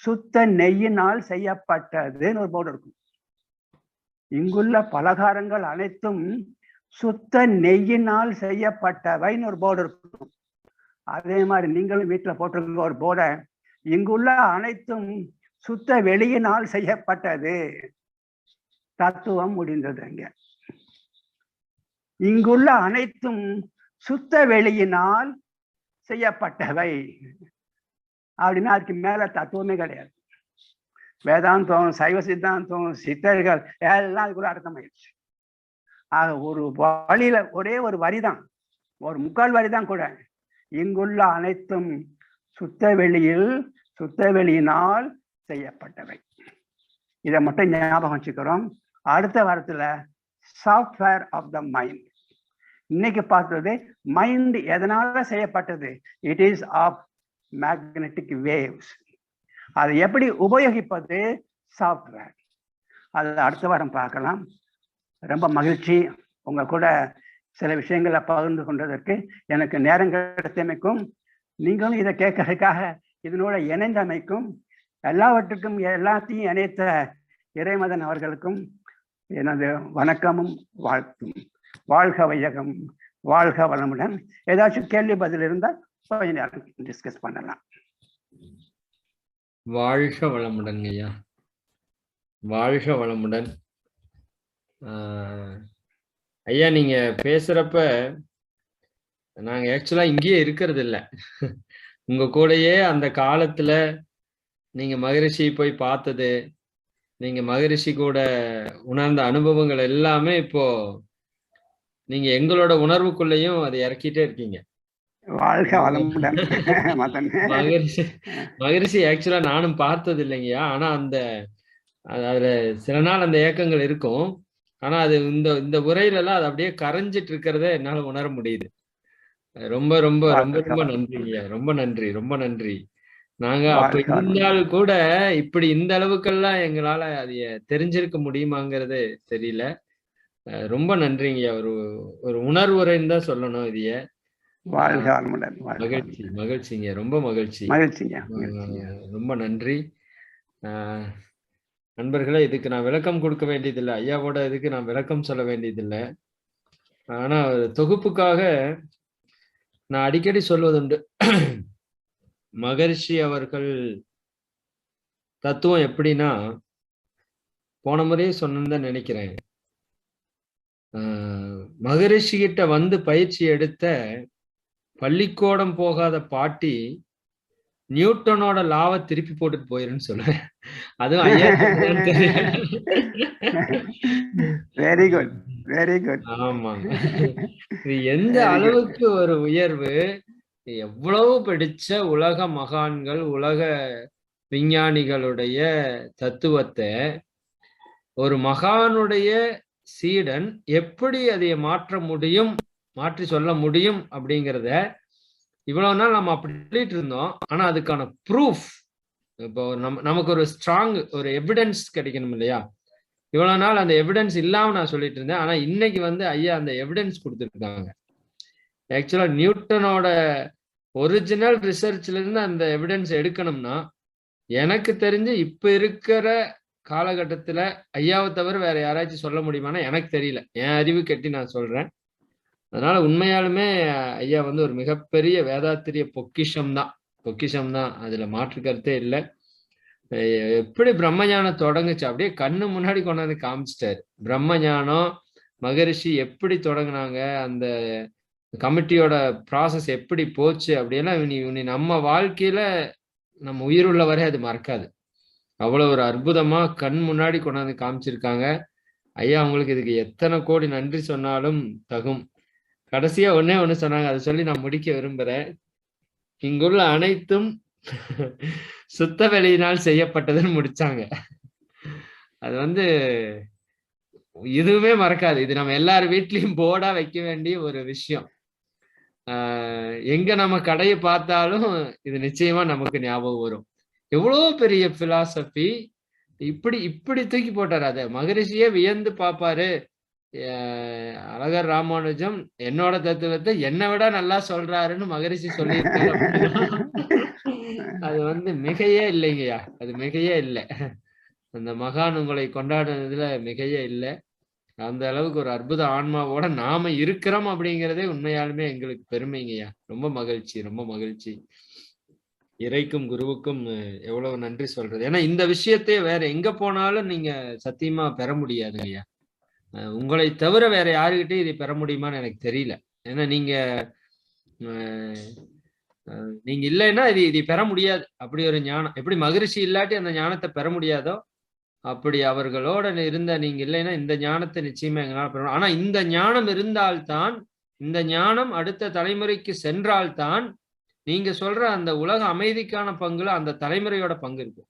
சுத்த நெய்யினால் செய்யப்பட்டதுன்னு ஒரு போர்டு இருக்கும். இங்குள்ள பலகாரங்கள் அனைத்தும் சுத்த நெய்யினால் செய்யப்பட்டவைன்னு ஒரு போர்டு இருக்கும். அதே மாதிரி நீங்களும் வீட்டுல போட்டிருக்க ஒரு போர்டை, இங்குள்ள அனைத்தும் சுத்த வெளியினால் செய்யப்பட்டது. தத்துவம் முடிந்தது. அங்க இங்குள்ள அனைத்தும் சுத்த வெளியினால் செய்யப்பட்டவை அப்படின்னா அதுக்கு மேல தத்துவமே கிடையாது. வேதாந்தம், சைவ சித்தாந்தம், சித்தர்கள் எல்லாம் அதுக்குள்ள அடக்கமாயிடுச்சு. ஆக ஒரு வழியில ஒரே ஒரு வரிதான், ஒரு முக்கால் வரிதான் கூட, இங்குள்ள அனைத்தும் சுத்த வெளியில், சுத்த வெளியினால் செய்யப்பட்டவை. இதை மட்டும் ஞாபகம் வச்சுக்கிறோம். அடுத்த வாரத்துல சாஃப்ட்வேர் ஆஃப் த மைண்ட். இன்னைக்கு பார்த்தது மைண்ட் எதனால செய்யப்பட்டது? It is of magnetic waves. அதை எப்படி உபயோகிப்பது? சாஃப்ட்வேர். அது அடுத்த வாரம் பார்க்கலாம். ரொம்ப மகிழ்ச்சி உங்க கூட சில விஷயங்களை பகிர்ந்து கொண்டதற்கு. எனக்கு நேரம் கிடைத்தமைக்கும், நீங்களும் இதை கேட்கறதுக்காக இதனோட இணைந்தமைக்கும், எல்லாவற்றுக்கும் எல்லாத்தையும் இணைத்த இறைமதன் அவர்களுக்கும் எனது வணக்கமும் வாழ்த்தும். வாழ்க வையகம், வாழ்க வளமுடன். ஏதாச்சும் கேள்வி பதில் இருந்தால் கொஞ்ச நேரம் டிஸ்கஸ் பண்ணலாம். வாழ்க வளமுடன் ஐயா, வாழ்க வளமுடன். ஐயா, நீங்க பேசுறப்ப நாங்க ஆக்சுவலா இங்கேயே இருக்கிறது இல்லை. உங்க கூடயே அந்த காலத்துல நீங்க மகரிஷி போய் பார்த்தது, நீங்க மகரிஷி கூட உணர்ந்த அனுபவங்கள் எல்லாமே இப்போ நீங்க எங்களோட உணர்வுக்குள்ளேயும் அதை இறக்கிட்டே இருக்கீங்க. வாழ்க வளமுடன். மகரிஷி ஆக்சுவலா நானும் பார்த்தது இல்லைங்கய்யா. ஆனா அந்த அதுல சில நாள் அந்த ஏக்கங்கள் இருக்கும். ஆனா அது இந்த உரையில எல்லாம் அது அப்படியே கரைஞ்சிட்டு இருக்கிறத என்னால உணர முடியுது. ரொம்ப ரொம்ப ரொம்ப ரொம்ப நன்றிங்கய்யா. ரொம்ப நன்றி, ரொம்ப நன்றி. நாங்க அப்ப இருந்தால் கூட இப்படி இந்த அளவுக்கெல்லாம் எங்களால அதைய தெரிஞ்சிருக்க முடியுமாங்கிறது தெரியல. ரொம்ப நன்றிங்கய்யா. ஒரு உணர்வுரைன்னு தான் சொல்லணும் இதைய. மகிழ்ச்சி, மகிழ்ச்சிங்க, ரொம்ப மகிழ்ச்சி, மகிழ்ச்சிங்க. ரொம்ப நன்றி. நண்பர்களே, இதுக்கு நான் விளக்கம் கொடுக்க வேண்டியதில்லை. ஐயாவோட இதுக்கு நான் விளக்கம் சொல்ல வேண்டியதில்லை. ஆனா தொகுப்புக்காக நான் அடிக்கடி சொல்வதுண்டு, மகரிஷி அவர்கள் தத்துவம் எப்படின்னா, போன முறையே சொன்னேன்னு நினைக்கிறேன். மகரிஷி கிட்ட வந்து பயிற்சி எடுத்த பள்ளிக்கூடம் போகாத பாட்டி நியூட்டனோட லாவை திருப்பி போட்டுட்டு போயிருன்னு சொல்லுவேன். அதுவும் ஐயா. Very good, very good. ஆமாங்க. இது எந்த அளவுக்கு ஒரு உயர்வு! எவ்வளவு படிச்ச உலக மகான்கள், உலக விஞ்ஞானிகளுடைய தத்துவத்தை ஒரு மகானுடைய சீடன் எப்படி அதை மாற்ற முடியும், மாற்றி சொல்ல முடியும் அப்படிங்கிறத இவ்வளவு நாள் நம்ம அப்படி சொல்லிட்டு இருந்தோம். ஆனா அதுக்கான ப்ரூஃப், இப்போ நமக்கு ஒரு ஸ்ட்ராங் ஒரு எவிடன்ஸ் கிடைக்கணும் இல்லையா? இவ்வளவு நாள் அந்த எவிடன்ஸ் இல்லாம நான் சொல்லிட்டு இருந்தேன். ஆனா இன்னைக்கு வந்து ஐயா அந்த எவிடன்ஸ் கொடுத்துருக்காங்க. ஆக்சுவலா நியூட்டனோட ஒரிஜினல் ரிசர்ச்ல இருந்து அந்த எவிடன்ஸ் எடுக்கணும்னா, எனக்கு தெரிஞ்சு இப்ப இருக்கிற காலகட்டத்துல ஐயாவை தவிர வேற யாராச்சும் சொல்ல முடியுமானா எனக்கு தெரியல. என் அறிவு கெட்டி நான் சொல்றேன். அதனால உண்மையாலுமே ஐயா வந்து ஒரு மிகப்பெரிய வேதாத்திரிய பொக்கிஷம் தான். அதுல மாற்று கருத்தே இல்லை. எப்படி பிரம்மஞானம் தொடங்குச்சு அப்படியே கண்ணு முன்னாடி கொண்டாந்து காமிச்சிட்டாரு. பிரம்மஞானம் மகரிஷி எப்படி தொடங்கினாங்க, அந்த கமிட்டியோட ப்ராசஸ் எப்படி போச்சு அப்படியெல்லாம் இனி நம்ம வாழ்க்கையில நம்ம உயிருள்ள வரை அது மறக்காது. அவ்வளவு ஒரு அற்புதமா கண் முன்னாடி கொண்டாந்து காமிச்சிருக்காங்க. ஐயா, அவங்களுக்கு இதுக்கு எத்தனை கோடி நன்றி சொன்னாலும் தகும். கடைசியா ஒண்ணே ஒண்ணு சொன்னாங்க, அதை சொல்லி நான் முடிக்க விரும்புறேன். இங்குள்ள அனைத்தும் சுத்த வெளியினால் செய்யப்பட்டதுன்னு முடிச்சாங்க. அது வந்து இதுவுமே மறக்காது. இது நம்ம எல்லார் வீட்லயும் போர்டா வைக்க வேண்டிய ஒரு விஷயம். எங்க நம்ம கடையை பார்த்தாலும் இது நிச்சயமா நமக்கு ஞாபகம் வரும். எவ்வளவு பெரிய பிலாசபி இப்படி தூக்கி போட்டாரு. அதை மகரிஷியே வியந்து பார்ப்பாரு. அழகர் ராமானுஜம் என்னோட தத்துவத்தை என்னை விட நல்லா சொல்றாருன்னு மகரிஷி சொல்லியிருக்காரு. அது வந்து மிகையே இல்லைங்கய்யா, அது மிகையே இல்லை. அந்த மகான் உங்களை கொண்டாடுனதுல மிகையே இல்லை. அந்த அளவுக்கு ஒரு அற்புத ஆன்மாவோட நாம இருக்கிறோம் அப்படிங்கிறதே உண்மையாலுமே எங்களுக்கு பெருமைங்கய்யா. ரொம்ப மகிழ்ச்சி, ரொம்ப மகிழ்ச்சி. இறைக்கும் குருவுக்கும் எவ்வளவு நன்றி சொல்றது. ஏன்னா இந்த விஷயத்தையே வேற எங்க போனாலும் நீங்க சத்தியமா பெற முடியாதுங்கய்யா. உங்களை தவிர வேற யாருக்கிட்டையும் இதை பெற முடியுமான்னு எனக்கு தெரியல. ஏன்னா நீங்க இல்லைன்னா இதை பெற முடியாது. அப்படி ஒரு ஞானம், எப்படி மகரிஷி இல்லாட்டி அந்த ஞானத்தை பெற முடியாதோ அப்படி அவர்களோட இருந்த நீங்க இல்லைன்னா இந்த ஞானத்தை நிச்சயமா எங்களால் பெற. ஆனா இந்த ஞானம் இருந்தால்தான், இந்த ஞானம் அடுத்த தலைமுறைக்கு சென்றால்தான் நீங்க சொல்ற அந்த உலக அமைதிக்கான பங்குல அந்த தலைமுறையோட பங்கு இருக்கும்.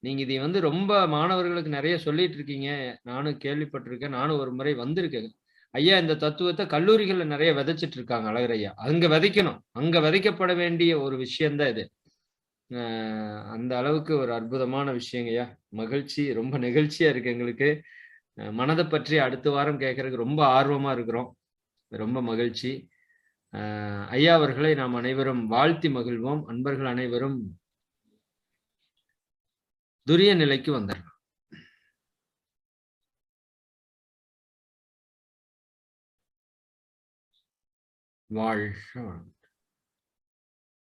நீங்க இதை வந்து ரொம்ப மாணவர்களுக்கு நிறைய சொல்லிட்டு இருக்கீங்க. நானும் கேள்விப்பட்டிருக்கேன். நானும் ஒரு முறை வந்திருக்கேன். ஐயா இந்த தத்துவத்தை கல்லூரிகள்ல நிறைய விதைச்சிட்டு இருக்காங்க அழகர் ஐயா. அங்க விதைக்கணும். அங்க விதைக்கப்பட வேண்டிய ஒரு விஷயம் தான் இது. அந்த அளவுக்கு ஒரு அற்புதமான விஷயங்கய்யா. மகிழ்ச்சி, ரொம்ப நெகிழ்ச்சியா இருக்கு எங்களுக்கு. மனதை பற்றி அடுத்த வாரம் கேட்கறதுக்கு ரொம்ப ஆர்வமா இருக்கிறோம். ரொம்ப மகிழ்ச்சி. ஐயா அவர்களை நாம் அனைவரும் வாழ்த்தி மகிழ்வோம். அன்பர்கள் அனைவரும் துரிய நிலைக்கு வந்துடலாம். வாழ்க.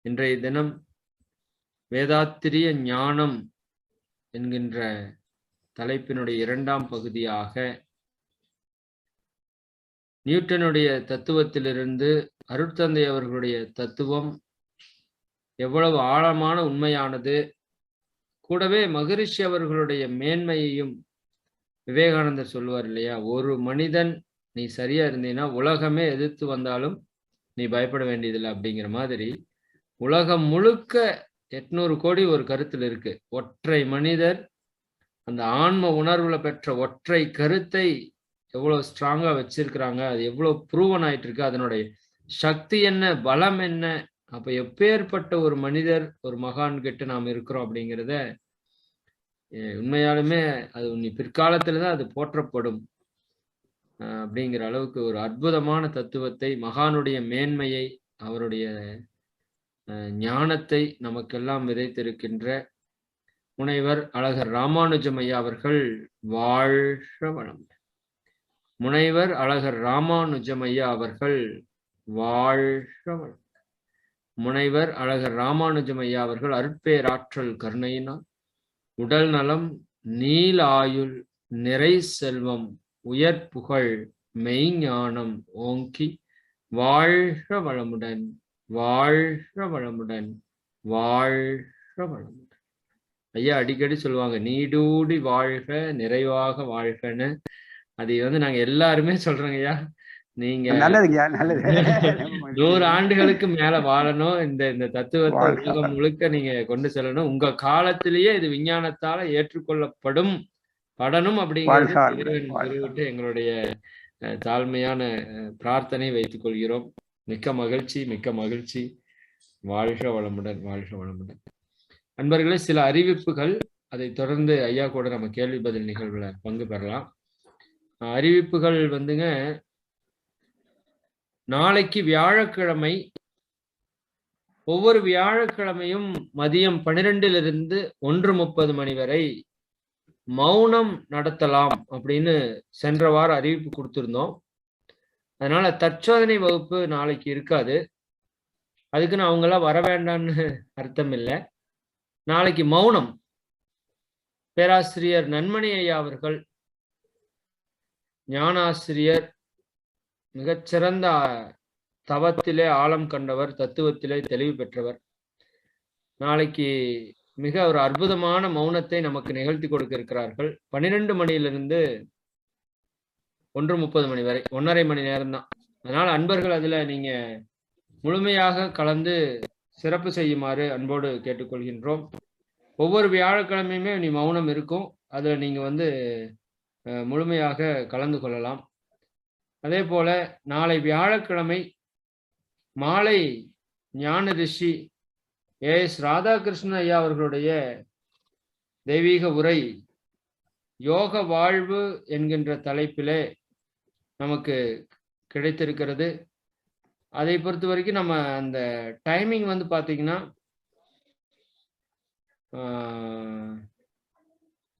இன்றைய தினம் வேதாத்திரிய ஞானம் என்கின்ற தலைப்பினுடைய 2ஆம் பகுதியாக நியூட்டனுடைய தத்துவத்திலிருந்து அருட்தந்தை அவர்களுடைய தத்துவம் எவ்வளவு ஆழமான உண்மையானது, கூடவே மகரிஷி அவர்களுடைய மேன்மையையும் விவேகானந்தர் சொல்வார் இல்லையா, ஒரு மனிதன் நீ சரியா இருந்தீன்னா உலகமே எதிர்த்து வந்தாலும் நீ பயப்பட வேண்டியதில்லை அப்படிங்கிற மாதிரி உலகம் முழுக்க 800 கோடி ஒரு கருத்தில் இருக்கு. ஒற்றை மனிதர் அந்த ஆன்ம உணர்வுல பெற்ற ஒற்றை கருத்தை எவ்வளவு ஸ்ட்ராங்கா வச்சிருக்கிறாங்க, அது எவ்வளவு ப்ரூவன் ஆயிட்டு இருக்கு, அதனுடைய சக்தி என்ன, பலம் என்ன. அப்ப எப்பேற்பட்ட ஒரு மனிதர், ஒரு மகான் கிட்ட நாம் இருக்கிறோம் அப்படிங்கிறத உண்மையாலுமே அது நீ பிற்காலத்துலதான் அது போற்றப்படும் அப்படிங்கிற அளவுக்கு ஒரு அற்புதமான தத்துவத்தை, மகானுடைய மேன்மையை, அவருடைய ஞானத்தை நமக்கெல்லாம் விதைத்திருக்கின்ற முனைவர் அழகர் ராமானுஜம் ஐயா அவர்கள் வாழ்க வளமுடன். முனைவர் அழகர் ராமானுஜம் ஐயா அவர்கள் வாழ்க வளமுடன். முனைவர் அழகர் ராமானுஜம் ஐயா அவர்கள் அருட்பேராற்றல் கருணையினால் உடல் நலம், நீல ஆயுள், நிறை செல்வம், உயர் புகழ், மெய்ஞானம் ஓங்கி வாழ்க வளமுடன், வாழ்க வளமுடன், வாழ்க வளமுடன். ஐயா அடிக்கடி சொல்லுவாங்க நீடூடி வாழ்க, நிறைவாக வாழ்கன்னு. அது வந்து நாங்க எல்லாருமே சொல்றோங்க ஐயா. நீங்க 100 ஆண்டுகளுக்கு மேல வாழணும், இந்த தத்துவத்தை உலகம் முழுக்க நீங்க கொண்டு செல்லணும், உங்க காலத்திலேயே இது விஞ்ஞானத்தால ஏற்றுக்கொள்ளப்படும் படணும் அப்படிங்கிறது எங்களுடைய தாழ்மையான பிரார்த்தனை வைத்துக் கொள்கிறோம். மிக்க மகிழ்ச்சி, மிக்க மகிழ்ச்சி. வாழ்க வளமுடன், வாழ்க வளமுடன். அன்பர்களே, சில அறிவிப்புகள், அதை தொடர்ந்து ஐயா கூட நம்ம கேள்வி பதில் நிகழ்வுல பங்கு பெறலாம். அறிவிப்புகள் வந்துங்க, நாளைக்கு வியாழக்கிழமை ஒவ்வொரு வியாழக்கிழமையும் மதியம் 12 to 1:30 மணி வரை மௌனம் நடத்தலாம் அப்படின்னு சென்ற வாரம் அறிவிப்பு கொடுத்திருந்தோம். அதனால தற்சோதனை வகுப்பு நாளைக்கு இருக்காது. அதுக்குன்னு அவங்கெல்லாம் வர வேண்டாம்னு அர்த்தம் இல்லை. நாளைக்கு மௌனம் பேராசிரியர் நன்மணி ஐயா அவர்கள், ஞானாசிரியர், மிகச்சிறந்த தவத்திலே ஆழம் கண்டவர், தத்துவத்திலே தெளிவு பெற்றவர். நாளைக்கு மிக ஒரு அற்புதமான மௌனத்தை நமக்கு நிகழ்த்தி கொடுக்க இருக்கிறார்கள். 12 மணியிலிருந்து 1:30 மணி வரை 1.5 மணி நேரம் தான். அதனால அன்பர்கள் அதுல நீங்க முழுமையாக கலந்து சிறப்பு செய்யுமாறு அன்போடு கேட்டுக்கொள்கின்றோம். ஒவ்வொரு வியாழக்கிழமையுமே நீ மௌனம் இருக்கும், அதுல நீங்க வந்து முழுமையாக கலந்து கொள்ளலாம். அதே போல நாளை வியாழக்கிழமை மாலை ஞான ரிஷி AS ராதாகிருஷ்ணன் ஐயா அவர்களுடைய தெய்வீக உரை யோக வாழ்வு என்கின்ற தலைப்பிலே நமக்கு கிடைத்திருக்கிறது. அதை பொறுத்த வரைக்கும் நம்ம அந்த டைமிங் வந்து பார்த்தீங்கன்னா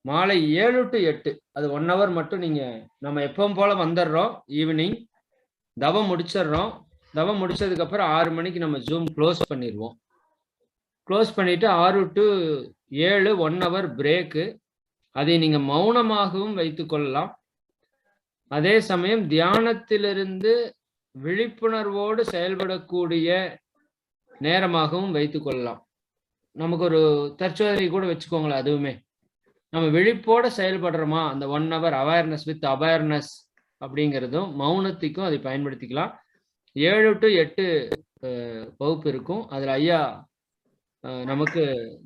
மாலை 7 to 8, அது 1 hour மட்டும். நீங்க நம்ம எப்பவும் போல வந்துடுறோம், ஈவினிங் தவம் முடிச்சிடுறோம். தவம் முடிச்சதுக்கு அப்புறம் 6 மணிக்கு நம்ம ஜூம் க்ளோஸ் பண்ணிடுவோம். க்ளோஸ் பண்ணிட்டு 6 to 7 1 hour பிரேக்கு. அதை நீங்க மௌனமாகவும் வைத்துக் கொள்ளலாம். அதே சமயம் தியானத்திலிருந்து விழிப்புணர்வோடு செயல்படக்கூடிய நேரமாகவும் வைத்துக் கொள்ளலாம். நமக்கு ஒரு தற்சோதனை கூட வச்சுக்கோங்களேன். அதுவுமே நம்ம விழிப்போட செயல்படுறோமா, அந்த 1 hour அவேர்னஸ் வித் அவேர்னஸ் அப்படிங்கிறதும் மௌனத்துக்கும் அதை பயன்படுத்திக்கலாம். 7 to 8 வகுப்பு இருக்கும். அதில் ஐயா நமக்கு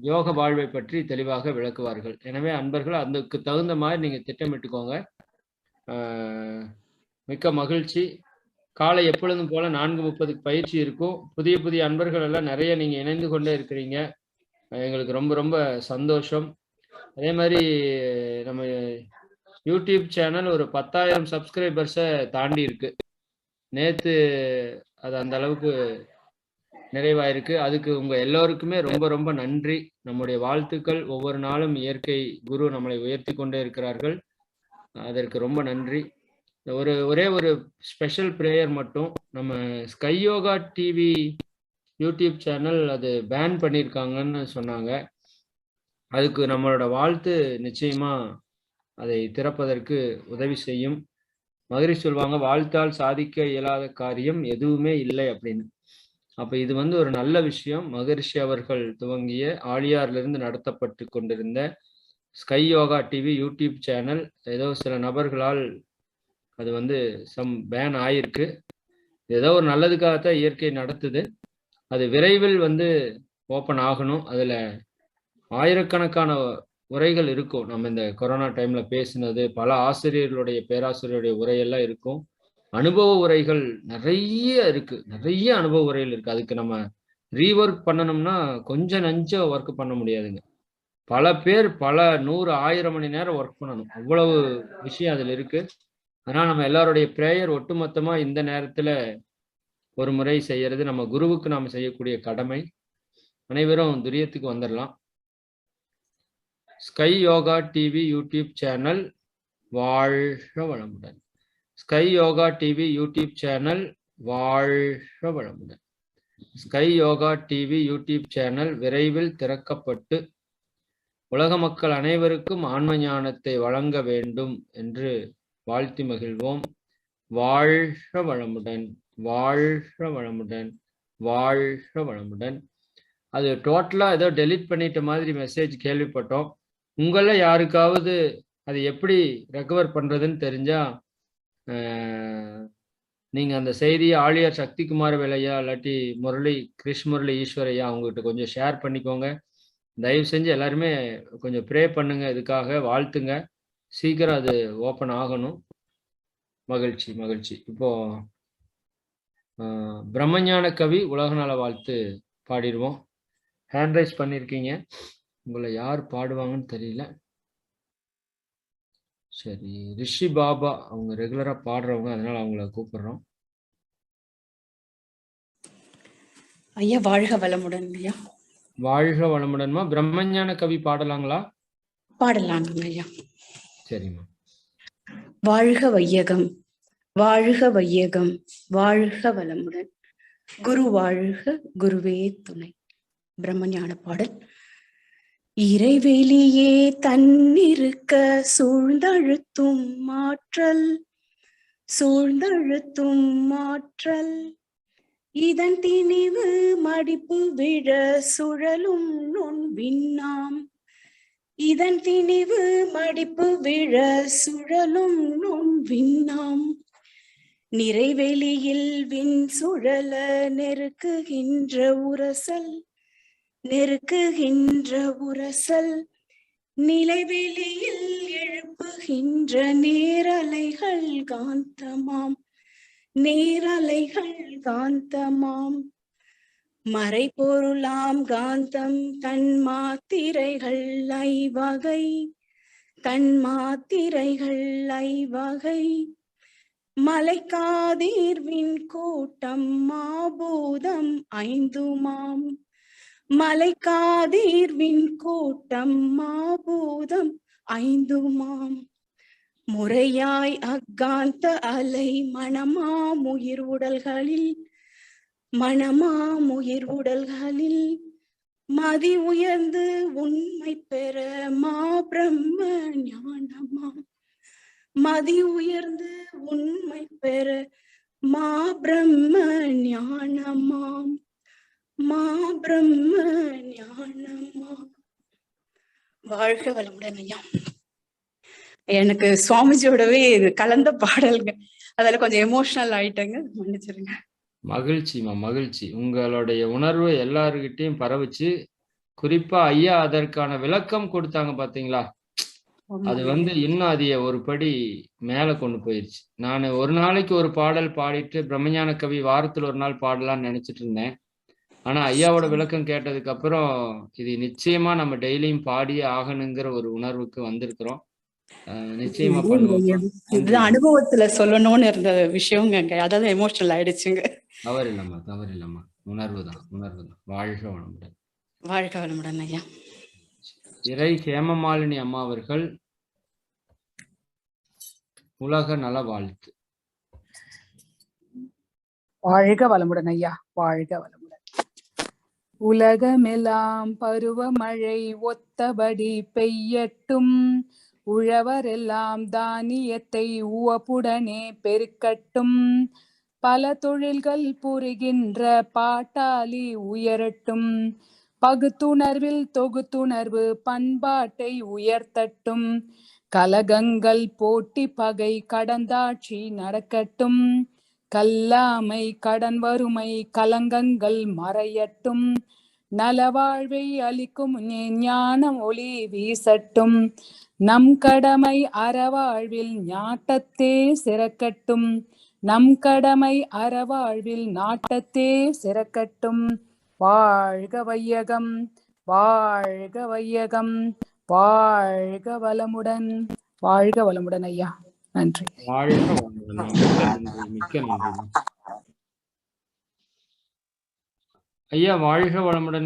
யோக வாழ்வை பற்றி தெளிவாக விளக்குவார்கள். எனவே அன்பர்கள் அதுக்கு தகுந்த மாதிரி நீங்க திட்டமிட்டுக்கோங்க. மிக்க மகிழ்ச்சி. காலை எப்பொழுதும் போல 4:30க்கு பயிற்சி இருக்கும். புதிய புதிய அன்பர்கள் எல்லாம் நிறைய நீங்க இணைந்து கொண்டே இருக்கிறீங்க. எங்களுக்கு ரொம்ப ரொம்ப சந்தோஷம். அதே மாதிரி நம்ம யூடியூப் சேனல் ஒரு 10,000 சப்ஸ்கிரைபர்ஸை தாண்டி இருக்கு. நேத்து அது அந்த அளவுக்கு நிறைவாயிருக்கு. அதுக்கு உங்க எல்லோருக்குமே ரொம்ப ரொம்ப நன்றி. நம்முடைய வாழ்த்துக்கள். ஒவ்வொரு நாளும் இயற்கை குரு நம்மளை உயர்த்தி கொண்டே இருக்கிறார்கள். அதற்கு ரொம்ப நன்றி. ஒரே ஒரு ஸ்பெஷல் பிரேயர் மட்டும். நம்ம sky yoga TV YouTube channel அது பேன் பண்ணியிருக்காங்கன்னு சொன்னாங்க. அதுக்கு நம்மளோட வாழ்த்து நிச்சயமா அதை திறப்பதற்கு உதவி செய்யும். மகரிஷி சொல்லுவாங்க, வாழ்த்தால் சாதிக்க இயலாத காரியம் எதுவுமே இல்லை அப்படின்னு. அப்ப இது ஒரு நல்ல விஷயம். மகரிஷி அவர்கள் துவங்கிய ஆழியாரிலிருந்து நடத்தப்பட்டு கொண்டிருந்த sky yoga TV YouTube channel ஏதோ சில நபர்களால் அது பேன் ஆயிருக்கு. ஏதோ ஒரு நல்லதுக்காகத்தான் இயற்கை நடத்துது. அது விரைவில் ஓப்பன் ஆகணும். அதுல ஆயிரக்கணக்கான உரைகள் இருக்கும். நம்ம இந்த கொரோனா டைம்ல பேசினது, பல ஆசிரியர்களுடைய பேராசிரியருடைய உரையெல்லாம் இருக்கும். அனுபவ உரைகள் நிறைய இருக்கு. நிறைய அனுபவ உரைகள் இருக்கு. அதுக்கு நம்ம ரீஒர்க் பண்ணணும்னா கொஞ்சம் நஞ்சம் ஒர்க் பண்ண முடியாதுங்க. பல பேர் பல 100, 1000 மணி நேரம் ஒர்க் பண்ணணும். அவ்வளவு விஷயம் அதுல இருக்கு. அதனால நம்ம எல்லாருடைய பிரேயர் ஒட்டுமொத்தமா இந்த நேரத்துல ஒரு முறை செய்யறது நம்ம குருவுக்கு நாம செய்யக்கூடிய கடமை. அனைவரும் துரியத்துக்கு வந்துடலாம். Sky yoga TV YouTube channel வாழ்க வளமுடன். Sky yoga TV YouTube channel வாழ்க வளமுடன். Sky yoga TV YouTube channel விரைவில் திறக்கப்பட்டு உலக மக்கள் அனைவருக்கும் ஆன்ம ஞானத்தை வழங்க வேண்டும் என்று வாழ்த்தி மகிழ்வோம். வாழ்க வளமுடன், வாழ்க வளமுடன், வாழ்க வளமுடன். அது டோட்டலா ஏதோ டெலீட் பண்ணிட்ட மாதிரி மெசேஜ் கேள்விப்பட்டோம். உங்கள யாருக்காவது அது எப்படி ரெக்கவர் பண்றதுன்னு தெரிஞ்சா நீங்க அந்த செய்தியை ஆழியார் சக்திகுமார் வேலையா இல்லாட்டி கிருஷ்ணமுரளி ஈஸ்வரையா அவங்ககிட்ட கொஞ்சம் ஷேர் பண்ணிக்கோங்க. தயவு செஞ்சு எல்லாருமே கொஞ்சம் ப்ரே பண்ணுங்க. இதுக்காக வாழ்த்துங்க. சீக்கிரம் அது ஓப்பன் ஆகணும். மகிழ்ச்சி மகிழ்ச்சி. இப்போ பிரம்மஞான கவி உலக நல வாழ்த்து பாடிடுவோம். ஹேண்ட் ரைஸ் பண்ணியிருக்கீங்க. உங்களை யார் பாடுவாங்கன்னு தெரியல. சரி, ரிஷி பாபா அவங்க ரெகுலரா பாடுறவங்க, அதனால அவங்கள கூப்பிடுறோம். ஐயா வாழ்க வளமுடன். ஐயா வாழ்க வளமுடன்மா. பிரம்மஞான கவி பாடலாங்களா? பாடலாங்க ஐயா. சரிம்மா. வாழ்க வையகம், வாழ்க வையகம், வாழ்க வளமுடன். குரு வாழ்க, குருவே துணை. பிரம்மஞான பாடல். இறைவெளியே தன்னிருக்க சூழ்ந்தழுத்தும் மாற்றல், சூழ்ந்தழுத்தும் மாற்றல். இதன் திணிவு மடிப்பு விழ சுழலும் நுண் விண்ணாம். இதன் திணிவு மடிப்பு விழ சுழலும் நுண் விண்ணாம். நிறைவெளியில் விண் சுழல நெருக்குகின்ற உரசல், நெருக்குகின்ற உரசல். நிலைவெளியில் எழுப்புகின்ற நேரலைகள் காந்தமாம், நேரலைகள் காந்தமாம். மறைபொருளாம் காந்தம் தன்மாத்திரைகள் ஐவகை, தன்மாத்திரைகள் ஐவகை. மலைக்காதீர்வின் கூட்டம் மாபூதம் ஐந்துமாம், மலைக்காதீர்வின் கூட்டம் மாபூதம் ஐந்துமாம். முறையாய் அக்காந்த அலை மனமாமுயிர் உடல்களில், மனமாமுயிர் உடல்களில் மதி உயர்ந்து உண்மை பெற மா பிரம்ம ஞானமாம். மதி உயர்ந்து உண்மை பெற மா பிரம்ம ஞானமாம், மா பிரம்ம ஞானமாம். வாழ்க வளமுடன் ஐயா. எனக்கு சுவாமிஜியோடவே கலந்த பாடல்ங்க, அதில் கொஞ்சம் எமோஷனல் ஆயிட்டேங்க, மன்னிச்சிருங்க. மகிழ்ச்சிமா, மகிழ்ச்சி. உங்களுடைய உணர்வு எல்லாருக்கிட்டையும் பரவுச்சு. குறிப்பா ஐயா அதற்கான விளக்கம் கொடுத்தாங்க பாத்தீங்களா? அது இன்னும் அதைய ஒரு படி மேல கொண்டு போயிருச்சு. நான் ஒரு நாளைக்கு ஒரு பாடல் பாடிட்டு பிரம்மஞான கவி வாரத்துல ஒரு நாள் பாடலாம்னு நினைச்சிட்டு இருந்தேன். ஆனா ஐயாவோட விளக்கம் கேட்டதுக்கு அப்புறம் இது நிச்சயமா நம்ம டெய்லியும் பாடியே ஆகணுங்கிற ஒரு உணர்வுக்கு வந்திருக்கிறோம். நிச்சயமா பண்ணுவோம். இதுதான் அனுபவத்துல சொல்லணும்னு இருந்த விஷயங்க. அதாவது எமோஷனல் ஆயிடுச்சுங்க. தவறு இல்லம்மா. உணர்வுதான். வாழ்க வளமுடன். வாழ்க வளமுடன் ஐயா. இறை ஹேமமாலினி அம்மா அவர்கள் உலக நல வாழ்த்து. வாழ்க வளமுடன் ஐயா, வாழ்க வளமுடன். உலகமெல்லாம் பருவமழை ஒத்தபடி பெய்யட்டும், உழவரெல்லாம் தானியத்தை உவப்புடனே பெருக்கட்டும், பல தொழில்கள் புரிகின்ற பாட்டாளி உயரட்டும், பகுத்துணர்வில் தொகுத்துணர்வு பண்பாட்டை உயர்த்தட்டும், கலகங்கள் போட்டி பகை கடந்தாட்சி நடக்கட்டும், கல்லாமை கடன் வறுமை கலங்கங்கள் மறையட்டும், நலவாழ்வை அளிக்கும் ஞானம் ஒளி வீசட்டும், நம் கடமை அறவாழ்வில் நாட்டத்தே சிறக்கட்டும், நம் கடமை அறவாழ்வில் நாட்டத்தே சிறக்கட்டும். வாழ்க வையகம், வாழ்க வையகம், வாழ்க வளமுடன். வாழ்க வளமுடன் ஐயா. நன்றி. வாழ்க வளமுடன். மிக்க நன்றி ஐயா. வாழ்க வளமுடன்.